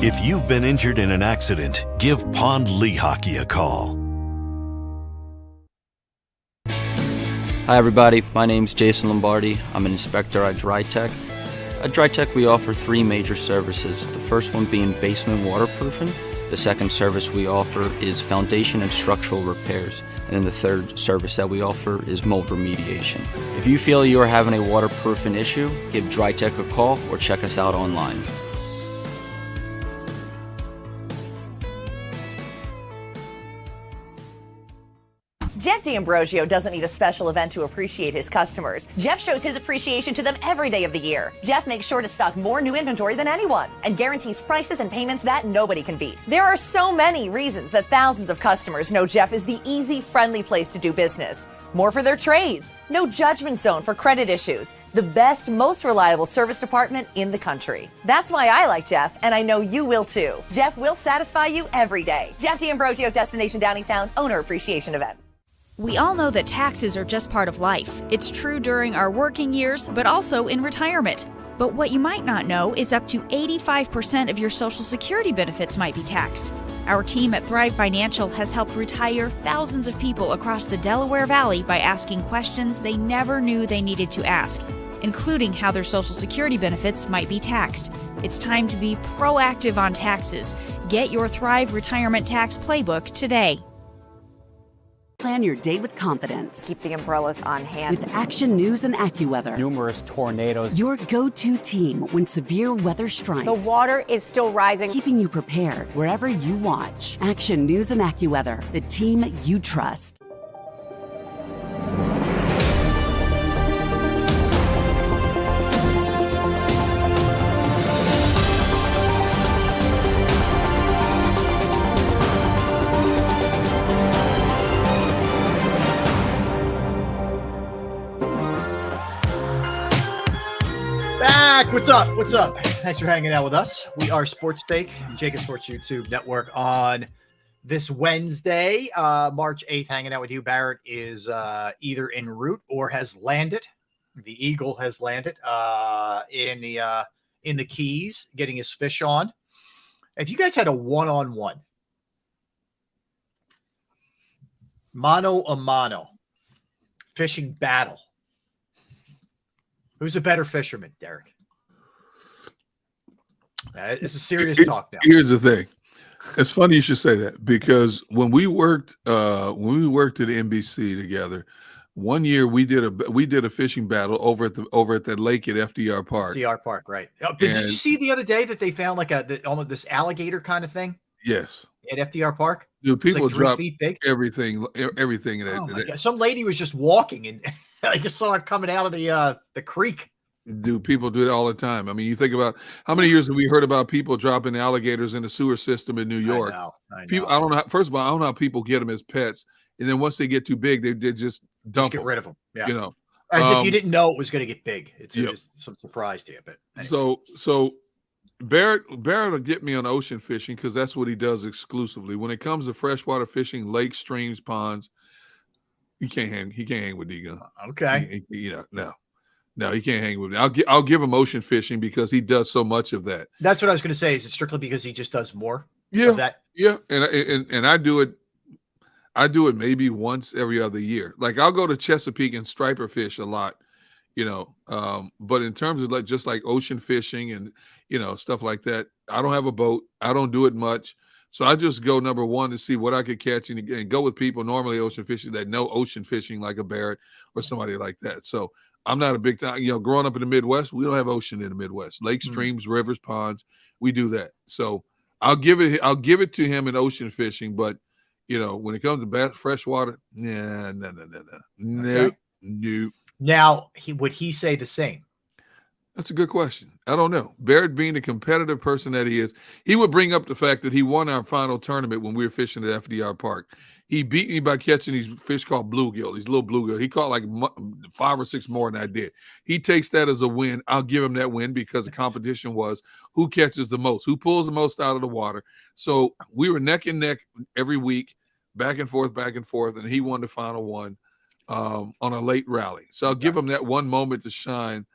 [SPEAKER 4] If you've been injured in an accident, give Pond Lehocky a call.
[SPEAKER 5] Hi everybody, my name's Jason Lombardi. I'm an inspector at JAKIB. At DryTech, we offer three major services, the first one being basement waterproofing. The second service we offer is foundation and structural repairs. And then the third service that we offer is mold remediation. If you feel you are having a waterproofing issue, give DryTech a call or check us out online.
[SPEAKER 6] Jeff D'Ambrosio doesn't need a special event to appreciate his customers. Jeff shows his appreciation to them every day of the year. Jeff makes sure to stock more new inventory than anyone and guarantees prices and payments that nobody can beat. There are so many reasons that thousands of customers know Jeff is the easy, friendly place to do business. More for their trades, no judgment zone for credit issues, the best, most reliable service department in the country. That's why I like Jeff, and I know you will too. Jeff will satisfy you every day. Jeff D'Ambrosio, Destination Downingtown, Owner Appreciation Event.
[SPEAKER 7] We all know that taxes are just part of life. It's true during our working years, but also in retirement. But what you might not know is up to 85% of your Social Security benefits might be taxed. Our team at Thrive Financial has helped retire thousands of people across the Delaware Valley by asking questions they never knew they needed to ask, including how their Social Security benefits might be taxed. It's time to be proactive on taxes. Get your Thrive Retirement Tax Playbook today.
[SPEAKER 8] Plan your day with confidence.
[SPEAKER 9] Keep the umbrellas on hand.
[SPEAKER 8] With Action News and AccuWeather.
[SPEAKER 10] Numerous tornadoes.
[SPEAKER 8] Your go-to team when severe weather strikes.
[SPEAKER 9] The water is still rising.
[SPEAKER 8] Keeping you prepared wherever you watch. Action News and AccuWeather, the team you trust.
[SPEAKER 2] What's up? What's up? Thanks for hanging out with us. We are Sports Take, JAKIB Sports YouTube Network on this Wednesday, March 8th. Hanging out with you. Barrett is either en route or has landed. The Eagle has landed in the Keys, getting his fish on. If you guys had a one-on-one, mano a mano, fishing battle, who's a better fisherman, Derek? It's a serious talk now.
[SPEAKER 3] Here's the thing. It's funny you should say that, because when we worked at NBC together, one year we did a fishing battle over at that lake at FDR Park.
[SPEAKER 2] FDR Park, right? Did you see the other day that they found like almost this alligator kind of thing?
[SPEAKER 3] Yes.
[SPEAKER 2] At FDR Park.
[SPEAKER 3] Dude, people
[SPEAKER 2] like 3 feet big.
[SPEAKER 3] Everything in it.
[SPEAKER 2] Oh my God. Some lady was just walking and I just saw it coming out of the creek.
[SPEAKER 3] Dude, people do it all the time. I mean, you think about how many years have we heard about people dropping alligators in the sewer system in New York? I know. People, I don't know. First of all, I don't know how people get them as pets, and then once they get too big, they just dump
[SPEAKER 2] get
[SPEAKER 3] them.
[SPEAKER 2] rid of them. Yeah,
[SPEAKER 3] you know,
[SPEAKER 2] as if you didn't know it was going to get big. It's some surprise to you, but anyway.
[SPEAKER 3] So Barrett will get me on ocean fishing because that's what he does exclusively. When it comes to freshwater fishing, lakes, streams, ponds, he can't hang with D-Gun.
[SPEAKER 2] Okay,
[SPEAKER 3] No, he can't hang with me. I'll give him ocean fishing because he does so much of that.
[SPEAKER 2] That's what I was going to say. Is it strictly because he just does more?
[SPEAKER 3] Yeah,
[SPEAKER 2] of that?
[SPEAKER 3] Yeah, and I do it. I do it maybe once every other year. Like I'll go to Chesapeake and striper fish a lot, you know. But in terms of just like ocean fishing and stuff like that, I don't have a boat. I don't do it much. So I just go number one to see what I could catch and go with people normally ocean fishing that know ocean fishing like a Barrett or somebody like that. So I'm not a big time, growing up in the Midwest, we don't have ocean in the Midwest. Lakes, streams, rivers, ponds, we do that. So I'll give it to him in ocean fishing, but when it comes to freshwater, no.
[SPEAKER 2] Now, would he say the same?
[SPEAKER 3] That's a good question. I don't know. Barrett, being the competitive person that he is, he would bring up the fact that he won our final tournament when we were fishing at FDR Park. He beat me by catching these fish called bluegill, these little bluegill. He caught like 5 or 6 more than I did. He takes that as a win. I'll give him that win because the competition was who catches the most, who pulls the most out of the water. So we were neck and neck every week, back and forth, and he won the final one on a late rally. So I'll give him that one moment to shine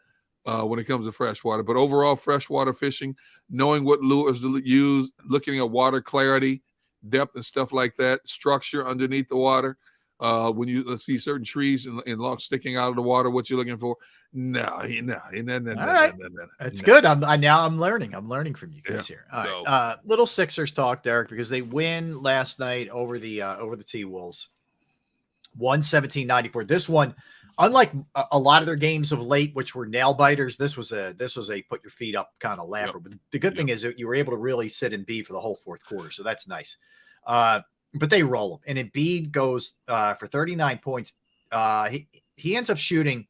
[SPEAKER 3] when it comes to freshwater. But overall, freshwater fishing, knowing what lures to use, looking at water clarity, depth and stuff like that, structure underneath the water, When you see certain trees and logs sticking out of the water, what you're looking for? No.
[SPEAKER 2] All right. That's good. I'm learning. I'm learning from you guys here. All right. Little Sixers talk, Derek, because they win last night over the T-Wolves. 117-94. This one, unlike a lot of their games of late, which were nail biters, this was a put your feet up kind of laugher. But the good thing is that you were able to really sit and be for the whole fourth quarter, so that's nice. But they roll him, and Embiid goes for 39 points. He ends up shooting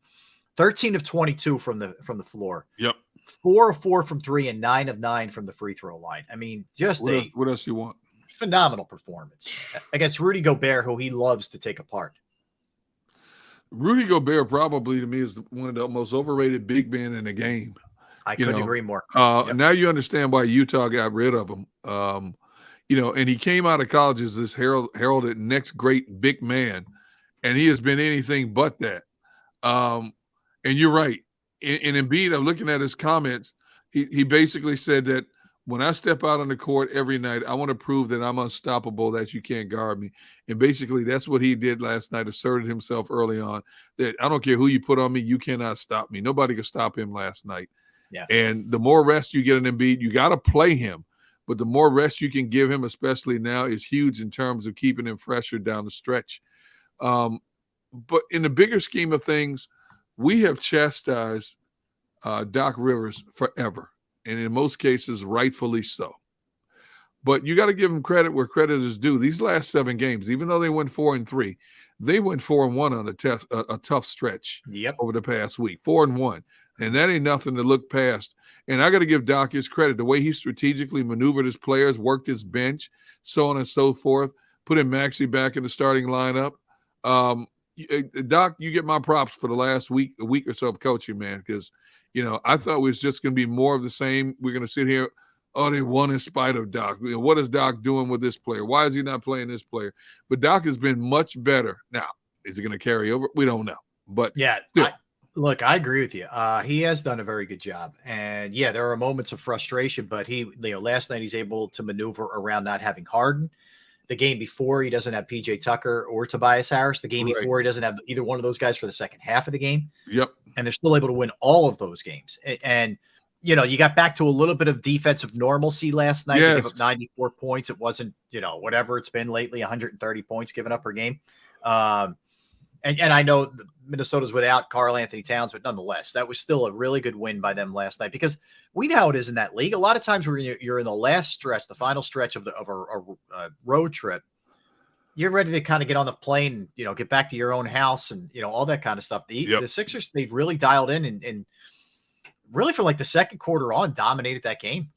[SPEAKER 2] 13 of 22 from the floor.
[SPEAKER 3] Yep.
[SPEAKER 2] 4 of 4 from 3 and 9 of 9 from the free throw line. I mean,
[SPEAKER 3] what else you want?
[SPEAKER 2] Phenomenal performance against Rudy Gobert, who he loves to take apart.
[SPEAKER 3] Rudy Gobert probably to me is one of the most overrated big men in the game.
[SPEAKER 2] I couldn't agree more.
[SPEAKER 3] Now you understand why Utah got rid of him. And he came out of college as this heralded next great big man, and he has been anything but that. And you're right. In Embiid, I'm looking at his comments. He basically said that when I step out on the court every night, I want to prove that I'm unstoppable, that you can't guard me. And basically that's what he did last night, asserted himself early on, that I don't care who you put on me, you cannot stop me. Nobody could stop him last night.
[SPEAKER 2] Yeah.
[SPEAKER 3] And the more rest you get in Embiid, you got to play him. But the more rest you can give him, especially now, is huge in terms of keeping him fresher down the stretch. But in the bigger scheme of things, we have chastised Doc Rivers forever, and in most cases, rightfully so. But you got to give him credit where credit is due. These last 7 games, even though they went 4-3, they went 4-1 on a tough stretch over the past week. 4-1. And that ain't nothing to look past. And I got to give Doc his credit. The way he strategically maneuvered his players, worked his bench, so on and so forth, putting Maxey back in the starting lineup. Doc, you get my props for the last week or so of coaching, man, because, I thought it was just going to be more of the same. We're going to sit here, they won in spite of Doc. What is Doc doing with this player? Why is he not playing this player? But Doc has been much better. Now, is he going to carry over? We don't know. But
[SPEAKER 2] yeah, Look, I agree with you. He has done a very good job. And yeah, there are moments of frustration, but last night he's able to maneuver around not having Harden. The game before, he doesn't have PJ Tucker or Tobias Harris. The game before, he doesn't have either one of those guys for the second half of the game.
[SPEAKER 3] Yep.
[SPEAKER 2] And they're still able to win all of those games. And you got back to a little bit of defensive normalcy last night. Yes. They gave up 94 points. It wasn't, whatever it's been lately, 130 points given up per game. And I know Minnesota's without Karl-Anthony Towns, but nonetheless, that was still a really good win by them last night, because we know how it is in that league. A lot of times when you're in the last stretch, the final stretch of a road trip, you're ready to kind of get on the plane, get back to your own house and, all that kind of stuff. The Sixers, they've really dialed in and really for like the second quarter on dominated that game.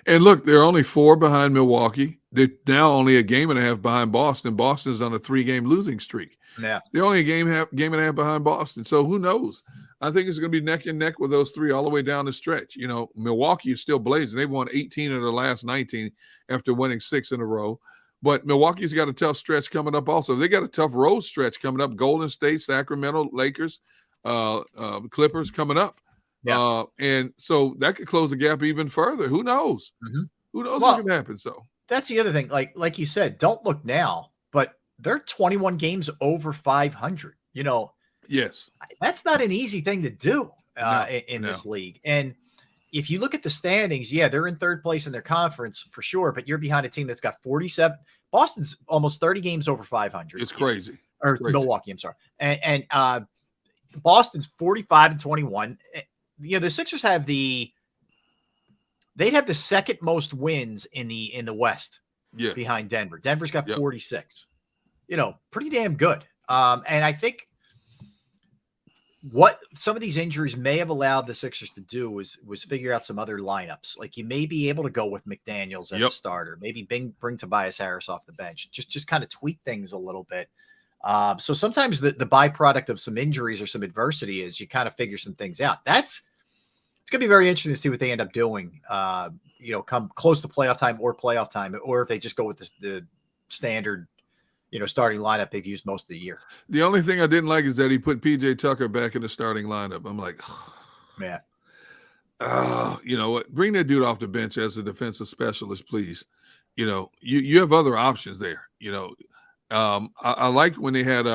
[SPEAKER 3] And look, they're only 4 behind Milwaukee. They're now only a game and a half behind Boston. Boston's on a 3-game losing streak.
[SPEAKER 2] Yeah.
[SPEAKER 3] They're only a game and a half behind Boston. So who knows? I think it's going to be neck and neck with those 3 all the way down the stretch. Milwaukee is still blazing. They've won 18 of their last 19 after winning 6 in a row. But Milwaukee's got a tough stretch coming up also. They got a tough road stretch coming up. Golden State, Sacramento, Lakers, Clippers coming up.
[SPEAKER 2] Yeah.
[SPEAKER 3] And so that could close the gap even further. Who knows?
[SPEAKER 2] Mm-hmm.
[SPEAKER 3] Who knows what can happen? So
[SPEAKER 2] that's the other thing. Like you said, don't look now, but they're 21 games over 500.
[SPEAKER 3] Yes,
[SPEAKER 2] that's not an easy thing to do in this league. And if you look at the standings, they're in 3rd place in their conference for sure, but you're behind a team that's got 47. Boston's almost 30 games over 500.
[SPEAKER 3] It's crazy.
[SPEAKER 2] Or crazy. Milwaukee, I'm sorry. And Boston's 45-21. The Sixers they'd have the second most wins in the West behind Denver. Denver's got 46. Pretty damn good. And I think what some of these injuries may have allowed the Sixers to do was figure out some other lineups. Like you may be able to go with McDaniels as a starter, maybe bring Tobias Harris off the bench, just kind of tweak things a little bit. So sometimes the byproduct of some injuries or some adversity is you kind of figure some things out. It's going to be very interesting to see what they end up doing, come close to playoff time, or if they just go with the standard, starting lineup they've used most of the year.
[SPEAKER 3] The only thing I didn't like is that he put PJ Tucker back in the starting lineup. I'm like,
[SPEAKER 2] man,
[SPEAKER 3] you know what? Bring that dude off the bench as a defensive specialist, please. You have other options there. I like when they had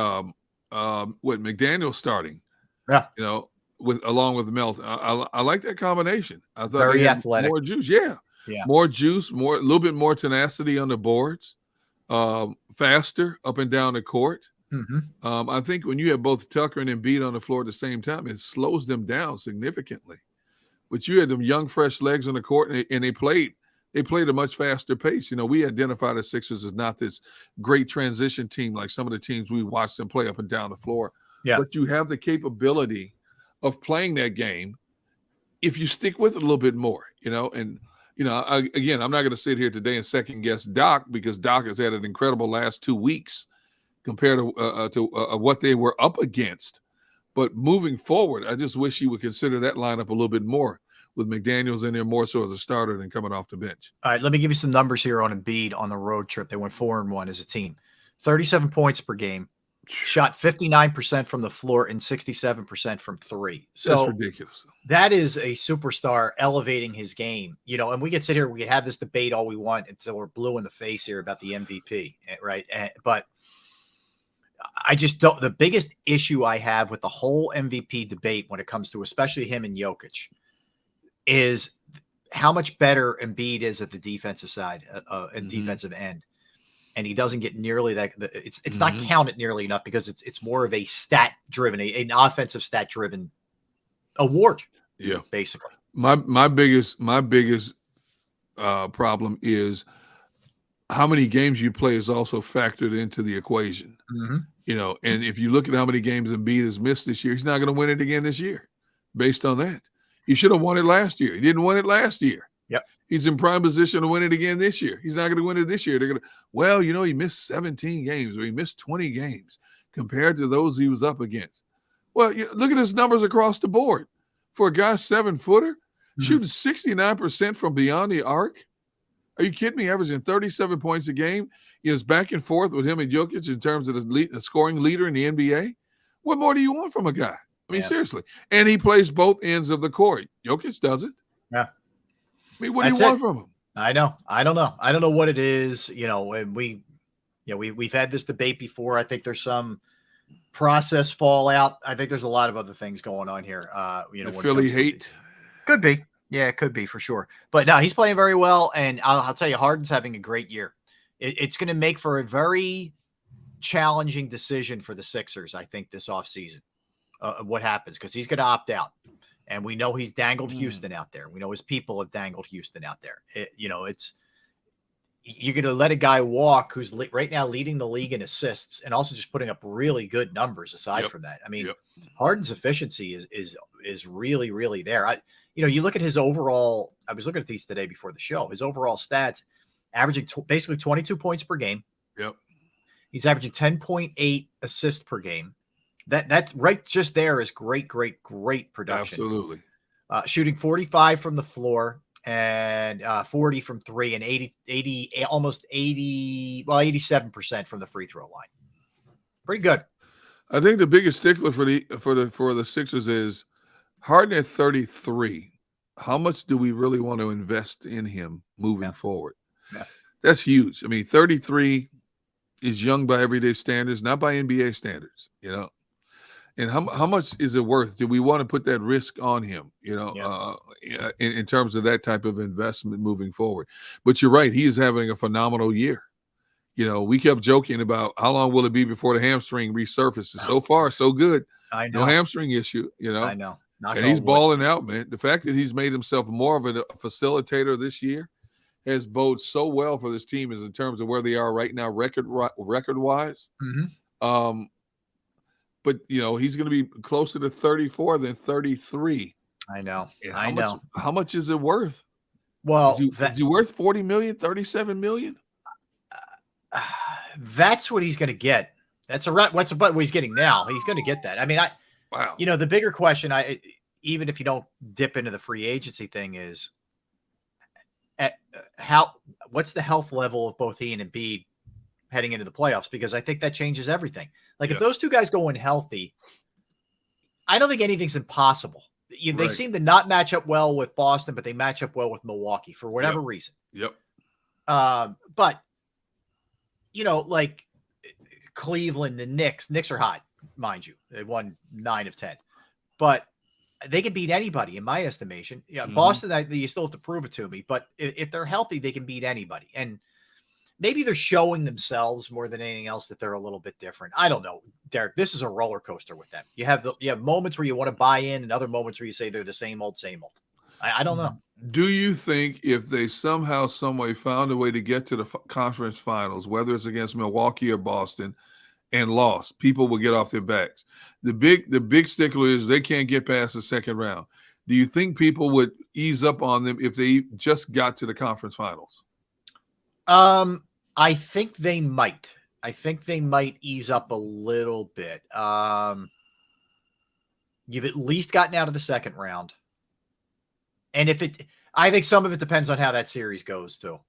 [SPEAKER 3] McDaniel starting.
[SPEAKER 2] Yeah,
[SPEAKER 3] along with Melt. I like that combination. I thought
[SPEAKER 2] very
[SPEAKER 3] they had
[SPEAKER 2] athletic,
[SPEAKER 3] more juice. Yeah, more juice, a little bit more tenacity on the boards, faster up and down the court.
[SPEAKER 2] Mm-hmm.
[SPEAKER 3] I think when you have both Tucker and Embiid on the floor at the same time, it slows them down significantly. But you had them young, fresh legs on the court, and they played a much faster pace. We identified the Sixers as not this great transition team like some of the teams we watched them play up and down the floor.
[SPEAKER 2] Yeah.
[SPEAKER 3] But you have the capability of playing that game if you stick with it a little bit more, again, I'm not going to sit here today and second guess Doc, because Doc has had an incredible last 2 weeks compared to what they were up against. But moving forward, I just wish he would consider that lineup a little bit more, with McDaniels in there more so as a starter than coming off the bench.
[SPEAKER 2] All right, let me give you some numbers here on Embiid on the road trip. They went 4-1 as a team. 37 points per game, shot 59% from the floor and 67% from three. So
[SPEAKER 3] that's ridiculous.
[SPEAKER 2] That is a superstar elevating his game, and we could sit here, we could have this debate all we want until we're blue in the face here about the MVP, right? But I just don't. The biggest issue I have with the whole MVP debate when it comes to especially him and Jokic is how much better Embiid is at the defensive side and defensive end. And he doesn't get nearly that. It's not counted nearly enough because it's more of a stat driven, an offensive stat driven award.
[SPEAKER 3] Yeah,
[SPEAKER 2] basically.
[SPEAKER 3] My biggest problem is how many games you play is also factored into the equation. And if you look at how many games Embiid has missed this year, he's not going to win it again this year. Based on that, he should have won it last year. He didn't win it last year.
[SPEAKER 2] Yep.
[SPEAKER 3] He's in prime position to win it again this year. He's not going to win it this year. They're going to, he missed 17 games or he missed 20 games compared to those he was up against. Well, look at his numbers across the board. For a guy 7-footer, shooting 69% from beyond the arc. Are you kidding me? Averaging 37 points a game. It's back and forth with him and Jokic in terms of the scoring leader in the NBA. What more do you want from a guy? I mean, seriously. And he plays both ends of the court. Jokic doesn't.
[SPEAKER 2] Yeah.
[SPEAKER 3] I mean, what do you want from him?
[SPEAKER 2] I know. I don't know. I don't know what it is. And we've had this debate before. I think there's some process fallout. I think there's a lot of other things going on here.
[SPEAKER 3] The Philly hate.
[SPEAKER 2] Could be. Yeah, it could be for sure. But no, he's playing very well. And I'll tell you, Harden's having a great year. It's going to make for a very challenging decision for the Sixers, I think, this offseason. What happens, because he's going to opt out. And we know he's dangled Houston out there. We know his people have dangled Houston out there. You're going to let a guy walk who's right now leading the league in assists and also just putting up really good numbers aside from that. I mean, Harden's efficiency is really, really there. You look at his overall, I was looking at these today before the show, his overall stats, averaging basically 22 points per game.
[SPEAKER 3] Yep.
[SPEAKER 2] He's averaging 10.8 assists per game. That right just there is great production.
[SPEAKER 3] Absolutely.
[SPEAKER 2] Shooting 45 from the floor and 40 from three and 87% from the free throw line. Pretty good.
[SPEAKER 3] I think the biggest stickler for the Sixers is Harden at 33. How much do we really want to invest in him moving forward? Yeah. That's huge. I mean, 33 is young by everyday standards, not by NBA standards, And how much is it worth? Do we want to put that risk on him, in terms of that type of investment moving forward? But you're right. He is having a phenomenal year. We kept joking about how long will it be before the hamstring resurfaces. So far, so good.
[SPEAKER 2] I know.
[SPEAKER 3] No hamstring issue,
[SPEAKER 2] I know.
[SPEAKER 3] And he's balling out, man. The fact that he's made himself more of a facilitator this year has boded so well for this team is in terms of where they are right now, record-wise.
[SPEAKER 2] Mm-hmm.
[SPEAKER 3] But, he's going to be closer to 34 than 33.
[SPEAKER 2] I know.
[SPEAKER 3] How much is it worth?
[SPEAKER 2] Well,
[SPEAKER 3] is he worth 40 million, 37 million?
[SPEAKER 2] That's what he's going to get. That's what he's getting now. He's going to get that. I mean, wow. The bigger question, even if you don't dip into the free agency thing, is what's the health level of both he and Embiid heading into the playoffs? Because I think that changes everything. Like if those two guys go in healthy, I don't think anything's impossible. They seem to not match up well with Boston, but they match up well with Milwaukee for whatever reason.
[SPEAKER 3] Yep.
[SPEAKER 2] But like Cleveland, the Knicks. Knicks are hot, mind you. They won 9 of 10. But they can beat anybody, in my estimation. Yeah, Boston, you still have to prove it to me. But if they're healthy, they can beat anybody. And maybe they're showing themselves more than anything else that they're a little bit different. I don't know, Derek. This is a roller coaster with them. You have moments where you want to buy in, and other moments where you say they're the same old, same old. I don't know.
[SPEAKER 3] Do you think if they somehow, some way found a way to get to the conference finals, whether it's against Milwaukee or Boston, and lost, people will get off their backs? The big stickler is they can't get past the second round. Do you think people would ease up on them if they just got to the conference finals?
[SPEAKER 2] I think they might. I think they might ease up a little bit. You've at least gotten out of the second round. And I think some of it depends on how that series goes too.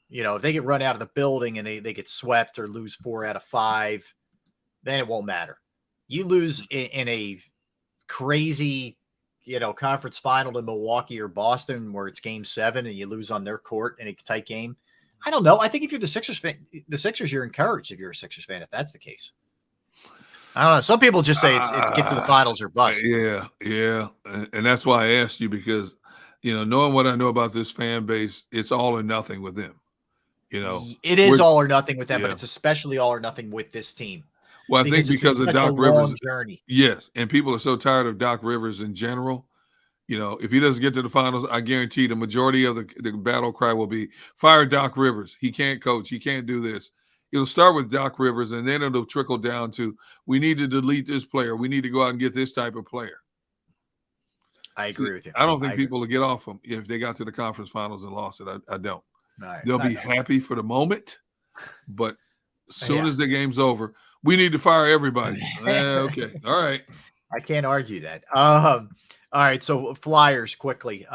[SPEAKER 2] If they get run out of the building and they get swept or lose 4 out of 5, then it won't matter. You lose in a crazy, conference final to Milwaukee or Boston where it's game 7 and you lose on their court in a tight game. I don't know. I think if you're the Sixers fan, you're encouraged if you're a Sixers fan, if that's the case. I don't know. Some people just say it's get to the finals or bust.
[SPEAKER 3] Yeah. And that's why I asked you, because, knowing what I know about this fan base, it's all or nothing with them.
[SPEAKER 2] It is all or nothing with them, but it's especially all or nothing with this team.
[SPEAKER 3] Well, I think because of Doc Rivers.
[SPEAKER 2] Journey.
[SPEAKER 3] Yes. And people are so tired of Doc Rivers in general. If he doesn't get to the finals, I guarantee the majority of the battle cry will be fire Doc Rivers. He can't coach. He can't do this. It'll start with Doc Rivers, and then it'll trickle down to, we need to delete this player. We need to go out and get this type of player.
[SPEAKER 2] I agree with you.
[SPEAKER 3] I don't think people will get off them if they got to the conference finals and lost it. I don't. They'll be happy for the moment, but as soon as the game's over, we need to fire everybody. Okay. All right.
[SPEAKER 2] I can't argue that. All right. So Flyers quickly,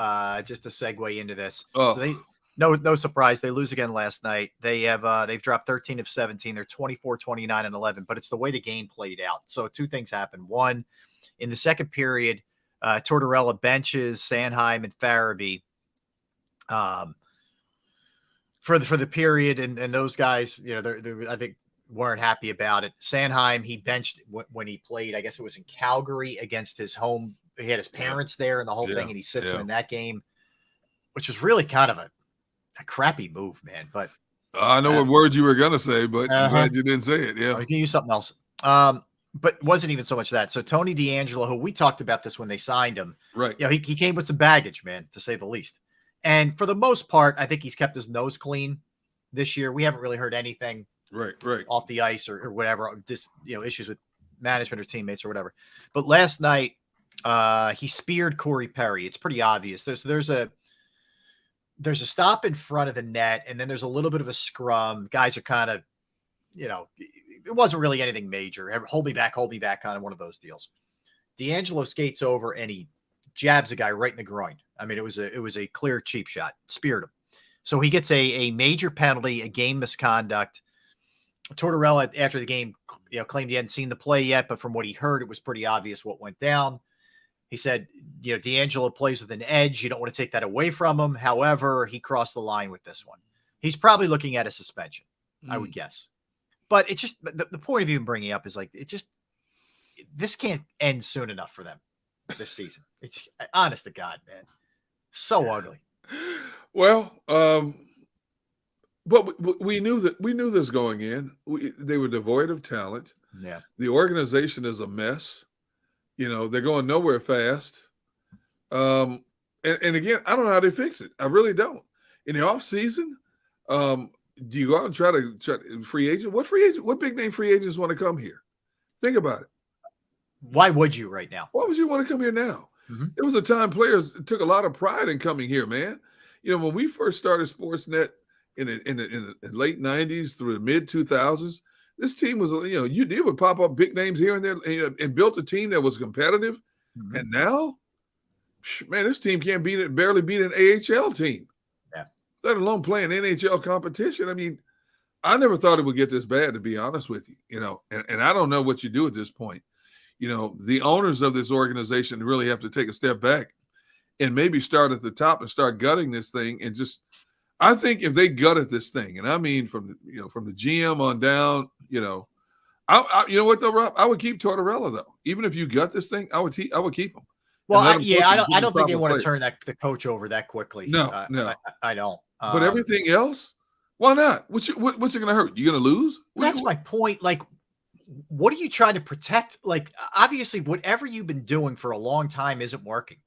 [SPEAKER 2] just to segue into this. So they, no surprise. They lose again last night. They've dropped 13 of 17. They're 24, 29 and 11, but it's the way the game played out. So 2 things happened. One, in the second period, Tortorella benches Sanheim and Farabee, for the period. And those guys, I think weren't happy about it. Sanheim, he benched when he played, I guess it was in Calgary against his home. He had his parents there and the whole thing, and he sits him in that game, which was really kind of a crappy move, man. But
[SPEAKER 3] I know what word you were going to say, but I'm glad you didn't say it. Yeah.
[SPEAKER 2] You can use something else. But wasn't even so much that. So Tony DeAngelo, who we talked about this when they signed him,
[SPEAKER 3] right?
[SPEAKER 2] He came with some baggage, man, to say the least. And for the most part, I think he's kept his nose clean this year. We haven't really heard anything
[SPEAKER 3] right
[SPEAKER 2] off the ice or whatever, just issues with management or teammates or whatever. But last night, he speared Corey Perry. It's pretty obvious. There's a stop in front of the net, and then there's a little bit of a scrum. Guys are kind of, it wasn't really anything major. Hold me back, kind of one of those deals. DeAngelo skates over and he jabs a guy right in the groin. I mean, it was a clear cheap shot, speared him. So he gets a major penalty, a game misconduct. Tortorella, after the game, claimed he hadn't seen the play yet, but from what he heard, it was pretty obvious what went down. He said, DeAngelo plays with an edge. You don't want to take that away from him. However, he crossed the line with this one. He's probably looking at a suspension, I would guess. But it's just the point of even bringing up is like, this can't end soon enough for them this season. It's honest to God, man. So ugly.
[SPEAKER 3] Well, but we knew this going in. They were devoid of talent.
[SPEAKER 2] Yeah.
[SPEAKER 3] The organization is a mess. They're going nowhere fast. And again, I don't know how they fix it. I really don't. In the off season, do you go out and try to free agent? What big name free agents want to come here? Think about it.
[SPEAKER 2] Why would you right now?
[SPEAKER 3] Why would you want to come here now?
[SPEAKER 2] Mm-hmm.
[SPEAKER 3] There was a time players took a lot of pride in coming here, man. When we first started Sportsnet in the late 90s through the mid 2000s, this team was, you would pop up big names here and there and built a team that was competitive. Mm-hmm. And now, man, this team can't barely beat an AHL team.
[SPEAKER 2] Yeah.
[SPEAKER 3] Let alone playing NHL competition. I mean, I never thought it would get this bad, to be honest with you, and I don't know what you do at this point. The owners of this organization really have to take a step back and maybe start at the top and start gutting this thing. And I think if they gutted this thing, and I mean from the GM on down, You know what though, Rob? I would keep Tortorella though. Even if you got this thing, I would keep him.
[SPEAKER 2] Well, I don't think they want to turn the coach over that quickly.
[SPEAKER 3] No.
[SPEAKER 2] I don't.
[SPEAKER 3] But everything else, why not? What's it going to hurt? You're going to lose?
[SPEAKER 2] That's my point. Like, what are you trying to protect? Like, obviously, whatever you've been doing for a long time isn't working.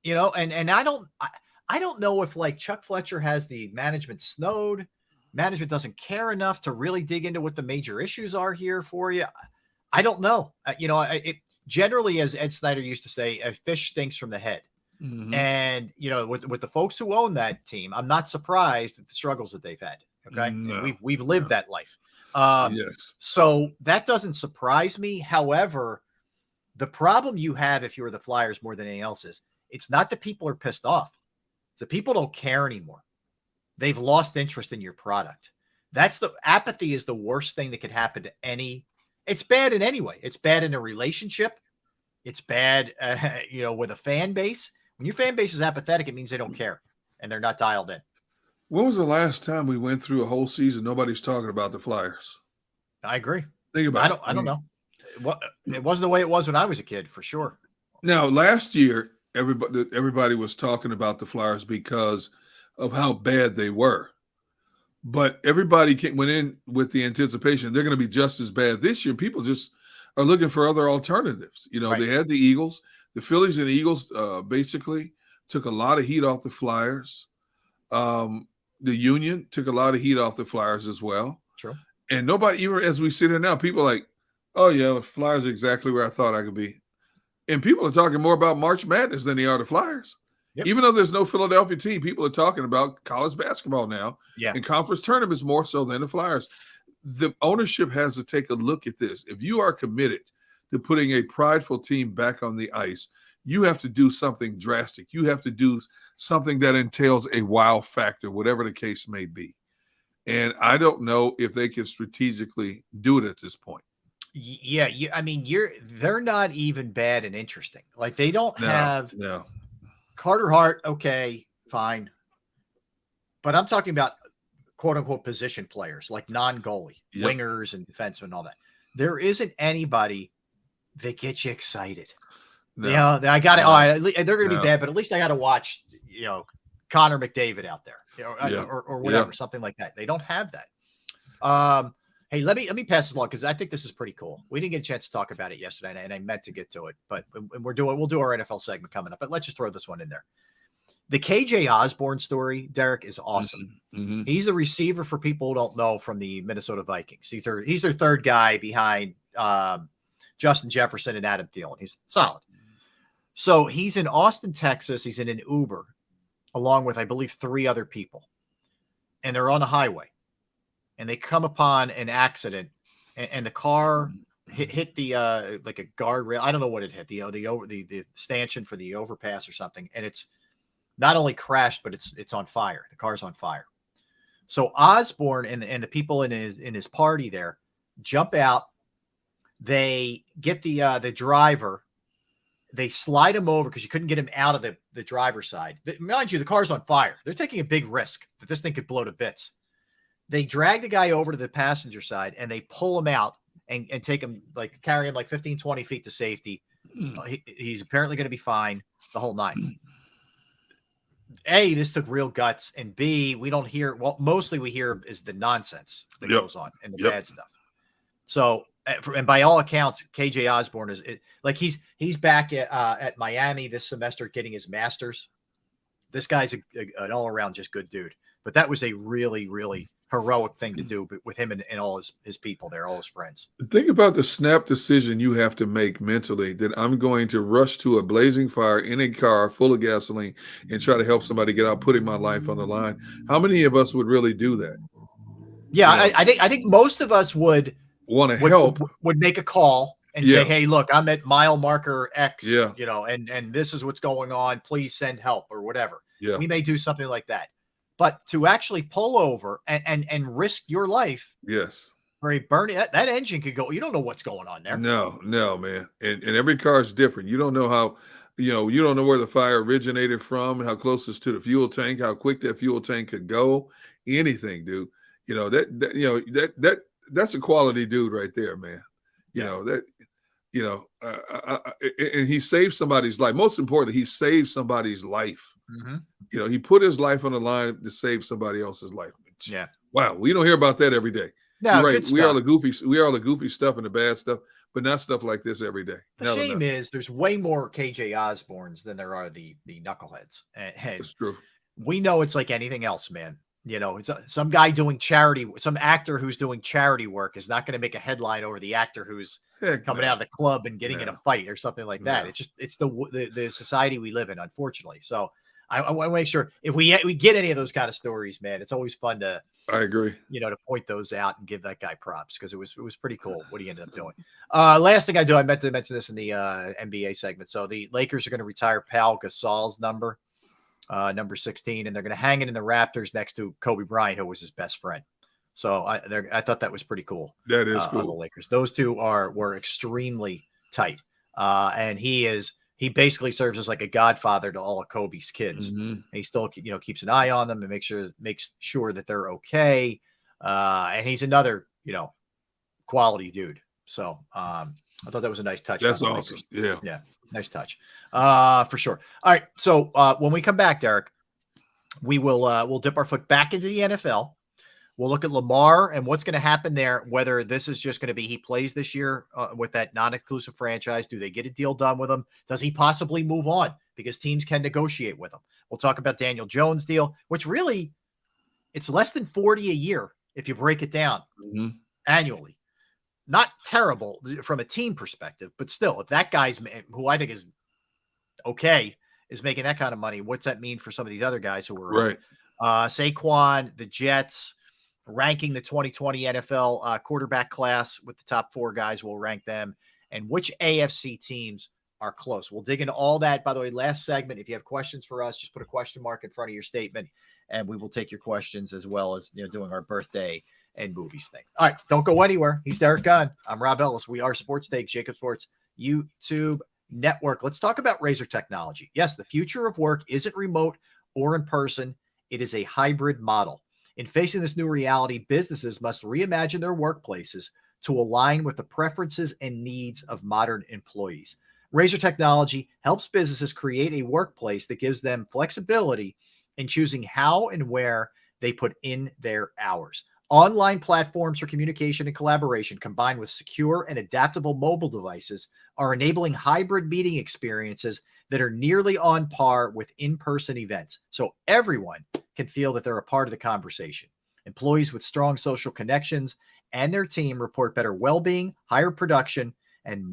[SPEAKER 2] And I don't know if like Chuck Fletcher has the management snowed. Management doesn't care enough to really dig into what the major issues are here for you. I don't know. It generally, as Ed Snyder used to say, a fish stinks from the head. Mm-hmm. And with the folks who own that team, I'm not surprised at the struggles that they've had. Okay, no, we've lived that life.
[SPEAKER 3] Yes. So
[SPEAKER 2] that doesn't surprise me. However, the problem you have if you're the Flyers more than anything else is it's not that people are pissed off. The people don't care anymore. They've lost interest in your product. That's the apathy is the worst thing that could happen to any. It's bad in any way. It's bad in a relationship. It's bad, with a fan base. When your fan base is apathetic, it means they don't care and they're not dialed in.
[SPEAKER 3] When was the last time we went through a whole season nobody's talking about the Flyers?
[SPEAKER 2] I agree.
[SPEAKER 3] Think about it.
[SPEAKER 2] I don't know. It wasn't the way it was when I was a kid, for sure.
[SPEAKER 3] Now, last year, everybody was talking about the Flyers because of how bad they were. But everybody went in with the anticipation they're going to be just as bad this year. People just are looking for other alternatives. Right. They had the Eagles. The Phillies and the Eagles basically took a lot of heat off the Flyers. The Union took a lot of heat off the Flyers as well.
[SPEAKER 2] True.
[SPEAKER 3] And nobody, even as we sit here now, people are like, oh, yeah, Flyers are exactly where I thought I could be. And people are talking more about March Madness than they are the Flyers. Yep. Even though there's no Philadelphia team, people are talking about college basketball now and conference tournaments more so than the Flyers. The ownership has to take a look at this. If you are committed to putting a prideful team back on the ice, you have to do something drastic. You have to do something that entails a wow factor, whatever the case may be. And I don't know if they can strategically do it at this point.
[SPEAKER 2] Yeah, they're not even bad and interesting. Like they don't have Carter Hart, okay, fine. But I'm talking about quote unquote position players like non-goalie, wingers and defensemen and all that. There isn't anybody that gets you excited. No. I got it. They're going to be bad, but at least I got to watch, Connor McDavid out there or whatever, something like that. They don't have that. Hey, let me pass this along because I think this is pretty cool. We didn't get a chance to talk about it yesterday, and I meant to get to it, but we'll do our NFL segment coming up. But let's just throw this one in there. The KJ Osborne story, Derek, is awesome. Mm-hmm. He's a receiver for people who don't know from the Minnesota Vikings. He's their third guy behind Justin Jefferson and Adam Thielen. He's solid. So he's in Austin, Texas. He's in an Uber, along with I believe 3 other people, and they're on the highway. And they come upon an accident, and the car hit the like a guardrail. I don't know what it hit, the stanchion for the overpass or something. And it's not only crashed, but it's on fire. The car's on fire. So Osborne and the people in his party there jump out. They get the driver. They slide him over because you couldn't get him out of the driver's side. Mind you, the car's on fire. They're taking a big risk that this thing could blow to bits. They drag the guy over to the passenger side and they pull him out and take him, like carry him like 15, 20 feet to safety. He's apparently going to be fine the whole night. A, this took real guts. And B, we don't hear, mostly we hear is the nonsense that goes on and the bad stuff. So, and by all accounts, KJ Osborne is like, he's back at Miami this semester getting his master's. This guy's an all around just good dude, but that was a really, really heroic thing to do with him and all his people there, all his friends.
[SPEAKER 3] Think about the snap decision you have to make mentally that I'm going to rush to a blazing fire in a car full of gasoline and try to help somebody get out, putting my life on the line. How many of us would really do that?
[SPEAKER 2] Yeah, I think most of us would
[SPEAKER 3] want to help,
[SPEAKER 2] would make a call and say, hey, look, I'm at mile marker X, and this is what's going on. Please send help or whatever. Yeah. We may do something like that. But to actually pull over and risk your life, for a burning that engine could go. You don't know what's going on there.
[SPEAKER 3] No, man. And every car is different. You don't know how, you don't know where the fire originated from, how close it's to the fuel tank, how quick that fuel tank could go. Anything, dude. That that's a quality dude right there, man. And he saved somebody's life. Most importantly, he saved somebody's life.
[SPEAKER 2] Mm-hmm.
[SPEAKER 3] He put his life on the line to save somebody else's life.
[SPEAKER 2] Yeah.
[SPEAKER 3] Wow, we don't hear about that every day.
[SPEAKER 2] No,
[SPEAKER 3] you're right. We are all the goofy stuff and the bad stuff, but not stuff like this every day.
[SPEAKER 2] The shame is there's way more KJ Osbornes than there are the knuckleheads. And
[SPEAKER 3] it's true.
[SPEAKER 2] We know it's like anything else, man. It's some guy doing charity, some actor who's doing charity work is not going to make a headline over the actor who's coming out of the club and getting in a fight or something like that. It's the society we live in, unfortunately. So I want to make sure if we get any of those kind of stories, man, it's always fun to.
[SPEAKER 3] I agree.
[SPEAKER 2] To point those out and give that guy props because it was pretty cool what he ended up doing. Last thing I meant to mention this in the NBA segment. So the Lakers are going to retire Pau Gasol's number 16, and they're going to hang it in the Raptors next to Kobe Bryant, who was his best friend. So I thought that was pretty cool.
[SPEAKER 3] That is cool.
[SPEAKER 2] The Lakers. Those two were extremely tight, and he basically serves as like a godfather to all of Kobe's kids.
[SPEAKER 3] Mm-hmm.
[SPEAKER 2] He still, keeps an eye on them and makes sure that they're okay. And he's another, quality dude. So I thought that was a nice touch.
[SPEAKER 3] That's awesome. Yeah.
[SPEAKER 2] Yeah. Nice touch. For sure. All right. So when we come back, Derek, we'll dip our foot back into the NFL. We'll look at Lamar and what's going to happen there, whether this is just going to be he plays this year with that non-exclusive franchise. Do they get a deal done with him? Does he possibly move on? Because teams can negotiate with him. We'll talk about Daniel Jones' deal, which really, it's less than $40 a year if you break it down annually. Not terrible from a team perspective, but still, if that guy's, who I think is okay, is making that kind of money, what's that mean for some of these other guys who were
[SPEAKER 3] right?
[SPEAKER 2] Saquon, the Jets, ranking the 2020 NFL quarterback class with the top 4 guys. We'll rank them, and which AFC teams are close. We'll dig into all that. By the way, last segment, if you have questions for us, just put a question mark in front of your statement, and we will take your questions as well as doing our birthday and movies things. All right, don't go anywhere. He's Derek Gunn. I'm Rob Ellis. We are Sports Take, JAKIB Sports YouTube Network. Let's talk about Razor technology. Yes, the future of work isn't remote or in person. It is a hybrid model. In facing this new reality, businesses must reimagine their workplaces to align with the preferences and needs of modern employees. Razor technology helps businesses create a workplace that gives them flexibility in choosing how and where they put in their hours. Online platforms for communication and collaboration combined with secure and adaptable mobile devices are enabling hybrid meeting experiences that are nearly on par with in-person events, so everyone can feel that they're a part of the conversation. Employees with strong social connections and their team report better well-being, higher production, and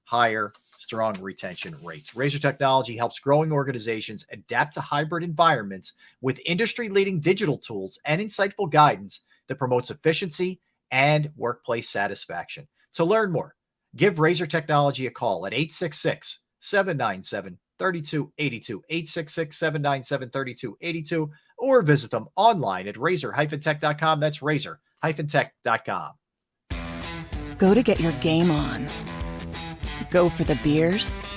[SPEAKER 2] higher strong retention rates. Razor technology helps growing organizations adapt to hybrid environments with industry-leading digital tools and insightful guidance that promotes efficiency and workplace satisfaction. To learn more, give Razor Technology a call at 866-797-3282, 866-797-3282, or visit them online at razor-tech.com. That's razor-tech.com.
[SPEAKER 1] Go to get your game on. Go for the beers.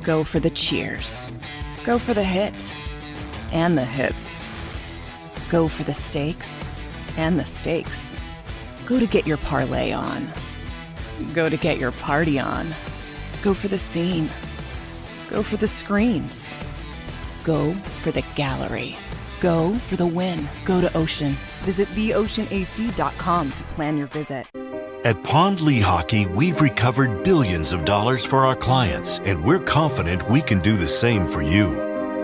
[SPEAKER 1] Go for the cheers. Go for the hit and the hits. Go for the stakes and the stakes. Go to get your parlay on. Go to get your party on. Go for the scene. Go for the screens. Go for the gallery. Go for the win. Go to Ocean. Visit theoceanac.com to plan your visit.
[SPEAKER 4] At Pond Lehocky, we've recovered billions of dollars for our clients, and we're confident we can do the same for you.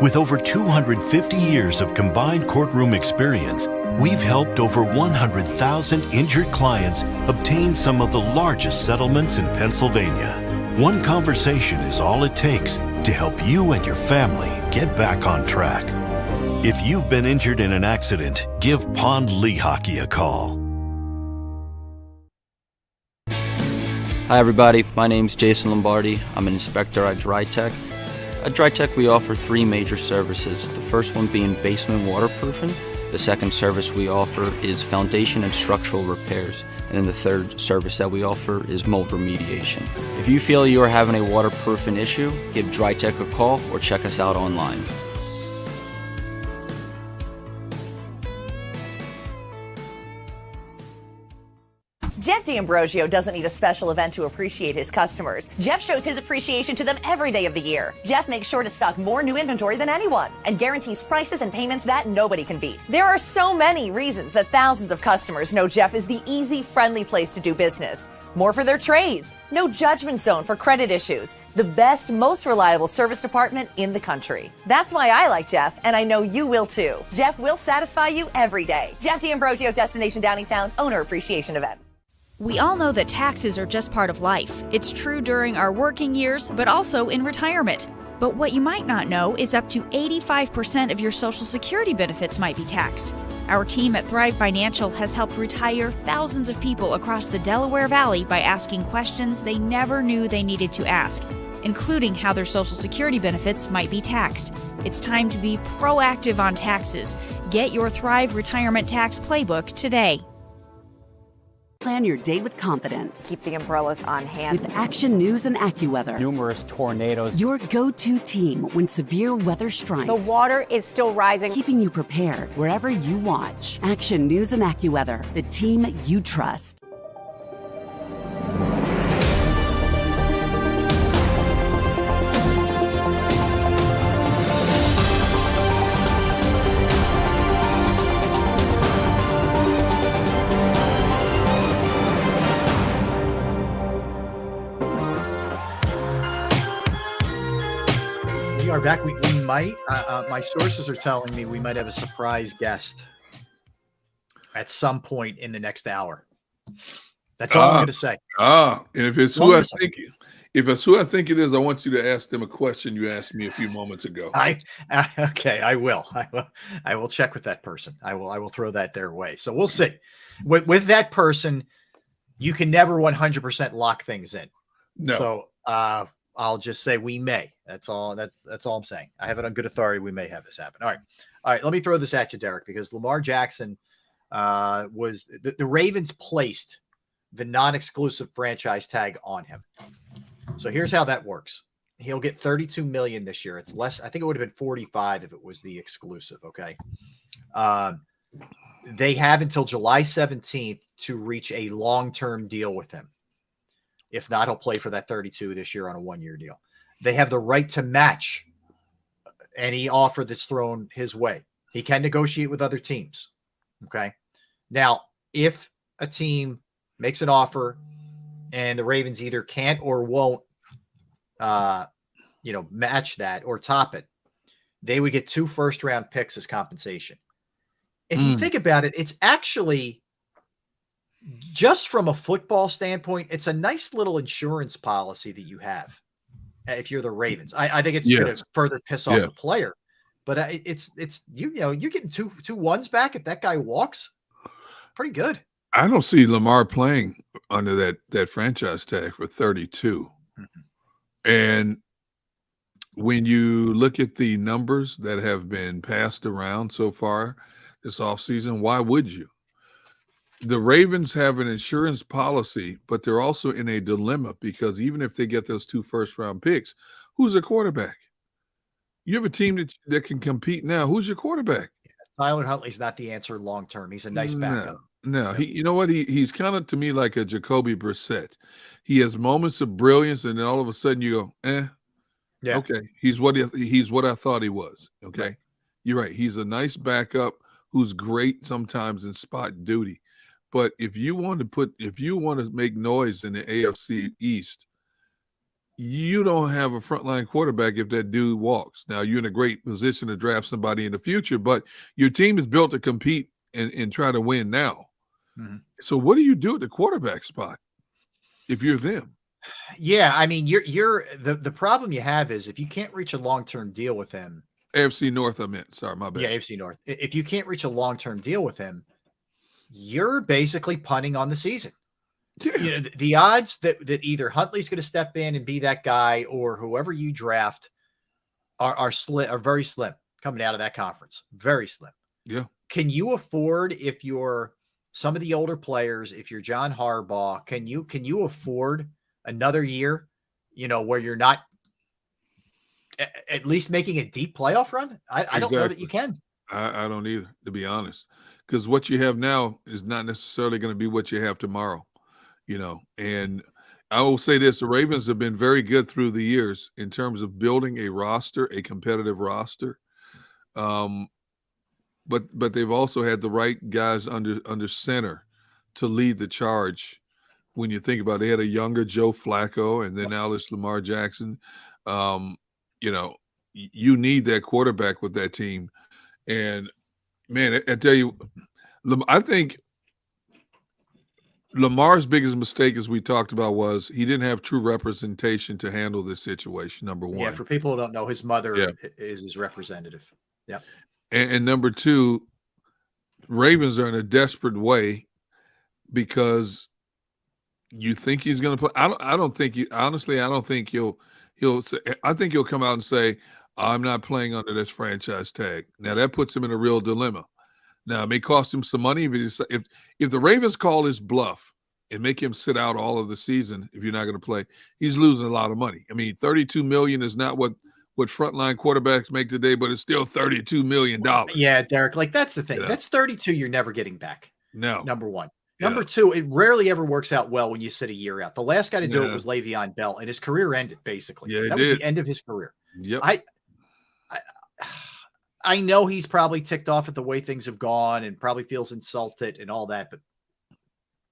[SPEAKER 4] With over 250 years of combined courtroom experience, we've helped over 100,000 injured clients obtain some of the largest settlements in Pennsylvania. One conversation is all it takes to help you and your family get back on track. If you've been injured in an accident, give Pond Lehocky a call.
[SPEAKER 5] Hi everybody, my name's Jason Lombardi. I'm an inspector at DryTech. At DryTech we offer 3 major services, the first one being basement waterproofing. The second service we offer is foundation and structural repairs. And then the third service that we offer is mold remediation. If you feel you are having a waterproofing issue, give DryTech a call or check us out online.
[SPEAKER 6] Jeff D'Ambrosio doesn't need a special event to appreciate his customers. Jeff shows his appreciation to them every day of the year. Jeff makes sure to stock more new inventory than anyone and guarantees prices and payments that nobody can beat. There are so many reasons that thousands of customers know Jeff is the easy, friendly place to do business. More for their trades, no judgment zone for credit issues, the best, most reliable service department in the country. That's why I like Jeff, and I know you will too. Jeff will satisfy you every day. Jeff D'Ambrosio, Destination Downingtown, Owner Appreciation Event.
[SPEAKER 7] We all know that taxes are just part of life. It's true during our working years, but also in retirement. But what you might not know is up to 85% of your Social Security benefits might be taxed. Our team at Thrive Financial has helped retire thousands of people across the Delaware Valley by asking questions they never knew they needed to ask, including how their Social Security benefits might be taxed. It's time to be proactive on taxes. Get your Thrive Retirement Tax Playbook today.
[SPEAKER 8] Plan your day with confidence.
[SPEAKER 9] Keep the umbrellas on hand.
[SPEAKER 8] With Action News and AccuWeather.
[SPEAKER 10] Numerous tornadoes.
[SPEAKER 8] Your go-to team when severe weather strikes.
[SPEAKER 9] The water is still rising.
[SPEAKER 8] Keeping you prepared wherever you watch. Action News and AccuWeather, the team you trust.
[SPEAKER 2] Are back. We might. My sources are telling me we might have a surprise guest at some point in the next hour. That's all I'm going to say.
[SPEAKER 3] And if it's who I think, it is, I want you to ask them a question you asked me a few moments ago.
[SPEAKER 2] Okay, I will. I will check with that person. I will throw that their way. So we'll see. With that person, you can never 100% lock things in.
[SPEAKER 3] No.
[SPEAKER 2] So I'll just say we may. That's all I'm saying. I have it on good authority. We may have this happen. All right. Let me throw this at you, Derek, because Lamar Jackson was the Ravens placed the non-exclusive franchise tag on him. So here's how that works. He'll get $32 million this year. It's less. I think it would have been 45 if it was the exclusive. Okay. They have until July 17th to reach a long-term deal with him. If not, he'll play for that 32 this year on a one-year deal. They have the right to match any offer that's thrown his way. He can negotiate with other teams. Okay. Now, if a team makes an offer and the Ravens either can't or won't, match that or top it, they would get 2 first-round picks as compensation. If you think about it, it's actually, just from a football standpoint, it's a nice little insurance policy that you have if you're the Ravens. I think it's going to further piss off the player, but it's you're getting two ones back if that guy walks. Pretty good.
[SPEAKER 3] I don't see Lamar playing under that franchise tag for 32. And when you look at the numbers that have been passed around so far this offseason, why would you? The Ravens have an insurance policy, but they're also in a dilemma because even if they get those 2 first-round picks, who's a quarterback? You have a team that can compete now. Who's your quarterback?
[SPEAKER 2] Tyler Huntley's not the answer long-term. He's a nice backup.
[SPEAKER 3] No. You know what? He's kind of, to me, like a Jacoby Brissett. He has moments of brilliance, and then all of a sudden you go, okay. He's what I thought he was. Okay. Right. You're right. He's a nice backup who's great sometimes in spot duty. But if you want to make noise in the AFC East, you don't have a frontline quarterback if that dude walks. Now, you're in a great position to draft somebody in the future, but your team is built to compete and try to win now. Mm-hmm. So what do you do at the quarterback spot if you're them?
[SPEAKER 2] Yeah, I mean, you're the problem you have is if you can't reach a long-term deal with him.
[SPEAKER 3] AFC North, I meant. Sorry, my bad.
[SPEAKER 2] Yeah, AFC North. If you can't reach a long-term deal with him, you're basically punting on the season. Yeah. The odds that either Huntley's going to step in and be that guy or whoever you draft are very slim coming out of that conference. Very slim.
[SPEAKER 3] Yeah.
[SPEAKER 2] Can you afford, if you're some of the older players, if you're John Harbaugh, can you afford another year, where you're not at least making a deep playoff run? I don't know that you can.
[SPEAKER 3] I don't either, to be honest. Because what you have now is not necessarily going to be what you have tomorrow. And I will say this, the Ravens have been very good through the years in terms of building a roster, a competitive roster. But they've also had the right guys under center to lead the charge. When you think about it, they had a younger Joe Flacco, and then now it's Lamar Jackson. You need that quarterback with that team. And, man, I tell you, I think Lamar's biggest mistake, as we talked about, was he didn't have true representation to handle this situation, number one.
[SPEAKER 2] Yeah, for people who don't know, his mother is his representative. Yeah.
[SPEAKER 3] And number two, Ravens are in a desperate way because you think he's going to play. I don't think he'll say, I think he'll come out and say, I'm not playing under this franchise tag. Now that puts him in a real dilemma. Now it may cost him some money if the Ravens call his bluff and make him sit out all of the season. If you're not going to play, he's losing a lot of money. I mean, $32 million is not what frontline quarterbacks make today, but it's still $32 million.
[SPEAKER 2] Yeah, Derek, like that's the thing. Yeah. That's 32 you're never getting back.
[SPEAKER 3] No.
[SPEAKER 2] Number one. Number two, it rarely ever works out well when you sit a year out. The last guy to do it was Le'Veon Bell, and his career ended basically.
[SPEAKER 3] Yeah,
[SPEAKER 2] that was the end of his career.
[SPEAKER 3] Yep.
[SPEAKER 2] I know he's probably ticked off at the way things have gone and probably feels insulted and all that, but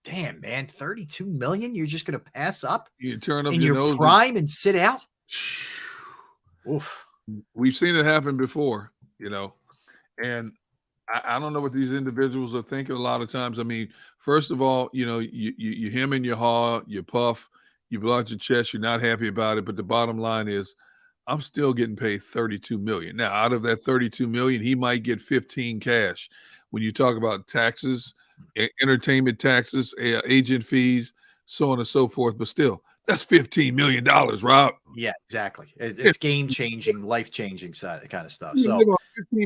[SPEAKER 2] damn, man, 32 million you're just going to pass up?
[SPEAKER 3] You turn up
[SPEAKER 2] in
[SPEAKER 3] your
[SPEAKER 2] your
[SPEAKER 3] nose
[SPEAKER 2] prime and sit out? Oof.
[SPEAKER 3] We've seen it happen before, and I don't know what these individuals are thinking a lot of times. I mean, first of all, you hem and you haw, you puff, you blow out your chest, you're not happy about it. But the bottom line is I'm still getting paid $32 million. Now, out of that $32 million, he might get 15 cash. When you talk about taxes, entertainment taxes, agent fees, so on and so forth, but still, that's $15 million, Rob.
[SPEAKER 2] Yeah, exactly. It's game-changing, life-changing kind of stuff. So
[SPEAKER 3] $15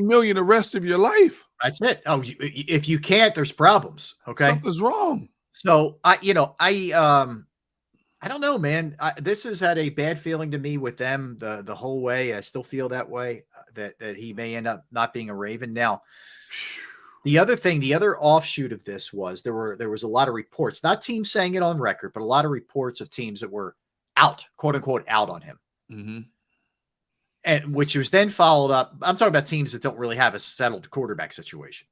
[SPEAKER 3] million the rest of your life.
[SPEAKER 2] That's it. Oh, if you can't, there's problems. Okay,
[SPEAKER 3] something's wrong.
[SPEAKER 2] So I don't know, man. This has had a bad feeling to me with them the whole way. I still feel that way. That he may end up not being a Raven now. The other offshoot of this was there was a lot of reports, not teams saying it on record, but a lot of reports of teams that were out, quote unquote, out on him.
[SPEAKER 3] Mm-hmm.
[SPEAKER 2] And which was then followed up. I'm talking about teams that don't really have a settled quarterback situation,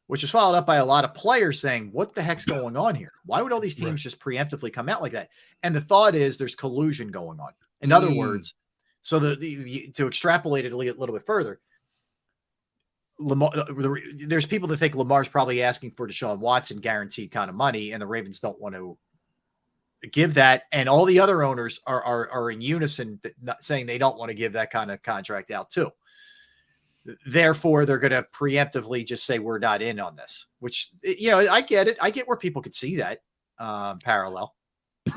[SPEAKER 2] which was followed up by a lot of players saying, what the heck's going on here? Why would all these teams just preemptively come out like that? And the thought is there's collusion going on. In other words, so to extrapolate it a little bit further, Lamar, there's people that think Lamar's probably asking for Deshaun Watson guaranteed kind of money, and the Ravens don't want to give that. And all the other owners are in unison saying they don't want to give that kind of contract out too. Therefore, they're going to preemptively just say we're not in on this, which, I get it. I get where people could see that parallel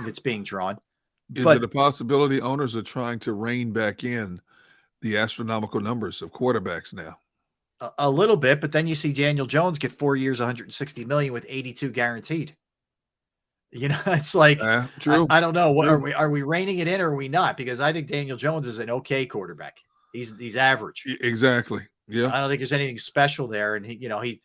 [SPEAKER 2] that's being drawn.
[SPEAKER 3] Is it a possibility owners are trying to rein back in the astronomical numbers of quarterbacks now?
[SPEAKER 2] A little bit, but then you see Daniel Jones get 4 years, $160 million with 82 guaranteed. It's like,
[SPEAKER 3] true.
[SPEAKER 2] I don't know. What are we reining it in or are we not? Because I think Daniel Jones is an okay quarterback. He's average.
[SPEAKER 3] Exactly. Yeah.
[SPEAKER 2] I don't think there's anything special there. And he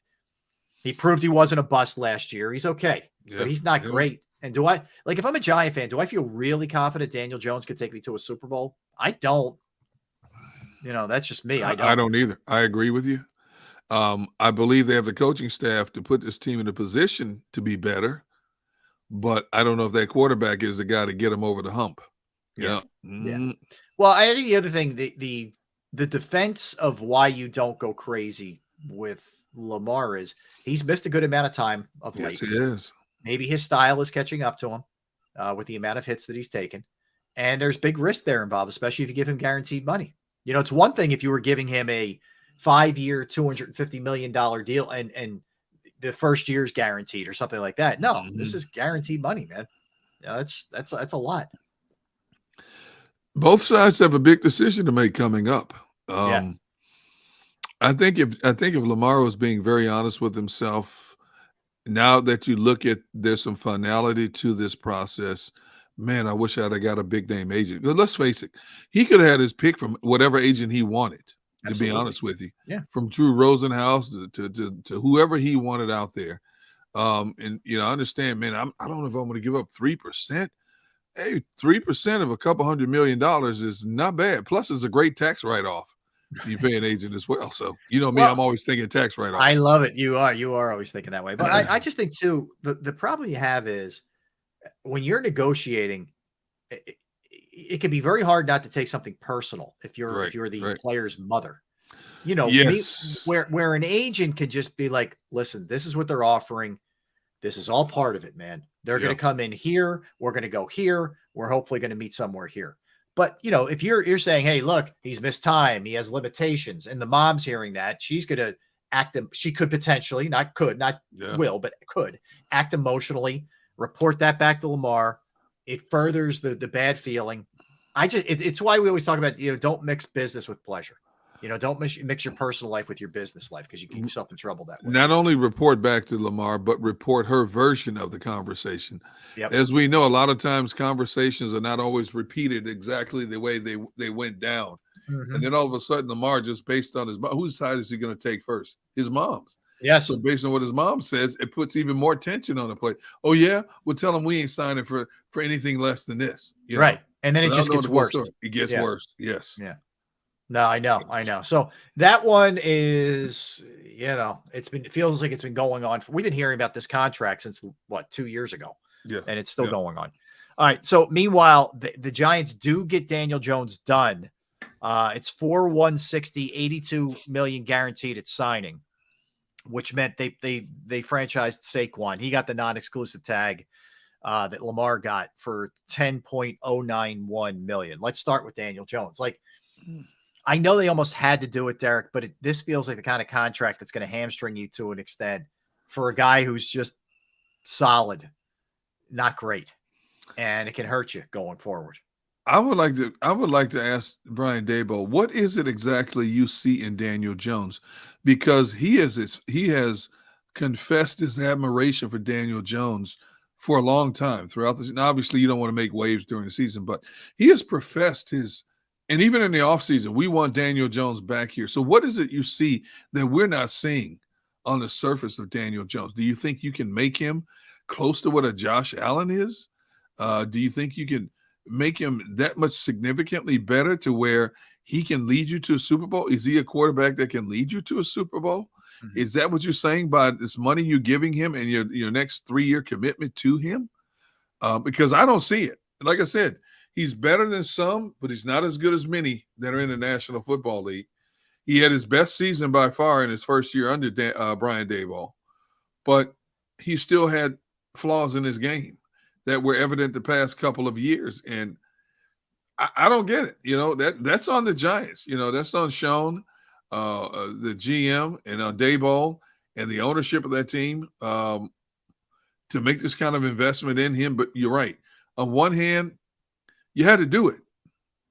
[SPEAKER 2] proved he wasn't a bust last year. He's okay, but he's not great. And if I'm a Giant fan, do I feel really confident Daniel Jones could take me to a Super Bowl? I don't. That's just me.
[SPEAKER 3] I don't either. I agree with you. I believe they have the coaching staff to put this team in a position to be better, but I don't know if that quarterback is the guy to get them over the hump. Yeah.
[SPEAKER 2] Yeah. Well, I think the other thing, the defense of why you don't go crazy with Lamar is he's missed a good amount of time of late.
[SPEAKER 3] Yes, he is.
[SPEAKER 2] Maybe his style is catching up to him with the amount of hits that he's taken. And there's big risk there involved, especially if you give him guaranteed money. It's one thing if you were giving him a 5-year, $250 million deal and the first year's guaranteed or something like that. No, this is guaranteed money, man. That's a lot.
[SPEAKER 3] Both sides have a big decision to make coming up. I think if Lamar was being very honest with himself, now that you look at there's some finality to this process. Man, I wish I'd have got a big name agent. But let's face it, he could have had his pick from whatever agent he wanted. Absolutely. To be honest with you,
[SPEAKER 2] yeah,
[SPEAKER 3] from Drew Rosenhaus to whoever he wanted out there. And I understand, man. I don't know if I'm going to give up 3%. Hey, 3% of a couple $100 million is not bad. Plus, it's a great tax write-off. You pay an agent as well. So me, I'm always thinking tax write-off.
[SPEAKER 2] I love it. You are always thinking that way. But I just think too, the problem you have is when you're negotiating, it can be very hard not to take something personal if you're the player's mother.
[SPEAKER 3] Yes.
[SPEAKER 2] Where an agent can just be like, listen, this is what they're offering. This is all part of it, man. They're going to come in here. We're going to go here. We're hopefully going to meet somewhere here. But, if you're saying, hey, look, he's missed time, he has limitations, and the mom's hearing that, she's going to she could potentially, will, but could act emotionally, report that back to Lamar. It furthers the bad feeling. It's why we always talk about, don't mix business with pleasure. Don't mix your personal life with your business life, because you keep yourself in trouble that way.
[SPEAKER 3] Not only report back to Lamar, but report her version of the conversation.
[SPEAKER 2] Yep.
[SPEAKER 3] As we know, a lot of times conversations are not always repeated exactly the way they went down.
[SPEAKER 2] Mm-hmm.
[SPEAKER 3] And then all of a sudden, Lamar, just based on whose side is he going to take first? His mom's.
[SPEAKER 2] Yes.
[SPEAKER 3] So based on what his mom says, it puts even more tension on the play. Oh, yeah? Well, tell him we ain't signing for anything less than this.
[SPEAKER 2] Right. And then it just gets worse.
[SPEAKER 3] It gets worse. Yes.
[SPEAKER 2] Yeah. No, I know. So that one is, it feels like it's been going on. We've been hearing about this contract since 2 years ago.
[SPEAKER 3] Yeah.
[SPEAKER 2] And it's still going on. All right. So meanwhile, the Giants do get Daniel Jones done. It's for $160, $82 million guaranteed at signing, which meant they franchised Saquon. He got the non-exclusive tag that Lamar got for $10.091 million. Let's start with Daniel Jones. I know they almost had to do it, Derek, but this feels like the kind of contract that's going to hamstring you to an extent for a guy who's just solid, not great, and it can hurt you going forward.
[SPEAKER 3] I would like to ask Brian Daboll, what is it exactly you see in Daniel Jones? Because he has confessed his admiration for Daniel Jones for a long time throughout this. And obviously, you don't want to make waves during the season, but he has professed his. And even in the offseason, we want Daniel Jones back here. So what is it you see that we're not seeing on the surface of Daniel Jones? Do you think you can make him close to what a Josh Allen is? Do you think you can make him that much significantly better to where he can lead you to a Super Bowl? Is he a quarterback that can lead you to a Super Bowl? Mm-hmm. Is that what you're saying by this money you're giving him and your next 3-year commitment to him? Because I don't see it. Like I said, he's better than some, but he's not as good as many that are in the National Football League. He had his best season by far in his first year under Brian Daboll, but he still had flaws in his game that were evident the past couple of years. And I don't get it. That's on the Giants. That's on Sean, the GM, and on Daboll and the ownership of that team to make this kind of investment in him. But you're right. On one hand, you had to do it.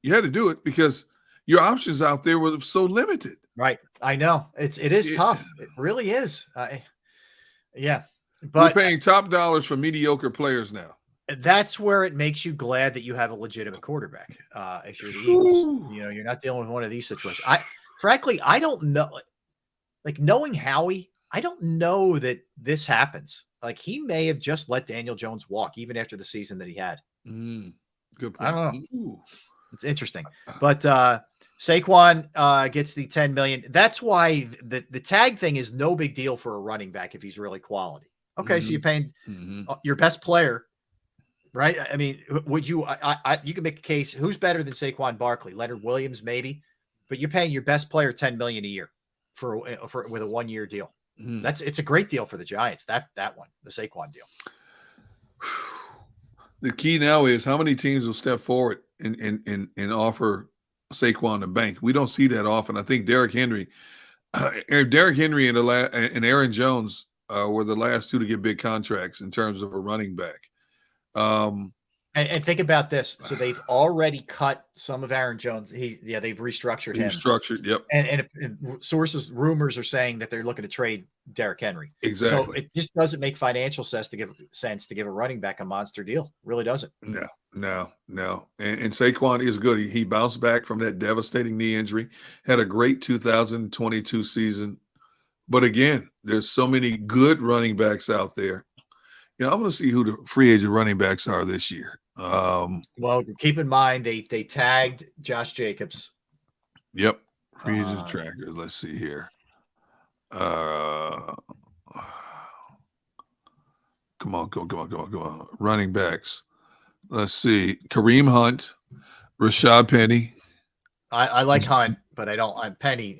[SPEAKER 3] You had to do it because your options out there were so limited.
[SPEAKER 2] Right. I know. It is tough. It really is. Yeah.
[SPEAKER 3] But we're paying top dollars for mediocre players now.
[SPEAKER 2] That's where it makes you glad that you have a legitimate quarterback. If you're the Eagles, you're not dealing with one of these situations. Frankly, I don't know. Knowing Howie, I don't know that this happens. He may have just let Daniel Jones walk even after the season that he had.
[SPEAKER 3] Good point.
[SPEAKER 2] I don't know. Ooh. It's interesting. But Saquon gets the $10 million. That's why the tag thing is no big deal for a running back if he's really quality. Okay, so you're paying your best player, right? I mean, would you you can make a case who's better than Saquon Barkley? Leonard Williams, maybe, but you're paying your best player $10 million a year for with a 1-year deal. It's a great deal for the Giants. That one, the Saquon deal.
[SPEAKER 3] The key now is how many teams will step forward and offer Saquon a bank. We don't see that often. I think Derrick Henry and Aaron Jones were the last two to get big contracts in terms of a running back.
[SPEAKER 2] And think about this. So they've already cut some of Aaron Jones. They've restructured him.
[SPEAKER 3] Restructured, yep.
[SPEAKER 2] And rumors are saying that they're looking to trade Derrick Henry.
[SPEAKER 3] Exactly.
[SPEAKER 2] So it just doesn't make financial sense to give a running back a monster deal. It really doesn't.
[SPEAKER 3] No. And Saquon is good. He bounced back from that devastating knee injury, had a great 2022 season, But again, there's so many good running backs out there. You know, I'm going to see who the free agent running backs are this year.
[SPEAKER 2] Well, keep in mind they tagged Josh Jacobs.
[SPEAKER 3] Yep, free agent tracker. Let's see here. Come on. Running backs. Let's see. Kareem Hunt, Rashad Penny.
[SPEAKER 2] I like Hunt, but I don't. I'm Penny.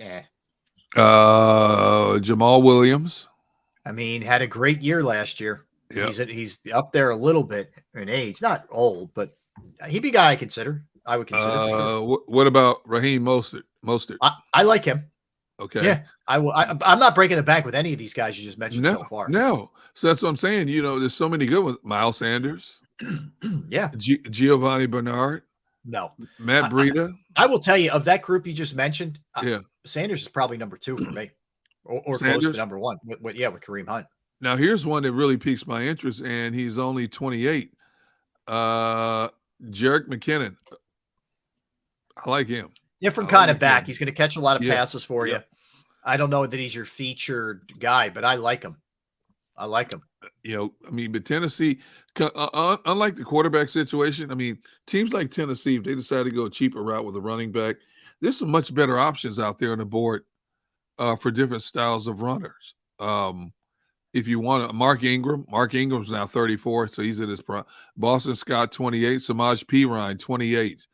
[SPEAKER 3] Jamal Williams.
[SPEAKER 2] I mean, had a great year last year.
[SPEAKER 3] Yep.
[SPEAKER 2] He's up there a little bit in age, not old, but he'd be a guy I would consider. For sure.
[SPEAKER 3] What about Raheem Mostert?
[SPEAKER 2] I like him.
[SPEAKER 3] Okay.
[SPEAKER 2] Yeah, I'm not breaking the bank with any of these guys you just mentioned so far.
[SPEAKER 3] No. So that's what I'm saying. You know, there's so many good ones. Miles Sanders.
[SPEAKER 2] Yeah.
[SPEAKER 3] Giovanni Bernard.
[SPEAKER 2] No.
[SPEAKER 3] Matt Breida.
[SPEAKER 2] I will tell you, of that group you just mentioned,
[SPEAKER 3] yeah,
[SPEAKER 2] Sanders is probably number 2 for me, or close to number 1. With Kareem Hunt.
[SPEAKER 3] Now here's one that really piques my interest, and he's only 28. Jerick McKinnon. I like him.
[SPEAKER 2] Different kind of back. He's going to catch a lot of passes for you. I don't know that he's your featured guy, but I like him.
[SPEAKER 3] You know, I mean, but Tennessee, unlike the quarterback situation, I mean, teams like Tennessee, if they decide to go a cheaper route with a running back, there's some much better options out there on the board for different styles of runners. If you want Mark Ingram's now 34, so he's at his prime. Boston Scott, 28. Samaj P. Ryan, 28.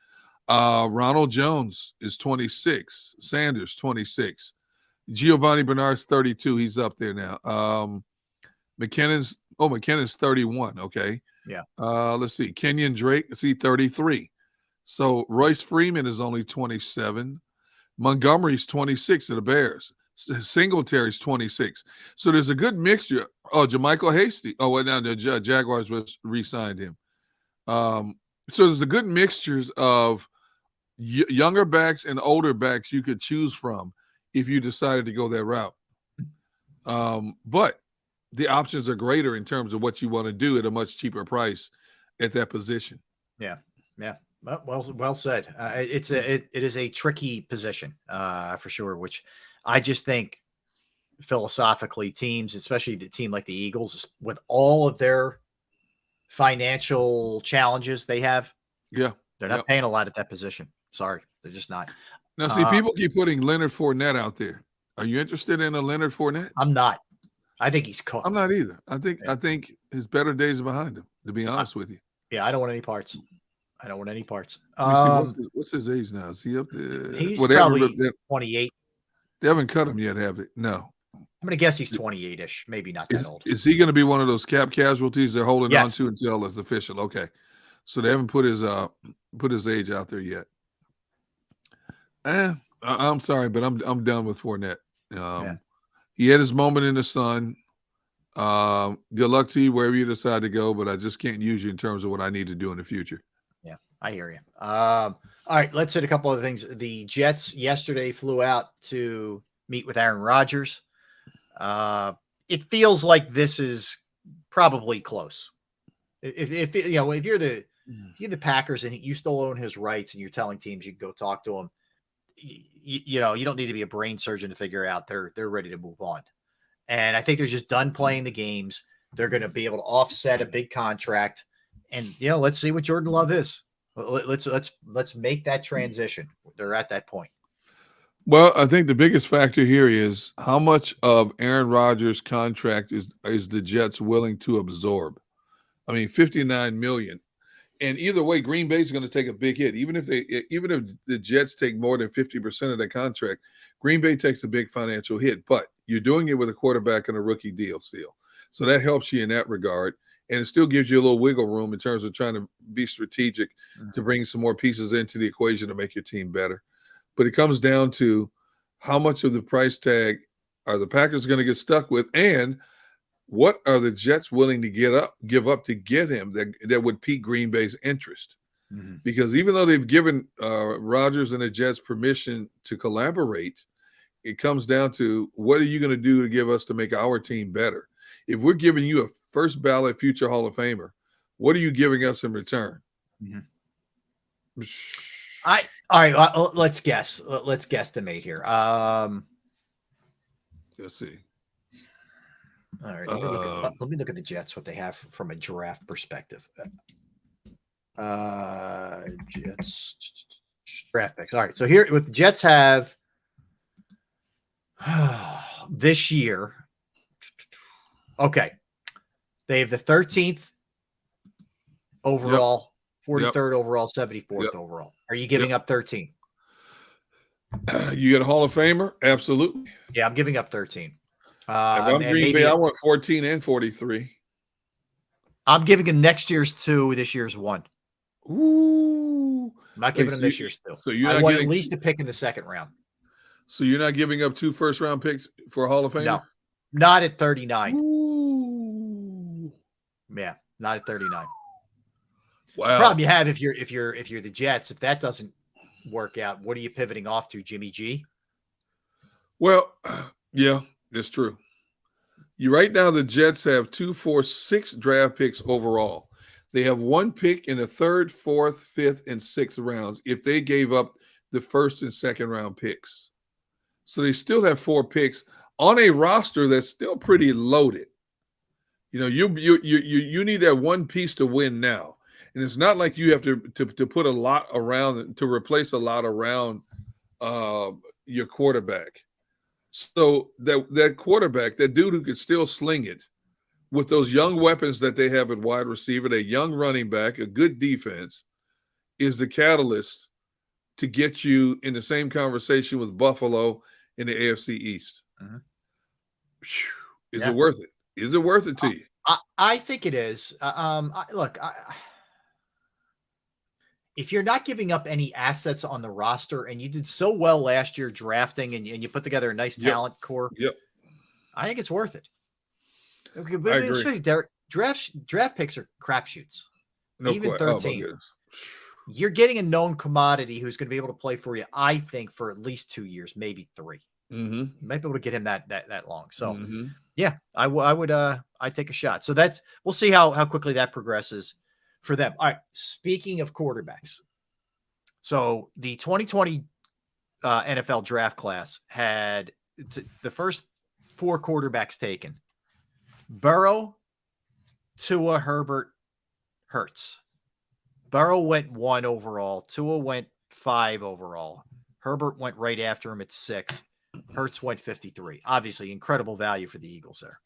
[SPEAKER 3] Ronald Jones is 26. Sanders, 26. Giovanni Bernard's 32. He's up there now. McKinnon's 31. Okay.
[SPEAKER 2] Yeah.
[SPEAKER 3] Let's see. Kenyon Drake, 33. So Royce Freeman is only 27. Montgomery's 26 of the Bears. Singletary's 26. So there's a good mixture. Oh, Jermichael Hasty. Oh, well, now the Jaguars re-signed him. So there's a good mixtures of younger backs and older backs you could choose from if you decided to go that route. But the options are greater in terms of what you want to do at a much cheaper price at that position.
[SPEAKER 2] Yeah. Well said. It is a tricky position for sure, which I just think philosophically teams, especially the team like the Eagles, with all of their financial challenges they have, they're not paying a lot at that position. Sorry, they're just not.
[SPEAKER 3] Now, see, people keep putting Leonard Fournette out there. Are you interested in a Leonard Fournette?
[SPEAKER 2] I'm not. I think he's cooked.
[SPEAKER 3] I'm not either. I think his better days are behind him, to be honest with you.
[SPEAKER 2] Yeah, I don't want any parts.
[SPEAKER 3] What's his age now? Is he up there?
[SPEAKER 2] He's probably 28.
[SPEAKER 3] They haven't cut him yet, have they? No.
[SPEAKER 2] I'm going to guess he's 28-ish, maybe not that old.
[SPEAKER 3] Is he going to be one of those cap casualties they're holding on to until it's official? Okay. So they haven't put his age out there yet. I'm sorry, but I'm done with Fournette. He had his moment in the sun. Good luck to you wherever you decide to go, but I just can't use you in terms of what I need to do in the future.
[SPEAKER 2] Yeah, I hear you. All right, let's hit a couple of things. The Jets yesterday flew out to meet with Aaron Rodgers. It feels like this is probably close. If you're the Packers and you still own his rights and you're telling teams you can go talk to him, you don't need to be a brain surgeon to figure out they're ready to move on. And I think they're just done playing the games. They're going to be able to offset a big contract. And, let's see what Jordan Love is. Let's make that transition. They're at that point.
[SPEAKER 3] Well, I think the biggest factor here is how much of Aaron Rodgers' contract is the Jets willing to absorb. I mean, $59 million. And either way, Green Bay is going to take a big hit. Even if the Jets take more than 50% of their contract, Green Bay takes a big financial hit. But you're doing it with a quarterback and a rookie deal still. So that helps you in that regard. And it still gives you a little wiggle room in terms of trying to be strategic to bring some more pieces into the equation to make your team better. But it comes down to how much of the price tag are the Packers going to get stuck with, and what are the Jets willing to give up to get him that would pique Green Bay's interest? Mm-hmm. Because even though they've given Rodgers and the Jets permission to collaborate, it comes down to what are you going to do to give us to make our team better? If we're giving you a first ballot future Hall of Famer, what are you giving us in return?
[SPEAKER 2] Mm-hmm. All right. Let's guess. Let's guesstimate here.
[SPEAKER 3] Let's see.
[SPEAKER 2] All right, let me look at the Jets, what they have from a draft perspective. Jets draft picks. All right, so here what the Jets have this year. Okay, they have the 13th overall, 43rd overall, 74th overall. Are you giving up 13?
[SPEAKER 3] You get a Hall of Famer? Absolutely.
[SPEAKER 2] Yeah, I'm giving up 13.
[SPEAKER 3] If I'm Green Bay, I want 14 and 43.
[SPEAKER 2] I'm giving him next year's 2, this year's 1.
[SPEAKER 3] Ooh.
[SPEAKER 2] I'm not giving him this year's 2.
[SPEAKER 3] So
[SPEAKER 2] I want at least a pick in the second round.
[SPEAKER 3] So you're not giving up 2 first-round picks for a Hall of Famer?
[SPEAKER 2] No, not at 39.
[SPEAKER 3] Ooh.
[SPEAKER 2] Yeah, not at 39.
[SPEAKER 3] Wow.
[SPEAKER 2] The problem you have if you're the Jets, if that doesn't work out, what are you pivoting off to, Jimmy G?
[SPEAKER 3] Well, yeah, that's true. Right now, the Jets have 2, 4, 6 draft picks overall. They have 1 pick in the 3rd, 4th, 5th, and 6th rounds if they gave up the 1st and 2nd round picks. So they still have 4 picks on a roster that's still pretty loaded. You know, you need that one piece to win now. And it's not like you have to put a lot around to replace a lot around your quarterback. So that quarterback, that dude who could still sling it with those young weapons that they have at wide receiver, a young running back, a good defense, is the catalyst to get you in the same conversation with Buffalo in the AFC East.
[SPEAKER 2] Uh-huh.
[SPEAKER 3] Is it worth it? Is it worth it to you?
[SPEAKER 2] I think it is. If you're not giving up any assets on the roster, and you did so well last year drafting, and you put together a nice talent core, I think it's worth it. Okay, but let's face it, draft picks are crapshoots. Even 13. You're getting a known commodity who's going to be able to play for you, I think, for at least 2 years, maybe 3.
[SPEAKER 3] Mm-hmm.
[SPEAKER 2] You might be able to get him that long. So, yeah, I'd take a shot. So we'll see how quickly that progresses for them. All right. Speaking of quarterbacks, so the 2020 NFL draft class had the first 4 quarterbacks taken: Burrow, Tua, Herbert, Hurts. Burrow went 1 overall. Tua went 5 overall. Herbert went right after him at 6. Hurts went 53. Obviously, incredible value for the Eagles there.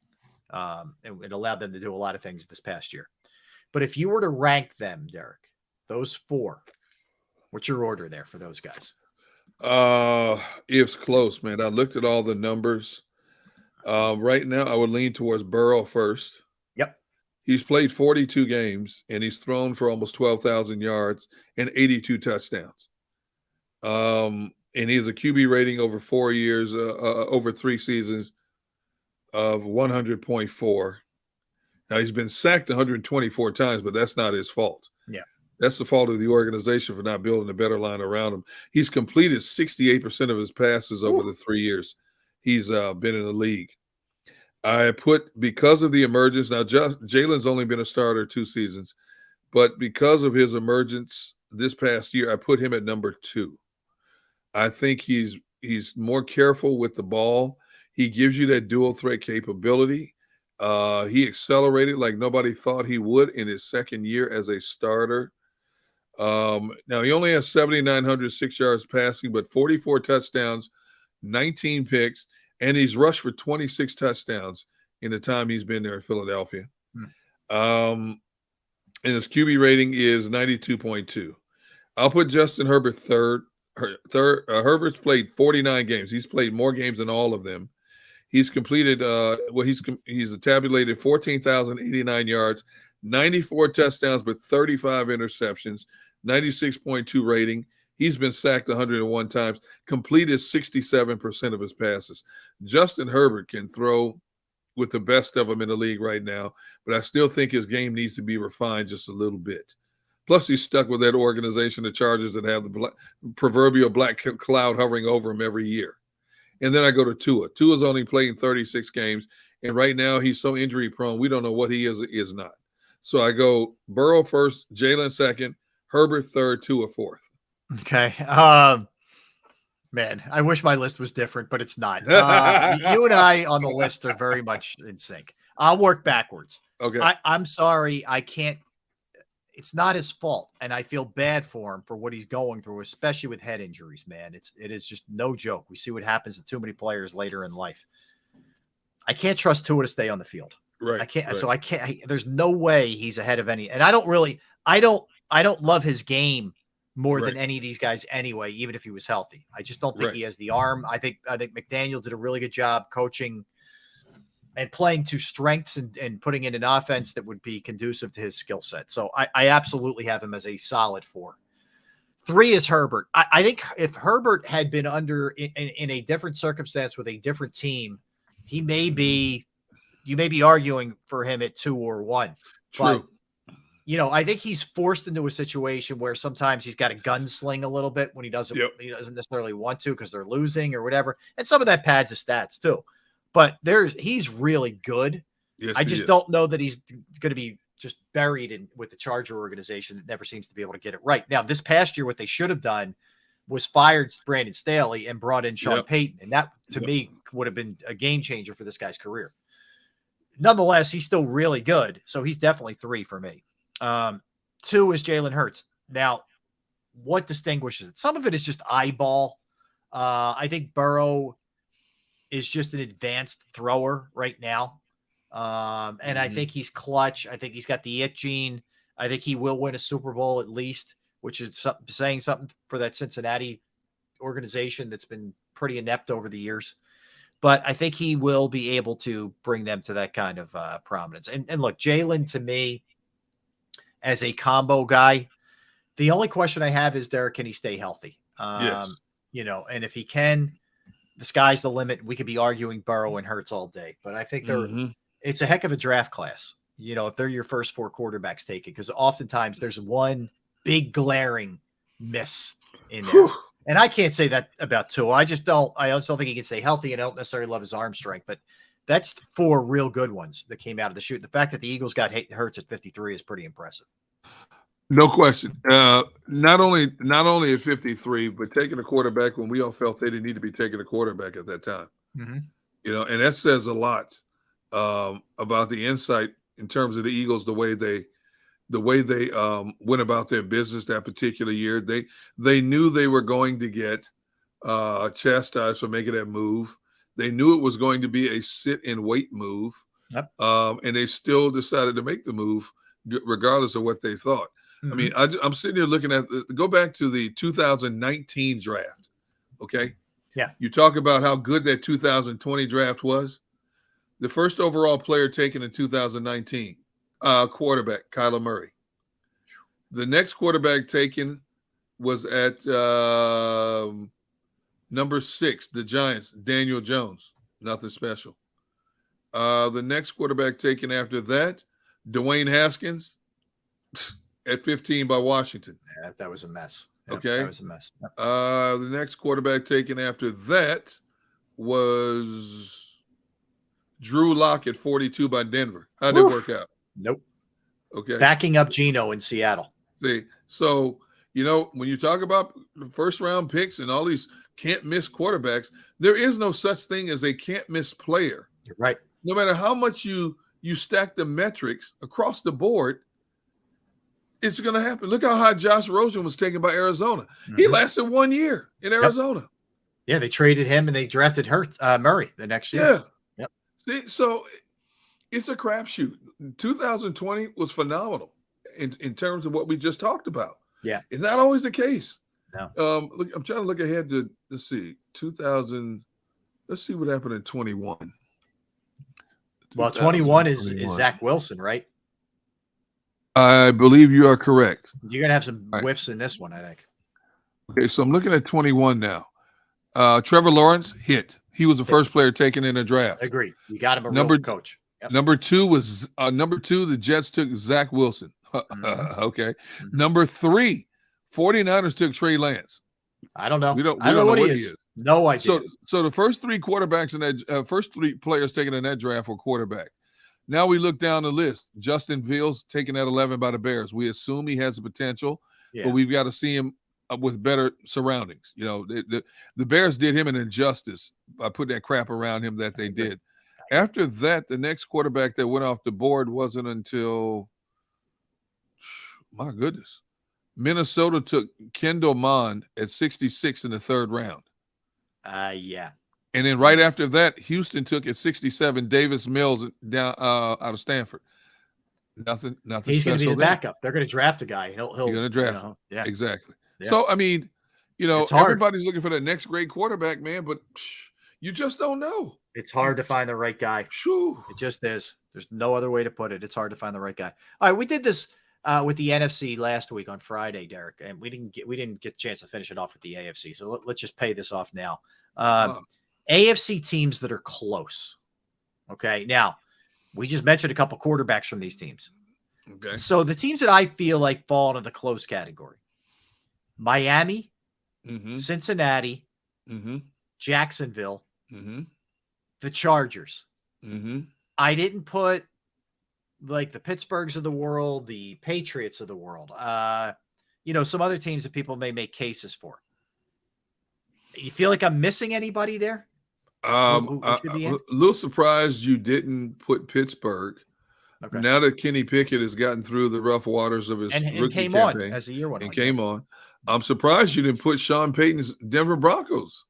[SPEAKER 2] And it allowed them to do a lot of things this past year. But if you were to rank them, Derek, those 4, what's your order there for those guys?
[SPEAKER 3] It's close, man. I looked at all the numbers. Right now, I would lean towards Burrow first.
[SPEAKER 2] Yep.
[SPEAKER 3] He's played 42 games, and he's thrown for almost 12,000 yards and 82 touchdowns. And he has a QB rating over 4 years, over 3 seasons of 100.4. Now, he's been sacked 124 times, but that's not his fault.
[SPEAKER 2] Yeah.
[SPEAKER 3] That's the fault of the organization for not building a better line around him. He's completed 68% of his passes over the 3 years he's been in the league. I put, because of the emergence, now Jalen's only been a starter 2 seasons, but because of his emergence this past year, I put him at number 2. I think he's more careful with the ball. He gives you that dual threat capability. He accelerated like nobody thought he would in his 2nd year as a starter. Now, he only has 7,906 yards passing, but 44 touchdowns, 19 picks, and he's rushed for 26 touchdowns in the time he's been there in Philadelphia. And his QB rating is 92.2. I'll put Justin Herbert third. Herbert's played 49 games. He's played more games than all of them. He's completed, he's tabulated 14,089 yards, 94 touchdowns, but 35 interceptions, 96.2 rating. He's been sacked 101 times, completed 67% of his passes. Justin Herbert can throw with the best of them in the league right now, but I still think his game needs to be refined just a little bit. Plus, he's stuck with that organization, the Chargers, that have the proverbial black cloud hovering over him every year. And then I go to Tua. Tua's only playing 36 games, and right now he's so injury-prone, we don't know what he is not. So I go Burrow first, Jalen second, Herbert third, Tua fourth.
[SPEAKER 2] Okay. Man, I wish my list was different, but it's not. You and I on the list are very much in sync. I'll work backwards.
[SPEAKER 3] Okay.
[SPEAKER 2] I'm sorry. I can't. It's not his fault, and I feel bad for him for what he's going through, especially with head injuries, man. It is just no joke. We see what happens to too many players later in life. I can't trust Tua to stay on the field.
[SPEAKER 3] Right.
[SPEAKER 2] I can't.
[SPEAKER 3] Right.
[SPEAKER 2] So I can't. There's no way he's ahead of any. And I don't love his game more than any of these guys anyway, even if he was healthy. I just don't think he has the arm. I think McDaniel did a really good job coaching and playing to strengths and putting in an offense that would be conducive to his skill set. So I absolutely have him as a solid 4. 3 is Herbert. I think if Herbert had been in a different circumstance with a different team, you may be arguing for him at 2 or 1.
[SPEAKER 3] True.
[SPEAKER 2] But, I think he's forced into a situation where sometimes he's got to gunsling a little bit when he doesn't necessarily want to because they're losing or whatever. And some of that pads his stats too. But he's really good.
[SPEAKER 3] Yes,
[SPEAKER 2] I just don't know that he's going to be just buried with the Charger organization that never seems to be able to get it right. Now, this past year, what they should have done was fired Brandon Staley and brought in Sean Payton. And that, to me, would have been a game changer for this guy's career. Nonetheless, he's still really good. So he's definitely 3 for me. 2 is Jalen Hurts. Now, what distinguishes it? Some of it is just eyeball. I think Burrow is just an advanced thrower right now. And I think he's clutch. I think he's got the it gene. I think he will win a Super Bowl at least, which is saying something for that Cincinnati organization that's been pretty inept over the years. But I think he will be able to bring them to that kind of prominence. And look, Jalen, to me, as a combo guy, the only question I have is, Derek, can he stay healthy?
[SPEAKER 3] Yes.
[SPEAKER 2] And if he can, the sky's the limit. We could be arguing Burrow and Hurts all day. But I think it's a heck of a draft class, if they're your first 4 quarterbacks taken, because oftentimes there's one big glaring miss in there. And I can't say that about Tua. I also don't think he can stay healthy, and I don't necessarily love his arm strength, but that's 4 real good ones that came out of the chute. The fact that the Eagles got Hurts at 53 is pretty impressive.
[SPEAKER 3] No question. Not only at 53, but taking a quarterback when we all felt they didn't need to be taking a quarterback at that time.
[SPEAKER 2] Mm-hmm.
[SPEAKER 3] And that says a lot about the insight in terms of the Eagles, the way they went about their business that particular year. They knew they were going to get chastised for making that move. They knew it was going to be a sit and wait move.
[SPEAKER 2] Yep.
[SPEAKER 3] And they still decided to make the move regardless of what they thought. I mean, I'm sitting here looking at go back to the 2019 draft. Okay.
[SPEAKER 2] Yeah.
[SPEAKER 3] You talk about how good that 2020 draft was. The first overall player taken in 2019, quarterback, Kyler Murray. The next quarterback taken was at number 6, the Giants, Daniel Jones. Nothing special. The next quarterback taken after that, Dwayne Haskins at 15 by Washington.
[SPEAKER 2] Yeah, that was a mess.
[SPEAKER 3] Okay.
[SPEAKER 2] That was a mess. Yep.
[SPEAKER 3] The next quarterback taken after that was Drew Lock at 42 by Denver. How did it work out?
[SPEAKER 2] Nope.
[SPEAKER 3] Okay.
[SPEAKER 2] Backing up Geno in Seattle.
[SPEAKER 3] See, so, when you talk about first round picks and all these can't miss quarterbacks, there is no such thing as a can't miss player.
[SPEAKER 2] You're right.
[SPEAKER 3] No matter how much you stack the metrics across the board, it's going to happen. Look how high Josh Rosen was taken by Arizona. Mm-hmm. He lasted 1 year in Arizona.
[SPEAKER 2] Yep. Yeah, they traded him and they drafted Murray the next year.
[SPEAKER 3] Yeah.
[SPEAKER 2] Yep.
[SPEAKER 3] See, so it's a crapshoot. 2020 was phenomenal in terms of what we just talked about.
[SPEAKER 2] Yeah.
[SPEAKER 3] It's not always the case.
[SPEAKER 2] No.
[SPEAKER 3] Look, I'm trying to look ahead to, let's see, 2000. Let's see what happened in 21.
[SPEAKER 2] Well, 21 is Zach Wilson, right?
[SPEAKER 3] I believe you are correct.
[SPEAKER 2] You're going to have some whiffs in this one, I think.
[SPEAKER 3] Okay, so I'm looking at 21 now. Trevor Lawrence hit. He was the first player taken in a draft.
[SPEAKER 2] Agreed. You got him a real coach.
[SPEAKER 3] Yep. Number 2 was the Jets took Zach Wilson. Okay.
[SPEAKER 2] Mm-hmm.
[SPEAKER 3] Number 3, 49ers took Trey Lance.
[SPEAKER 2] I don't know.
[SPEAKER 3] We don't know what he is.
[SPEAKER 2] No idea.
[SPEAKER 3] So the first 3 quarterbacks in that first 3 players taken in that draft were quarterback. Now we look down the list. Justin Fields taken at 11 by the Bears. We assume he has the potential, but we've got to see him with better surroundings. You know, the Bears did him an injustice by putting that crap around him that they did. After that, the next quarterback that went off the board wasn't until, my goodness, Minnesota took Kendall Mond at 66 in the 3rd round.
[SPEAKER 2] Yeah.
[SPEAKER 3] And then right after that, Houston took at 67 Davis Mills down out of Stanford. Nothing.
[SPEAKER 2] He's going to be the backup. They're going to draft a guy. He'll
[SPEAKER 3] going to draft.
[SPEAKER 2] Yeah,
[SPEAKER 3] exactly.
[SPEAKER 2] Yeah.
[SPEAKER 3] So I mean, you know, everybody's looking for that next great quarterback, man, but you just don't know.
[SPEAKER 2] It's hard to find the right guy.
[SPEAKER 3] Whew.
[SPEAKER 2] It just is. There's no other way to put it. It's hard to find the right guy. All right, we did this with the NFC last week on Friday, Derek, and we didn't get a chance to finish it off with the AFC. So let's just pay this off now. AFC teams that are close. Okay, now we just mentioned a couple quarterbacks from these teams.
[SPEAKER 3] Okay,
[SPEAKER 2] so the teams that I feel like fall into the close category: Miami, Cincinnati, Jacksonville, the Chargers. I didn't put like the Pittsburghs of the world, the Patriots of the world, you know, some other teams that people may make cases for. You feel like I'm missing anybody there?
[SPEAKER 3] I'm a little surprised you didn't put Pittsburgh.
[SPEAKER 2] Okay.
[SPEAKER 3] Now that Kenny Pickett has gotten through the rough waters of his rookie
[SPEAKER 2] came
[SPEAKER 3] campaign,
[SPEAKER 2] on as the year went on.
[SPEAKER 3] Came on. I'm surprised you didn't put Sean Payton's Denver Broncos.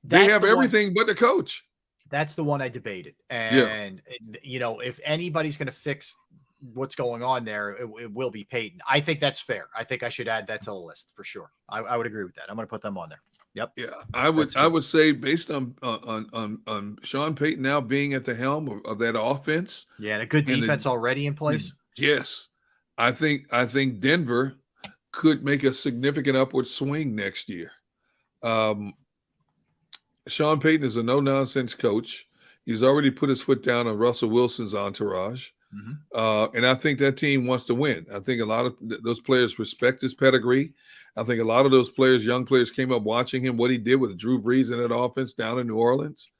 [SPEAKER 3] They have everything but the coach.
[SPEAKER 2] That's the one I debated. And, you know, if anybody's going to fix what's going on there, it will be Payton. I think that's fair. I think I should add that to the list for sure. I would agree with that. I'm going to put them on there. Yep. Yeah,
[SPEAKER 3] I would say based on Sean Payton now being at the helm of that offense.
[SPEAKER 2] Yeah, and a good defense already in place.
[SPEAKER 3] Yes. I think Denver could make a significant upward swing next year. Sean Payton is a no-nonsense coach. He's already put his foot down on Russell Wilson's entourage. And I think that team wants to win. I think a lot of those players respect his pedigree. I think a lot of those players, young players, came up watching him, what he did with Drew Brees in that offense down in New Orleans.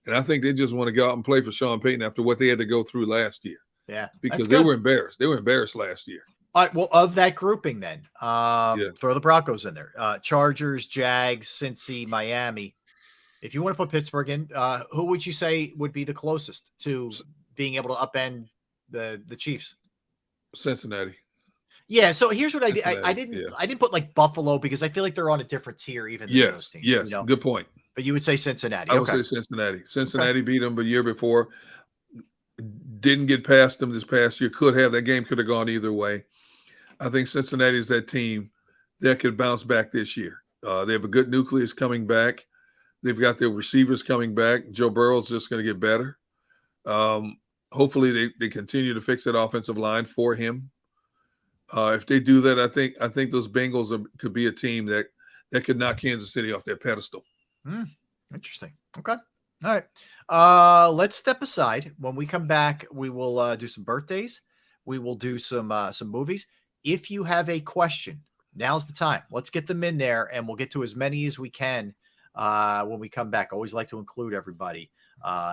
[SPEAKER 3] And I think they just want to go out and play for Sean Payton after what they had to go through last year.
[SPEAKER 2] Yeah.
[SPEAKER 3] Because they were embarrassed. They were embarrassed last year.
[SPEAKER 2] All right. Well, of that grouping then, throw the Broncos in there. Chargers, Jags, Cincy, Miami. If you want to put Pittsburgh in, who would you say would be the closest to being able to upend the Chiefs?
[SPEAKER 3] Cincinnati.
[SPEAKER 2] Yeah. So here's what I did. I didn't put like Buffalo because I feel like they're on a different tier even than those teams.
[SPEAKER 3] Yes.
[SPEAKER 2] You know?
[SPEAKER 3] Good point.
[SPEAKER 2] But you would say Cincinnati.
[SPEAKER 3] I would say Cincinnati. Cincinnati beat them the year before. Didn't get past them this past year. Could have. That game could have gone either way. I think Cincinnati is that team that could bounce back this year. They have a good nucleus coming back. They've got their receivers coming back. Joe Burrow's just going to get better. Hopefully they continue to fix that offensive line for him. If they do that, I think those Bengals could be a team that could knock Kansas City off their pedestal.
[SPEAKER 2] Interesting. Okay. All right. Let's step aside. When we come back, we will do some birthdays. We will do some movies. If you have a question, now's the time. Let's get them in there, and we'll get to as many as we can when we come back. Always like to include everybody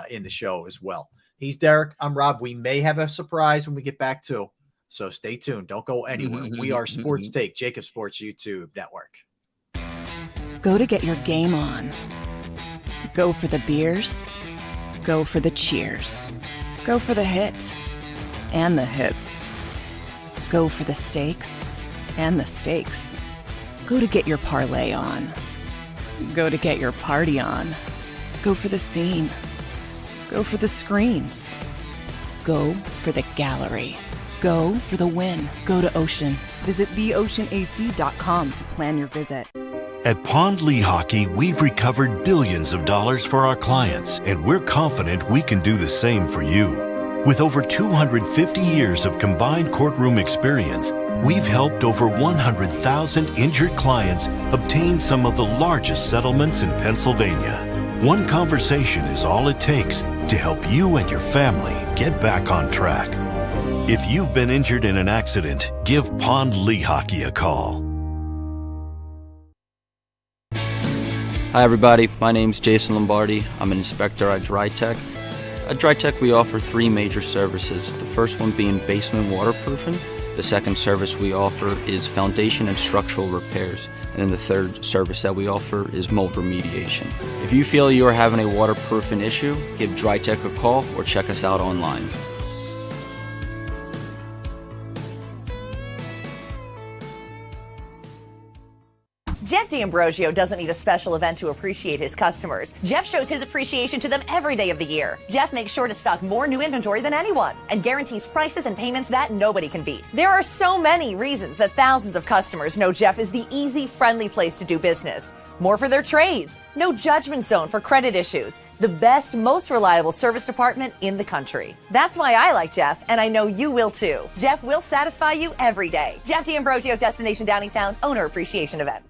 [SPEAKER 2] in the show as well. He's Derek. I'm Rob. We may have a surprise when we get back too. So stay tuned. Don't go anywhere. We are Sports Take, JAKIB Sports YouTube Network.
[SPEAKER 1] Go to get your game on. Go for the beers. Go for the cheers. Go for the hit and the hits. Go for the stakes and the stakes. Go to get your parlay on. Go to get your party on. Go for the scene. Go for the screens. Go for the gallery. Go for the win. Go to Ocean. Visit theoceanac.com to plan your visit.
[SPEAKER 4] At Pond Lehocky, we've recovered billions of dollars for our clients, and we're confident we can do the same for you. With over 250 years of combined courtroom experience, we've helped over 100,000 injured clients obtain some of the largest settlements in Pennsylvania. One conversation is all it takes to help you and your family get back on track. If you've been injured in an accident, give Pond Lehocky a call.
[SPEAKER 5] Hi everybody, my name's Jason Lombardi. I'm an inspector at DryTech. At DryTech we offer three major services, the first one being basement waterproofing, The second service we offer is foundation and structural repairs. And then the third service that we offer is mold remediation. If you feel you are having a waterproofing issue, give DryTech a call or check us out online.
[SPEAKER 6] Jeff D'Ambrosio doesn't need a special event to appreciate his customers. Jeff shows his appreciation to them every day of the year. Jeff makes sure to stock more new inventory than anyone and guarantees prices and payments that nobody can beat. There are so many reasons that thousands of customers know Jeff is the easy, friendly place to do business. More for their trades, no judgment zone for credit issues, the best, most reliable service department in the country. That's why I like Jeff, and I know you will too. Jeff will satisfy you every day. Jeff D'Ambrosio, Destination Downingtown, Owner Appreciation Event.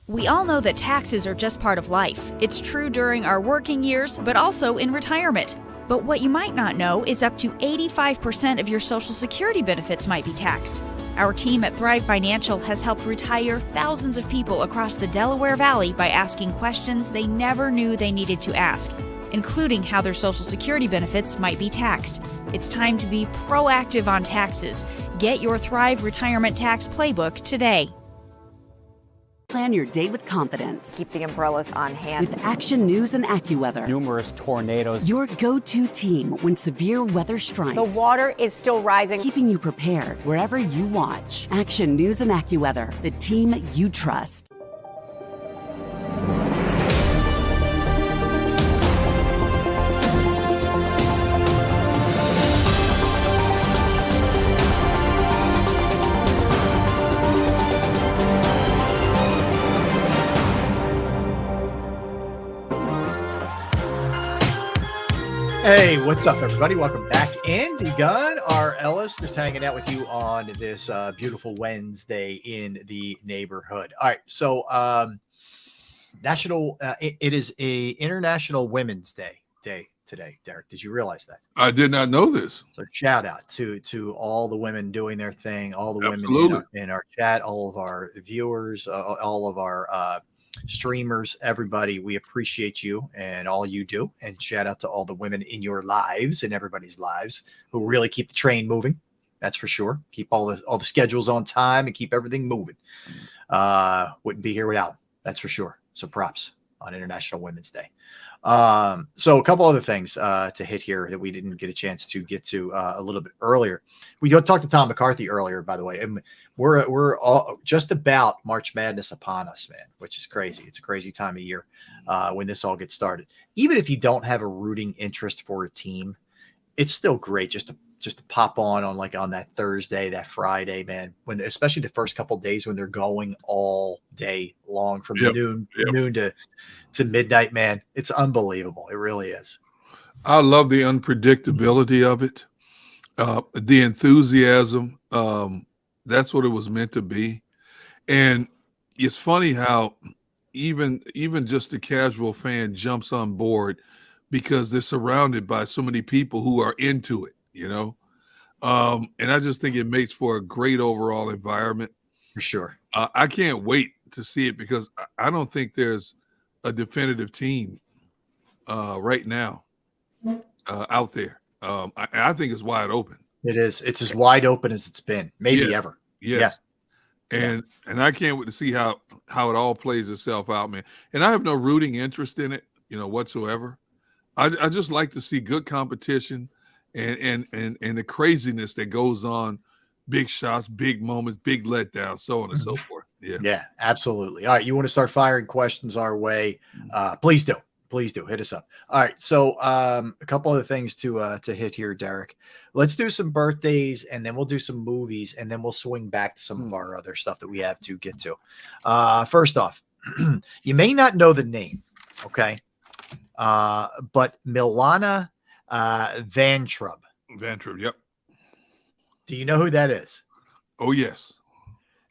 [SPEAKER 7] We all know that taxes are just part of life. It's true during our working years, but also in retirement. But what you might not know is up to 85% of your Social Security benefits might be taxed. Our team at Thrive Financial has helped retire thousands of people across the Delaware Valley by asking questions they never knew they needed to ask, including how their Social Security benefits might be taxed. It's time to be proactive on taxes. Get your Thrive Retirement Tax Playbook today.
[SPEAKER 8] Plan your day with confidence.
[SPEAKER 9] Keep the umbrellas on hand.
[SPEAKER 8] With Action News and AccuWeather.
[SPEAKER 10] Numerous tornadoes.
[SPEAKER 8] Your go-to team when severe weather strikes.
[SPEAKER 9] The water is still rising.
[SPEAKER 8] Keeping you prepared wherever you watch. Action News and AccuWeather, the team you trust.
[SPEAKER 2] Hey, what's up, everybody? Welcome back. Andy Gunn, R. Ellis, just hanging out with you on this beautiful Wednesday in the neighborhood. All right, so it is a International Women's Day today. Derek, did you realize that?
[SPEAKER 3] I did not know this.
[SPEAKER 2] So shout out to all the women doing their thing, all the
[SPEAKER 3] Absolutely.
[SPEAKER 2] women in our chat, all of our viewers, all of our streamers, everybody. We appreciate you and all you do, and shout out to all the women in your lives and everybody's lives who really keep the train moving. That's for sure. Keep all the schedules on time and keep everything moving. Wouldn't be here without them. That's for sure. So props on International Women's Day. So a couple other things to hit here that we didn't get a chance to get to a little bit earlier. We talked to Tom McCarthy earlier, by the way, and we're all just about March Madness upon us, man, which is crazy. It's a crazy time of year when this all gets started. Even if you don't have a rooting interest for a team, it's still great just to pop on that Thursday, that Friday, man, especially the first couple of days when they're going all day long from noon to midnight, man. It's unbelievable. It really is.
[SPEAKER 3] I love the unpredictability of it. The enthusiasm. That's what it was meant to be. And it's funny how even just a casual fan jumps on board because they're surrounded by so many people who are into it, you know? And I just think it makes for a great overall environment.
[SPEAKER 2] For sure.
[SPEAKER 3] I can't wait to see it because I don't think there's a definitive team right now out there. I think it's wide open.
[SPEAKER 2] It is. It's as wide open as it's been, maybe ever.
[SPEAKER 3] Yes. Yeah. And I can't wait to see how it all plays itself out, man. And I have no rooting interest in it, whatsoever. I just like to see good competition and the craziness that goes on, big shots, big moments, big letdowns, so on and so forth.
[SPEAKER 2] Yeah, absolutely. All right, you want to start firing questions our way? Please do. Please do. Hit us up. All right. So a couple other things to hit here, Derek. Let's do some birthdays, and then we'll do some movies, and then we'll swing back to some of our other stuff that we have to get to. First off, you may not know the name, okay? But Milana Vantrub.
[SPEAKER 3] Vantrub, yep.
[SPEAKER 2] Do you know who that is?
[SPEAKER 3] Oh, yes.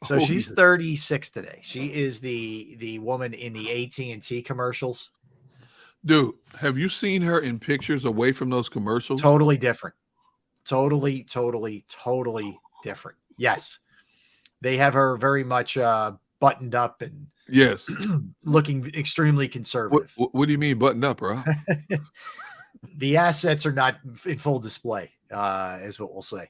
[SPEAKER 2] So she's 36 today. She is the woman in the AT&T commercials.
[SPEAKER 3] Dude, have you seen her in pictures away from those commercials?
[SPEAKER 2] Totally different. Totally different. Yes. They have her very much buttoned up and
[SPEAKER 3] yes,
[SPEAKER 2] looking extremely conservative.
[SPEAKER 3] What do you mean buttoned up, bro?
[SPEAKER 2] The assets are not in full display, is what we'll say.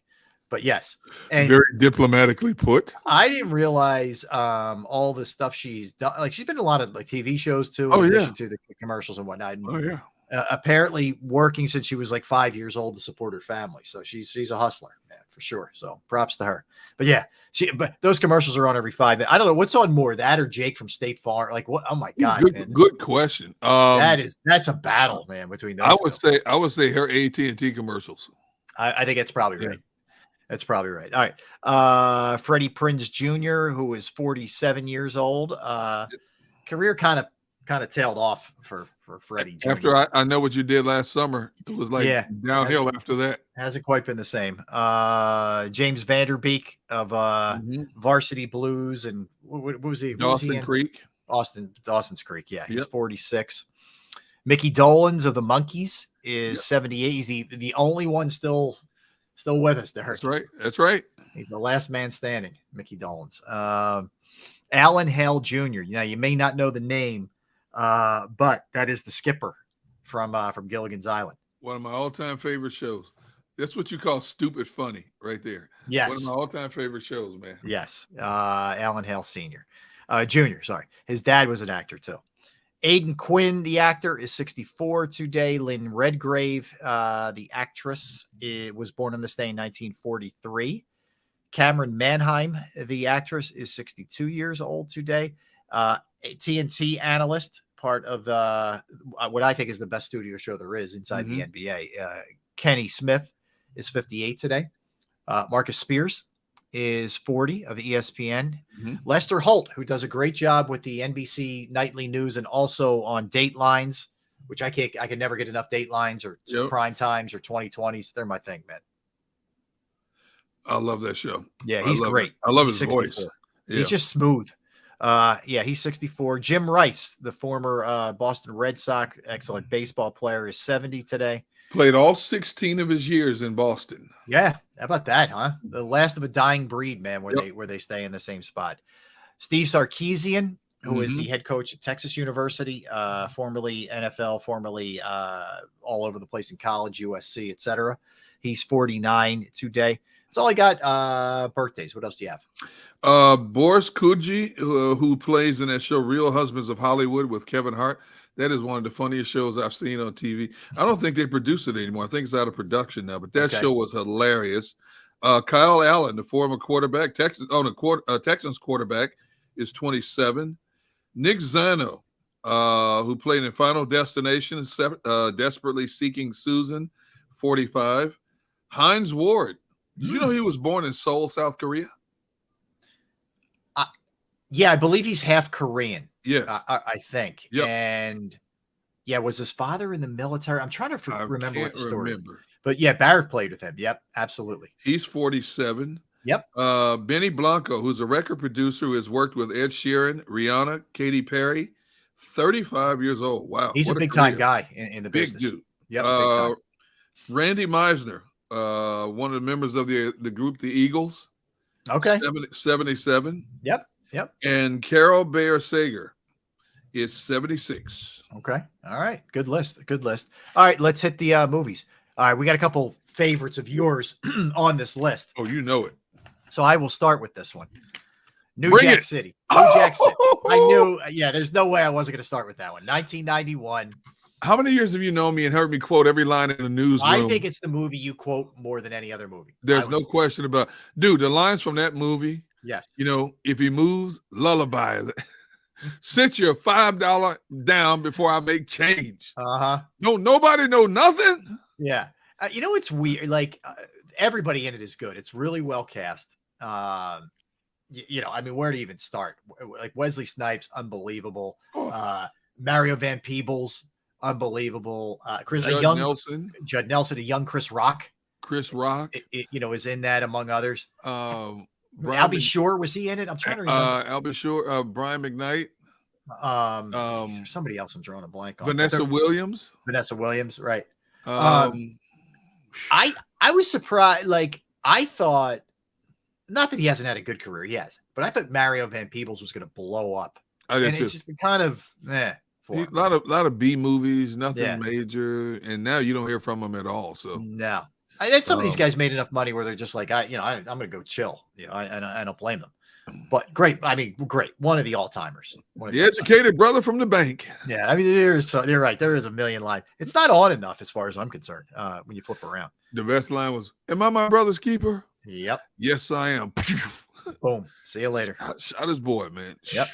[SPEAKER 2] But yes, and
[SPEAKER 3] very diplomatically put.
[SPEAKER 2] I didn't realize all the stuff she's done. Like she's been in a lot of like TV shows too,
[SPEAKER 3] Oh,
[SPEAKER 2] in
[SPEAKER 3] yeah.
[SPEAKER 2] addition to the commercials and whatnot. And,
[SPEAKER 3] Oh yeah.
[SPEAKER 2] apparently working since she was like 5 years old to support her family. So she's a hustler, man, for sure. So props to her. But yeah, but those commercials are on every 5 minutes. I don't know what's on more, that or Jake from State Farm. Like what? Oh my God, man.
[SPEAKER 3] Good question.
[SPEAKER 2] That's a battle, man, between those.
[SPEAKER 3] I would say her AT&T commercials.
[SPEAKER 2] I think it's probably right. That's probably right. All right. Freddie Prinze Jr., who is 47 years old. Career kind of tailed off for Freddie Jr.
[SPEAKER 3] After I know what you did last summer, it was like downhill after that.
[SPEAKER 2] Hasn't quite been the same. James Vanderbeek of Varsity Blues and what was he?
[SPEAKER 3] Dawson's Creek.
[SPEAKER 2] Dawson's Creek. Yeah, he's 46. Mickey Dolenz of the Monkees is 78. He's the only one still with us there.
[SPEAKER 3] That's right.
[SPEAKER 2] He's the last man standing, Mickey Dolenz. Alan Hale Jr. Now, you may not know the name, but that is the skipper from Gilligan's Island.
[SPEAKER 3] One of my all-time favorite shows. That's what you call stupid funny right there.
[SPEAKER 2] Yes.
[SPEAKER 3] One of my all-time favorite shows, man.
[SPEAKER 2] Yes. Alan Hale Jr. Sorry. His dad was an actor too. Aidan Quinn, the actor, is 64 today. Lynn Redgrave, the actress, was born on this day in 1943. Cameron Manheim, the actress, is 62 years old today. TNT analyst, part of what I think is the best studio show there is inside the NBA. Kenny Smith is 58 today. Marcus Spears is 40 of ESPN. Lester Holt, who does a great job with the NBC nightly news and also on Datelines, which I can never get enough Datelines or Prime Times or 2020s. They're my thing, man.
[SPEAKER 3] I love that show.
[SPEAKER 2] Yeah, he's great.
[SPEAKER 3] I love his voice.
[SPEAKER 2] Yeah. He's just smooth. He's 64. Jim Rice, the former Boston Red Sox excellent baseball player, is 70 today.
[SPEAKER 3] Played all 16 of his years in Boston.
[SPEAKER 2] Yeah, how about that, huh? The last of a dying breed, man, where they stay in the same spot. Steve Sarkisian, who is the head coach at Texas University, formerly NFL, formerly all over the place in college, USC, etc. He's 49 today. That's all I got. Birthdays. What else do you have?
[SPEAKER 3] Boris Kuji, who plays in that show Real Husbands of Hollywood with Kevin Hart. That is one of the funniest shows I've seen on TV. I don't think they produce it anymore. I think it's out of production now, but that show was hilarious. Kyle Allen, the former quarterback, Texans quarterback, is 27. Nick Zano, who played in Final Destination, Desperately Seeking Susan, 45. Hines Ward. Did you know he was born in Seoul, South Korea?
[SPEAKER 2] Yeah, I believe he's half Korean.
[SPEAKER 3] Yeah,
[SPEAKER 2] I think. Yep. And was his father in the military? I'm trying to remember what the story. But yeah, Barrett played with him. Yep, absolutely.
[SPEAKER 3] He's 47.
[SPEAKER 2] Yep.
[SPEAKER 3] Benny Blanco, who's a record producer who has worked with Ed Sheeran, Rihanna, Katy Perry, 35 years old. Wow,
[SPEAKER 2] he's a big time guy in the business.
[SPEAKER 3] Big dude.
[SPEAKER 2] Yep. Big time.
[SPEAKER 3] Randy Meisner, one of the members of the group, the Eagles.
[SPEAKER 2] Okay.
[SPEAKER 3] 77.
[SPEAKER 2] Yep.
[SPEAKER 3] And Carol Bayer Sager is 76.
[SPEAKER 2] Okay. All right. Good list. All right. Let's hit the movies. All right. We got a couple favorites of yours on this list.
[SPEAKER 3] Oh, you know it.
[SPEAKER 2] So I will start with this one. New Jack City. I knew. Yeah, there's no way I wasn't going to start with that one. 1991.
[SPEAKER 3] How many years have you known me and heard me quote every line in the newsroom?
[SPEAKER 2] I think it's the movie you quote more than any other movie.
[SPEAKER 3] There's no question about it. Dude, the lines from that movie.
[SPEAKER 2] Yes.
[SPEAKER 3] You know, if he moves, lullaby. Sit your $5 down before I make change. No, nobody know nothing.
[SPEAKER 2] Yeah. You know, it's weird. Like everybody in it is good. It's really well cast. You know, I mean, where to even start? Like Wesley Snipes, unbelievable. Mario Van Peebles, unbelievable. Judd Nelson, a young Chris Rock. You know, is in that among others. Albie Shore, was he in it? I'm trying to remember.
[SPEAKER 3] Albie Shore, Brian McKnight.
[SPEAKER 2] There's somebody else I'm drawing a blank on.
[SPEAKER 3] Vanessa Williams,
[SPEAKER 2] right. I was surprised. Like, I thought, not that he hasn't had a good career, but I thought Mario Van Peebles was going to blow up.
[SPEAKER 3] I did too.
[SPEAKER 2] It's just been kind of
[SPEAKER 3] a lot of B movies, nothing major, and now you don't hear from him at all. So
[SPEAKER 2] no. And some of these guys made enough money where they're just like, I'm going to go chill. I don't blame them. But great. I mean, great. One of the all-timers.
[SPEAKER 3] The educated brother from the bank.
[SPEAKER 2] Yeah, I mean, you're right. There is a million lines. It's not on enough as far as I'm concerned when you flip around.
[SPEAKER 3] The best line was, "Am I my brother's keeper?"
[SPEAKER 2] Yep.
[SPEAKER 3] Yes, I am.
[SPEAKER 2] Boom. See you later.
[SPEAKER 3] Shot his boy, man.
[SPEAKER 2] Yep.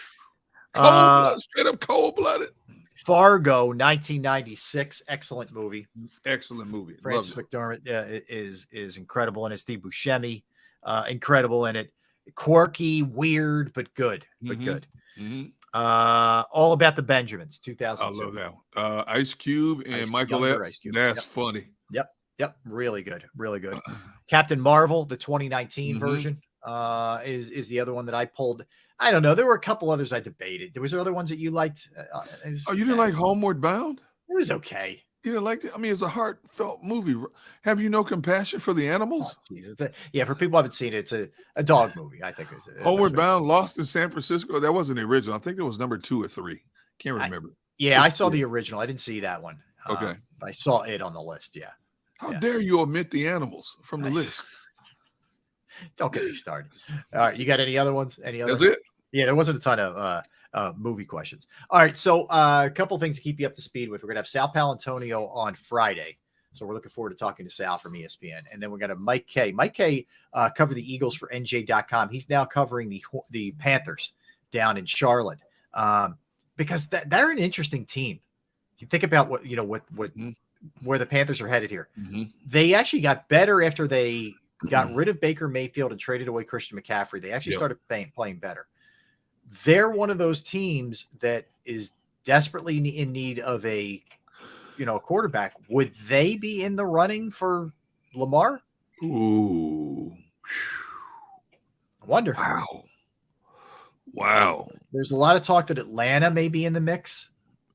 [SPEAKER 3] Cold-blooded, straight up cold-blooded.
[SPEAKER 2] Fargo, 1996. Excellent movie.
[SPEAKER 3] Excellent movie.
[SPEAKER 2] Francis McDormand is incredible in it. Steve Buscemi, incredible in it. Quirky, weird, but good. All About the Benjamins, 2002.
[SPEAKER 3] I love that one. Ice Cube and Michael Epps. That's funny.
[SPEAKER 2] Yep. Really good. Captain Marvel, the 2019 version, is the other one that I pulled. I don't know. There were a couple others I debated. Was there other ones that you liked?
[SPEAKER 3] You didn't like Homeward Bound?
[SPEAKER 2] It was okay.
[SPEAKER 3] You didn't like it? I mean, it's a heartfelt movie. Have you no compassion for the animals?
[SPEAKER 2] For people who haven't seen it, it's a dog movie. I think it's
[SPEAKER 3] Homeward Bound, Lost in San Francisco. That wasn't the original. I think it was number 2 or 3. Can't remember.
[SPEAKER 2] I saw the original. I didn't see that one.
[SPEAKER 3] Okay.
[SPEAKER 2] I saw it on the list. Yeah.
[SPEAKER 3] How dare you omit the animals from the list?
[SPEAKER 2] Don't get me started. All right. You got any other ones? Any other?
[SPEAKER 3] That's it.
[SPEAKER 2] Yeah, there wasn't a ton of movie questions. All right. So a couple things to keep you up to speed with. We're going to have Sal Palantonio on Friday. So we're looking forward to talking to Sal from ESPN. And then we're going to Mike Kay. Mike Kay covered the Eagles for NJ.com. He's now covering the Panthers down in Charlotte because they're an interesting team. You think about where the Panthers are headed here. They actually got better after they got rid of Baker Mayfield and traded away Christian McCaffrey. They actually started playing better. They're one of those teams that is desperately in need of a quarterback. Would they be in the running for Lamar?
[SPEAKER 3] Ooh.
[SPEAKER 2] I wonder.
[SPEAKER 3] Wow.
[SPEAKER 2] There's a lot of talk that Atlanta may be in the mix.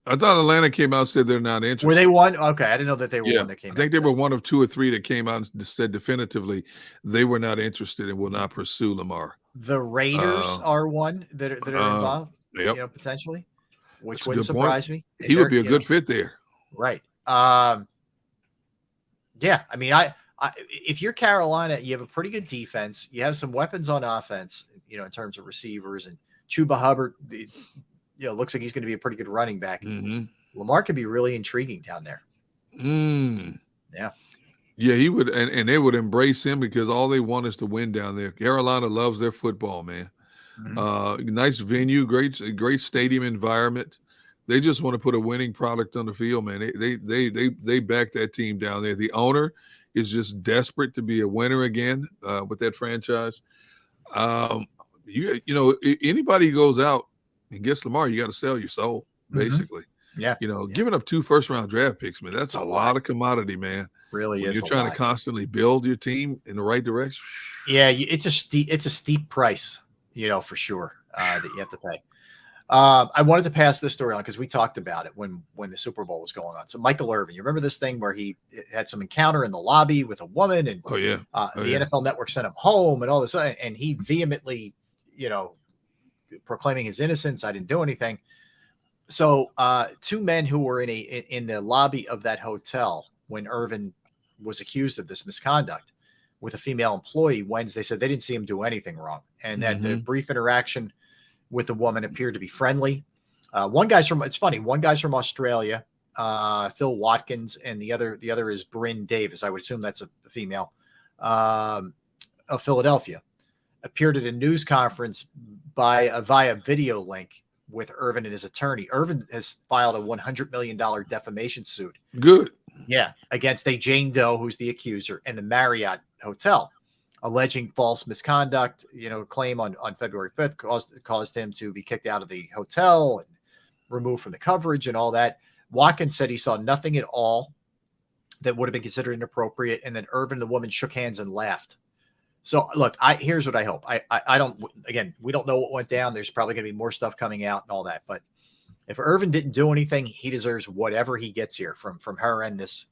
[SPEAKER 3] I thought Atlanta came out and said they're not interested.
[SPEAKER 2] Were they one? Okay, I didn't know that they were one that came out.
[SPEAKER 3] I think they were one of 2 or 3 that came out and said definitively they were not interested and will not pursue Lamar.
[SPEAKER 2] The Raiders are one that are involved, potentially, which wouldn't surprise me.
[SPEAKER 3] He would be a good fit there.
[SPEAKER 2] Right. I mean, I if you're Carolina, you have a pretty good defense. You have some weapons on offense, in terms of receivers, and Chuba Hubbard, looks like he's going to be a pretty good running back. Lamar could be really intriguing down there.
[SPEAKER 3] Yeah, he would, and they would embrace him because all they want is to win down there. Carolina loves their football, man. Nice venue, great stadium environment. They just want to put a winning product on the field, man. They back that team down there. The owner is just desperate to be a winner again with that franchise. Anybody who goes out and gets Lamar, you got to sell your soul, basically.
[SPEAKER 2] Yeah.
[SPEAKER 3] Giving up 2 first-round draft picks, man, that's a lot of commodity, man.
[SPEAKER 2] Really is.
[SPEAKER 3] You're trying to constantly build your team in the right direction.
[SPEAKER 2] Yeah, it's a steep price, for sure, that you have to pay. I wanted to pass this story on because we talked about it when the Super Bowl was going on. So Michael Irvin, you remember this thing where he had some encounter in the lobby with a woman, and the NFL Network sent him home and all this, and he vehemently, proclaiming his innocence. I didn't do anything. So 2 men who were in the lobby of that hotel when Irvin was accused of this misconduct with a female employee Wednesday said they didn't see him do anything wrong, and that the brief interaction with the woman appeared to be friendly. One guy's from Australia, Phil Watkins, and the other is Bryn Davis. I would assume that's a female, of Philadelphia. Appeared at a news conference via video link with Irvin and his attorney. Irvin has filed a $100 million defamation suit.
[SPEAKER 3] Good.
[SPEAKER 2] Yeah, against a Jane Doe, who's the accuser, and the Marriott Hotel, alleging false misconduct. Claim on February 5th caused him to be kicked out of the hotel and removed from the coverage and all that. Watkins said he saw nothing at all that would have been considered inappropriate, and then Irvin and the woman shook hands and laughed. So look, here's what I hope. I don't. Again, we don't know what went down. There's probably going to be more stuff coming out and all that, but if Irvin didn't do anything, he deserves whatever he gets here from her and this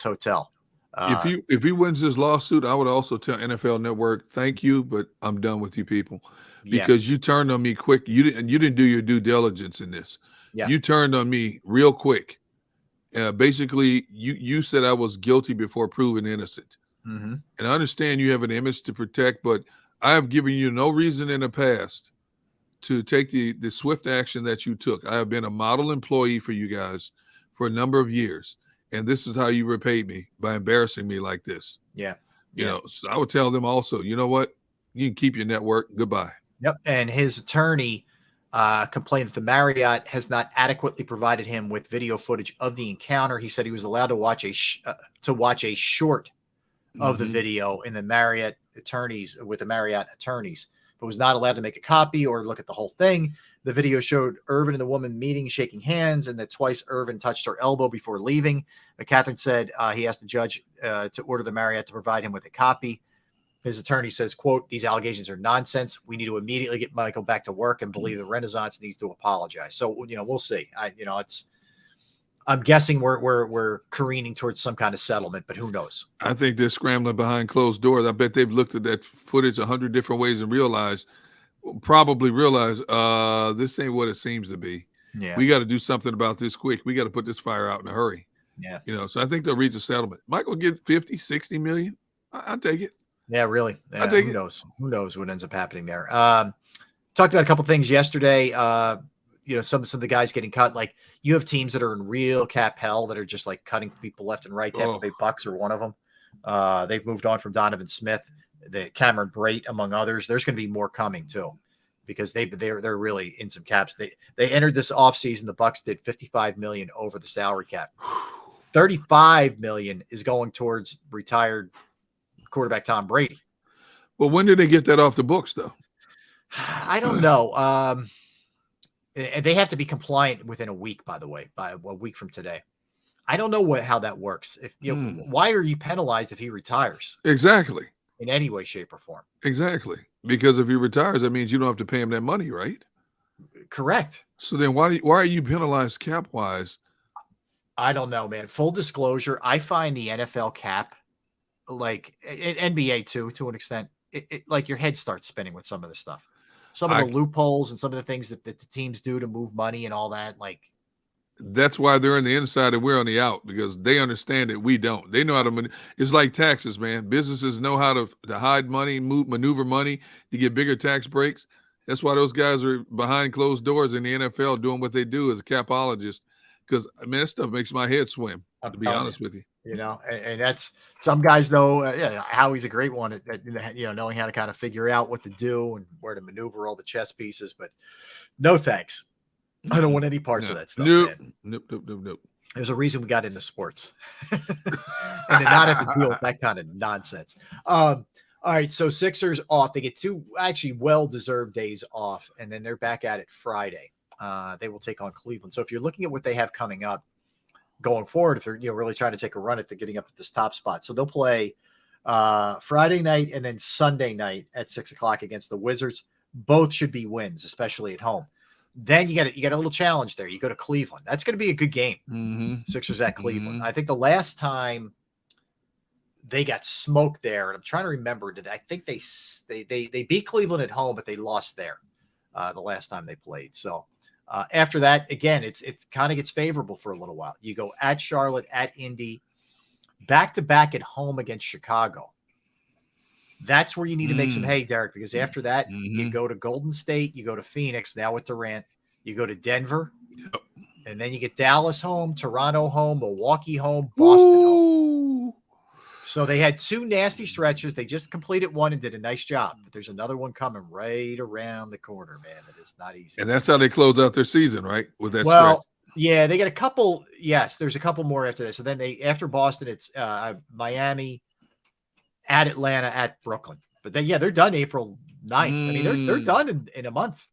[SPEAKER 2] hotel.
[SPEAKER 3] If he wins this lawsuit, I would also tell NFL Network, thank you, but I'm done with you people because you turned on me quick. You didn't do your due diligence in this. Yeah. You turned on me real quick, Basically, you said I was guilty before proven innocent.
[SPEAKER 2] Mm-hmm.
[SPEAKER 3] And I understand you have an image to protect, but I have given you no reason in the past to take the swift action that you took. I have been a model employee for you guys for a number of years, and this is how you repaid me, by embarrassing me like this.
[SPEAKER 2] Yeah.
[SPEAKER 3] You know, so I would tell them also, you know what? You can keep your network. Goodbye.
[SPEAKER 2] Yep. And his attorney complained that the Marriott has not adequately provided him with video footage of the encounter. He said he was allowed to watch a short of the video in the Marriott attorneys, but was not allowed to make a copy or look at the whole thing. The video showed Irvin and the woman meeting, shaking hands, and that twice Irvin touched her elbow before leaving. Catherine said he asked the judge to order the Marriott to provide him with a copy. His attorney says, quote, "These allegations are nonsense. We need to immediately get Michael back to work and believe the Renaissance needs to apologize." So, we'll see. I'm guessing we're careening towards some kind of settlement, but who knows?
[SPEAKER 3] I think they're scrambling behind closed doors. I bet they've looked at that footage 100 different ways and probably realized this ain't what it seems to be.
[SPEAKER 2] Yeah.
[SPEAKER 3] We got to do something about this quick. We got to put this fire out in a hurry.
[SPEAKER 2] Yeah.
[SPEAKER 3] So I think they'll reach a settlement. Michael get 50, 60 million. I'll take it.
[SPEAKER 2] Yeah, really.
[SPEAKER 3] I think
[SPEAKER 2] who knows? Who knows what ends up happening there? Talked about a couple things yesterday. Some of the guys getting cut. Like, you have teams that are in real cap hell that are just like cutting people left and right. Tampa Bay Bucks are one of them. They've moved on from Donovan Smith, the Cameron Brate, among others. There's going to be more coming too, because they're really in some caps. They entered this offseason. The Bucks did $55 million over the salary cap. $35 million is going towards retired quarterback Tom Brady.
[SPEAKER 3] Well, when did they get that off the books, though?
[SPEAKER 2] I don't know. And they have to be compliant within a week, by the way, by a week from today. I don't know how that works. If why are you penalized if he retires?
[SPEAKER 3] Exactly.
[SPEAKER 2] In any way, shape, or form.
[SPEAKER 3] Exactly. Because if he retires, that means you don't have to pay him that money, right?
[SPEAKER 2] Correct.
[SPEAKER 3] So then why are you penalized cap wise?
[SPEAKER 2] I don't know, man. Full disclosure, I find the NFL cap, like NBA too, to an extent, like your head starts spinning with some of the stuff. Some of the loopholes and some of the things that the teams do to move money and all that. Like,
[SPEAKER 3] that's why they're on the inside and we're on the out, because they understand it. We don't. They know how to. It's like taxes, man. Businesses know how to hide money, maneuver money to get bigger tax breaks. That's why those guys are behind closed doors in the NFL doing what they do as a capologist. Because, that stuff makes my head swim, to be honest with you.
[SPEAKER 2] And that's some guys, though. Howie's a great one at knowing how to kind of figure out what to do and where to maneuver all the chess pieces. But no thanks. I don't want any parts of that stuff.
[SPEAKER 3] Nope.
[SPEAKER 2] There's a reason we got into sports, and to not have to deal with that kind of nonsense. All right, so Sixers off. They get 2 actually well-deserved days off, and then they're back at it Friday. They will take on Cleveland. So if you're looking at what they have coming up going forward, if they're really trying to take a run at getting up at this top spot, so they'll play Friday night and then Sunday night at 6:00 against the Wizards. Both should be wins, especially at home. Then you get a little challenge there. You go to Cleveland. That's going to be a good game.
[SPEAKER 3] Mm-hmm.
[SPEAKER 2] Sixers at Cleveland. I think the last time they got smoked there, and I'm trying to remember, I think they beat Cleveland at home, but they lost there the last time they played. So after that, again, it kind of gets favorable for a little while. You go at Charlotte, at Indy, back-to-back at home against Chicago. That's where you need to make some hay, Derek, because after that, you go to Golden State, you go to Phoenix, now with Durant, you go to Denver, and then you get Dallas home, Toronto home, Milwaukee home, Boston home. So they had 2 nasty stretches. They just completed one and did a nice job, but there's another one coming right around the corner, man. It is not easy.
[SPEAKER 3] And that's how they close out their season, right? With that
[SPEAKER 2] stretch. Yeah, they get a couple. Yes, there's a couple more after this. So then after Boston, it's Miami, at Atlanta, at Brooklyn. But then, they're done April 9th. I mean, they're done in a month.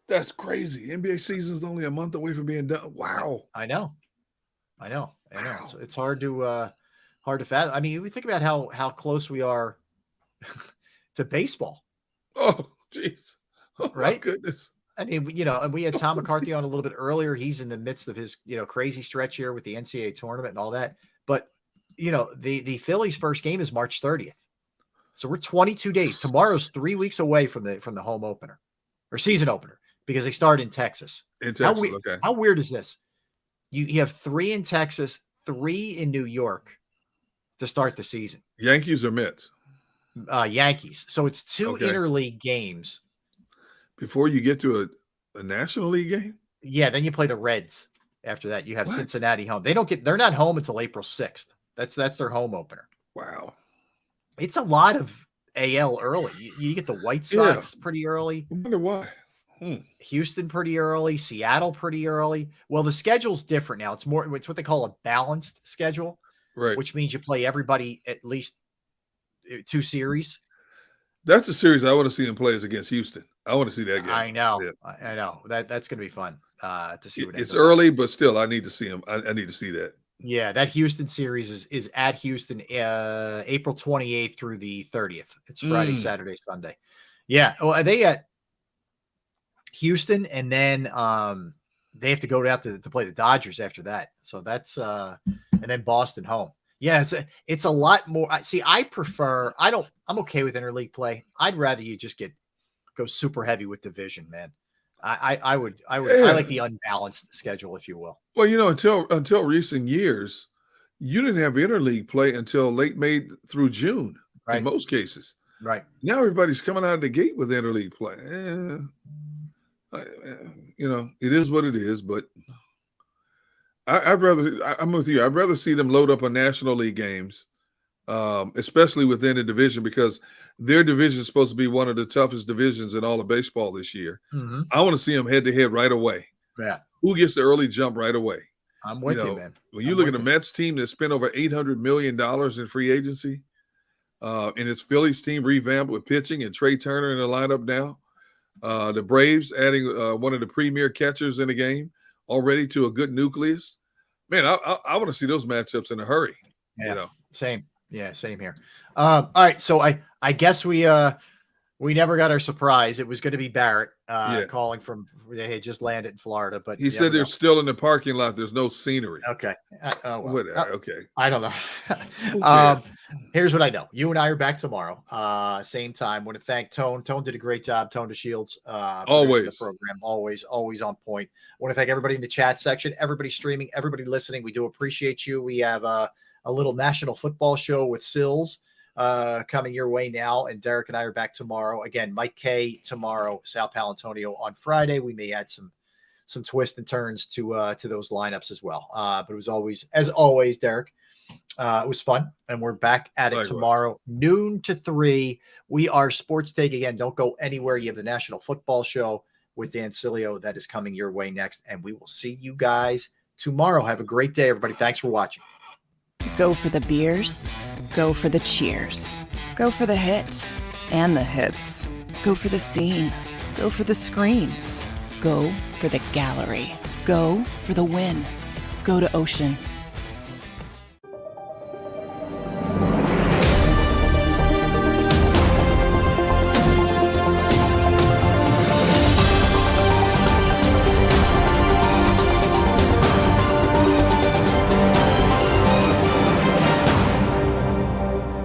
[SPEAKER 3] That's crazy. NBA season's only a month away from being done. Wow.
[SPEAKER 2] I know. Wow. It's hard to fathom. I mean, we think about how close we are to baseball.
[SPEAKER 3] Oh, jeez. Oh,
[SPEAKER 2] right?
[SPEAKER 3] My goodness.
[SPEAKER 2] I mean, and we had Tom McCarthy on a little bit earlier. He's in the midst of his, crazy stretch here with the NCAA tournament and all that. But the Phillies' first game is March 30th. So we're 22 days. Tomorrow's 3 weeks away from the home opener or season opener, because they start in Texas.
[SPEAKER 3] In Texas,
[SPEAKER 2] How weird is this? You have 3 in Texas, 3 in New York to start the season.
[SPEAKER 3] Yankees or Mets?
[SPEAKER 2] Yankees. So it's 2 interleague games.
[SPEAKER 3] Before you get to a National League game?
[SPEAKER 2] Yeah, then you play the Reds. After that, you have Cincinnati home. They're not home until April 6th. That's their home opener.
[SPEAKER 3] Wow.
[SPEAKER 2] It's a lot of AL early. You get the White Sox pretty early.
[SPEAKER 3] I wonder why.
[SPEAKER 2] Houston pretty early, Seattle pretty early. Well, the schedule's different now. It's what they call a balanced schedule,
[SPEAKER 3] right?
[SPEAKER 2] Which means you play everybody at least 2 series.
[SPEAKER 3] That's a series I want to see them play is against Houston. I want to see that game.
[SPEAKER 2] I know. Yeah. I know. That's going to be fun to see.
[SPEAKER 3] It's early, but still, I need to see them. I need to see that.
[SPEAKER 2] Yeah, that Houston series is at Houston April 28th through the 30th. It's Friday, Saturday, Sunday. Yeah. Well, they at Houston, and then they have to go out to play the Dodgers after that. So that's and then Boston home. Yeah, it's a lot more. See, I'm okay with interleague play. I'd rather you just go super heavy with division, man. I like the unbalanced schedule, if you will.
[SPEAKER 3] Well, until recent years, you didn't have interleague play until late May through June in most cases.
[SPEAKER 2] Right.
[SPEAKER 3] Now everybody's coming out of the gate with interleague play. It is what it is, but I'm with you. I'd rather see them load up on National League games, especially within a division, because their division is supposed to be one of the toughest divisions in all of baseball this year.
[SPEAKER 2] Mm-hmm.
[SPEAKER 3] I want to see them head to head right away.
[SPEAKER 2] Yeah.
[SPEAKER 3] Who gets the early jump right away?
[SPEAKER 2] I'm with you, man.
[SPEAKER 3] When you look at the Mets team that spent over $800 million in free agency, and its Phillies team revamped with pitching and Trey Turner in the lineup now. The Braves adding one of the premier catchers in the game already to a good nucleus. Man, I want to see those matchups in a hurry.
[SPEAKER 2] Yeah, same. Yeah, same here. All right, so I guess we never got our surprise. It was going to be Barrett calling from. They had just landed in Florida, but
[SPEAKER 3] he said they're still in the parking lot. There's no scenery.
[SPEAKER 2] Okay.
[SPEAKER 3] Okay.
[SPEAKER 2] I don't know. Here's what I know. You and I are back tomorrow. Same time. Want to thank Tone. Tone did a great job. Tone DeShields.
[SPEAKER 3] Always.
[SPEAKER 2] The program. Always on point. Want to thank everybody in the chat section, everybody streaming, everybody listening. We do appreciate you. We have a little national football show with Sills coming your way now, and Derek and I are back tomorrow. Again, Mike K tomorrow, Sal Palantonio on Friday. We may add some twists and turns to those lineups as well. But it was always, as always, Derek, it was fun, and we're back at it tomorrow, noon to 3. We are Sports Take. Again, don't go anywhere. You have the National Football Show with Dan Cilio that is coming your way next, and we will see you guys tomorrow. Have a great day, everybody. Thanks for watching.
[SPEAKER 1] Go for the beers. Go for the cheers. Go for the hit and the hits. Go for the scene. Go for the screens. Go for the gallery. Go for the win. Go to Ocean.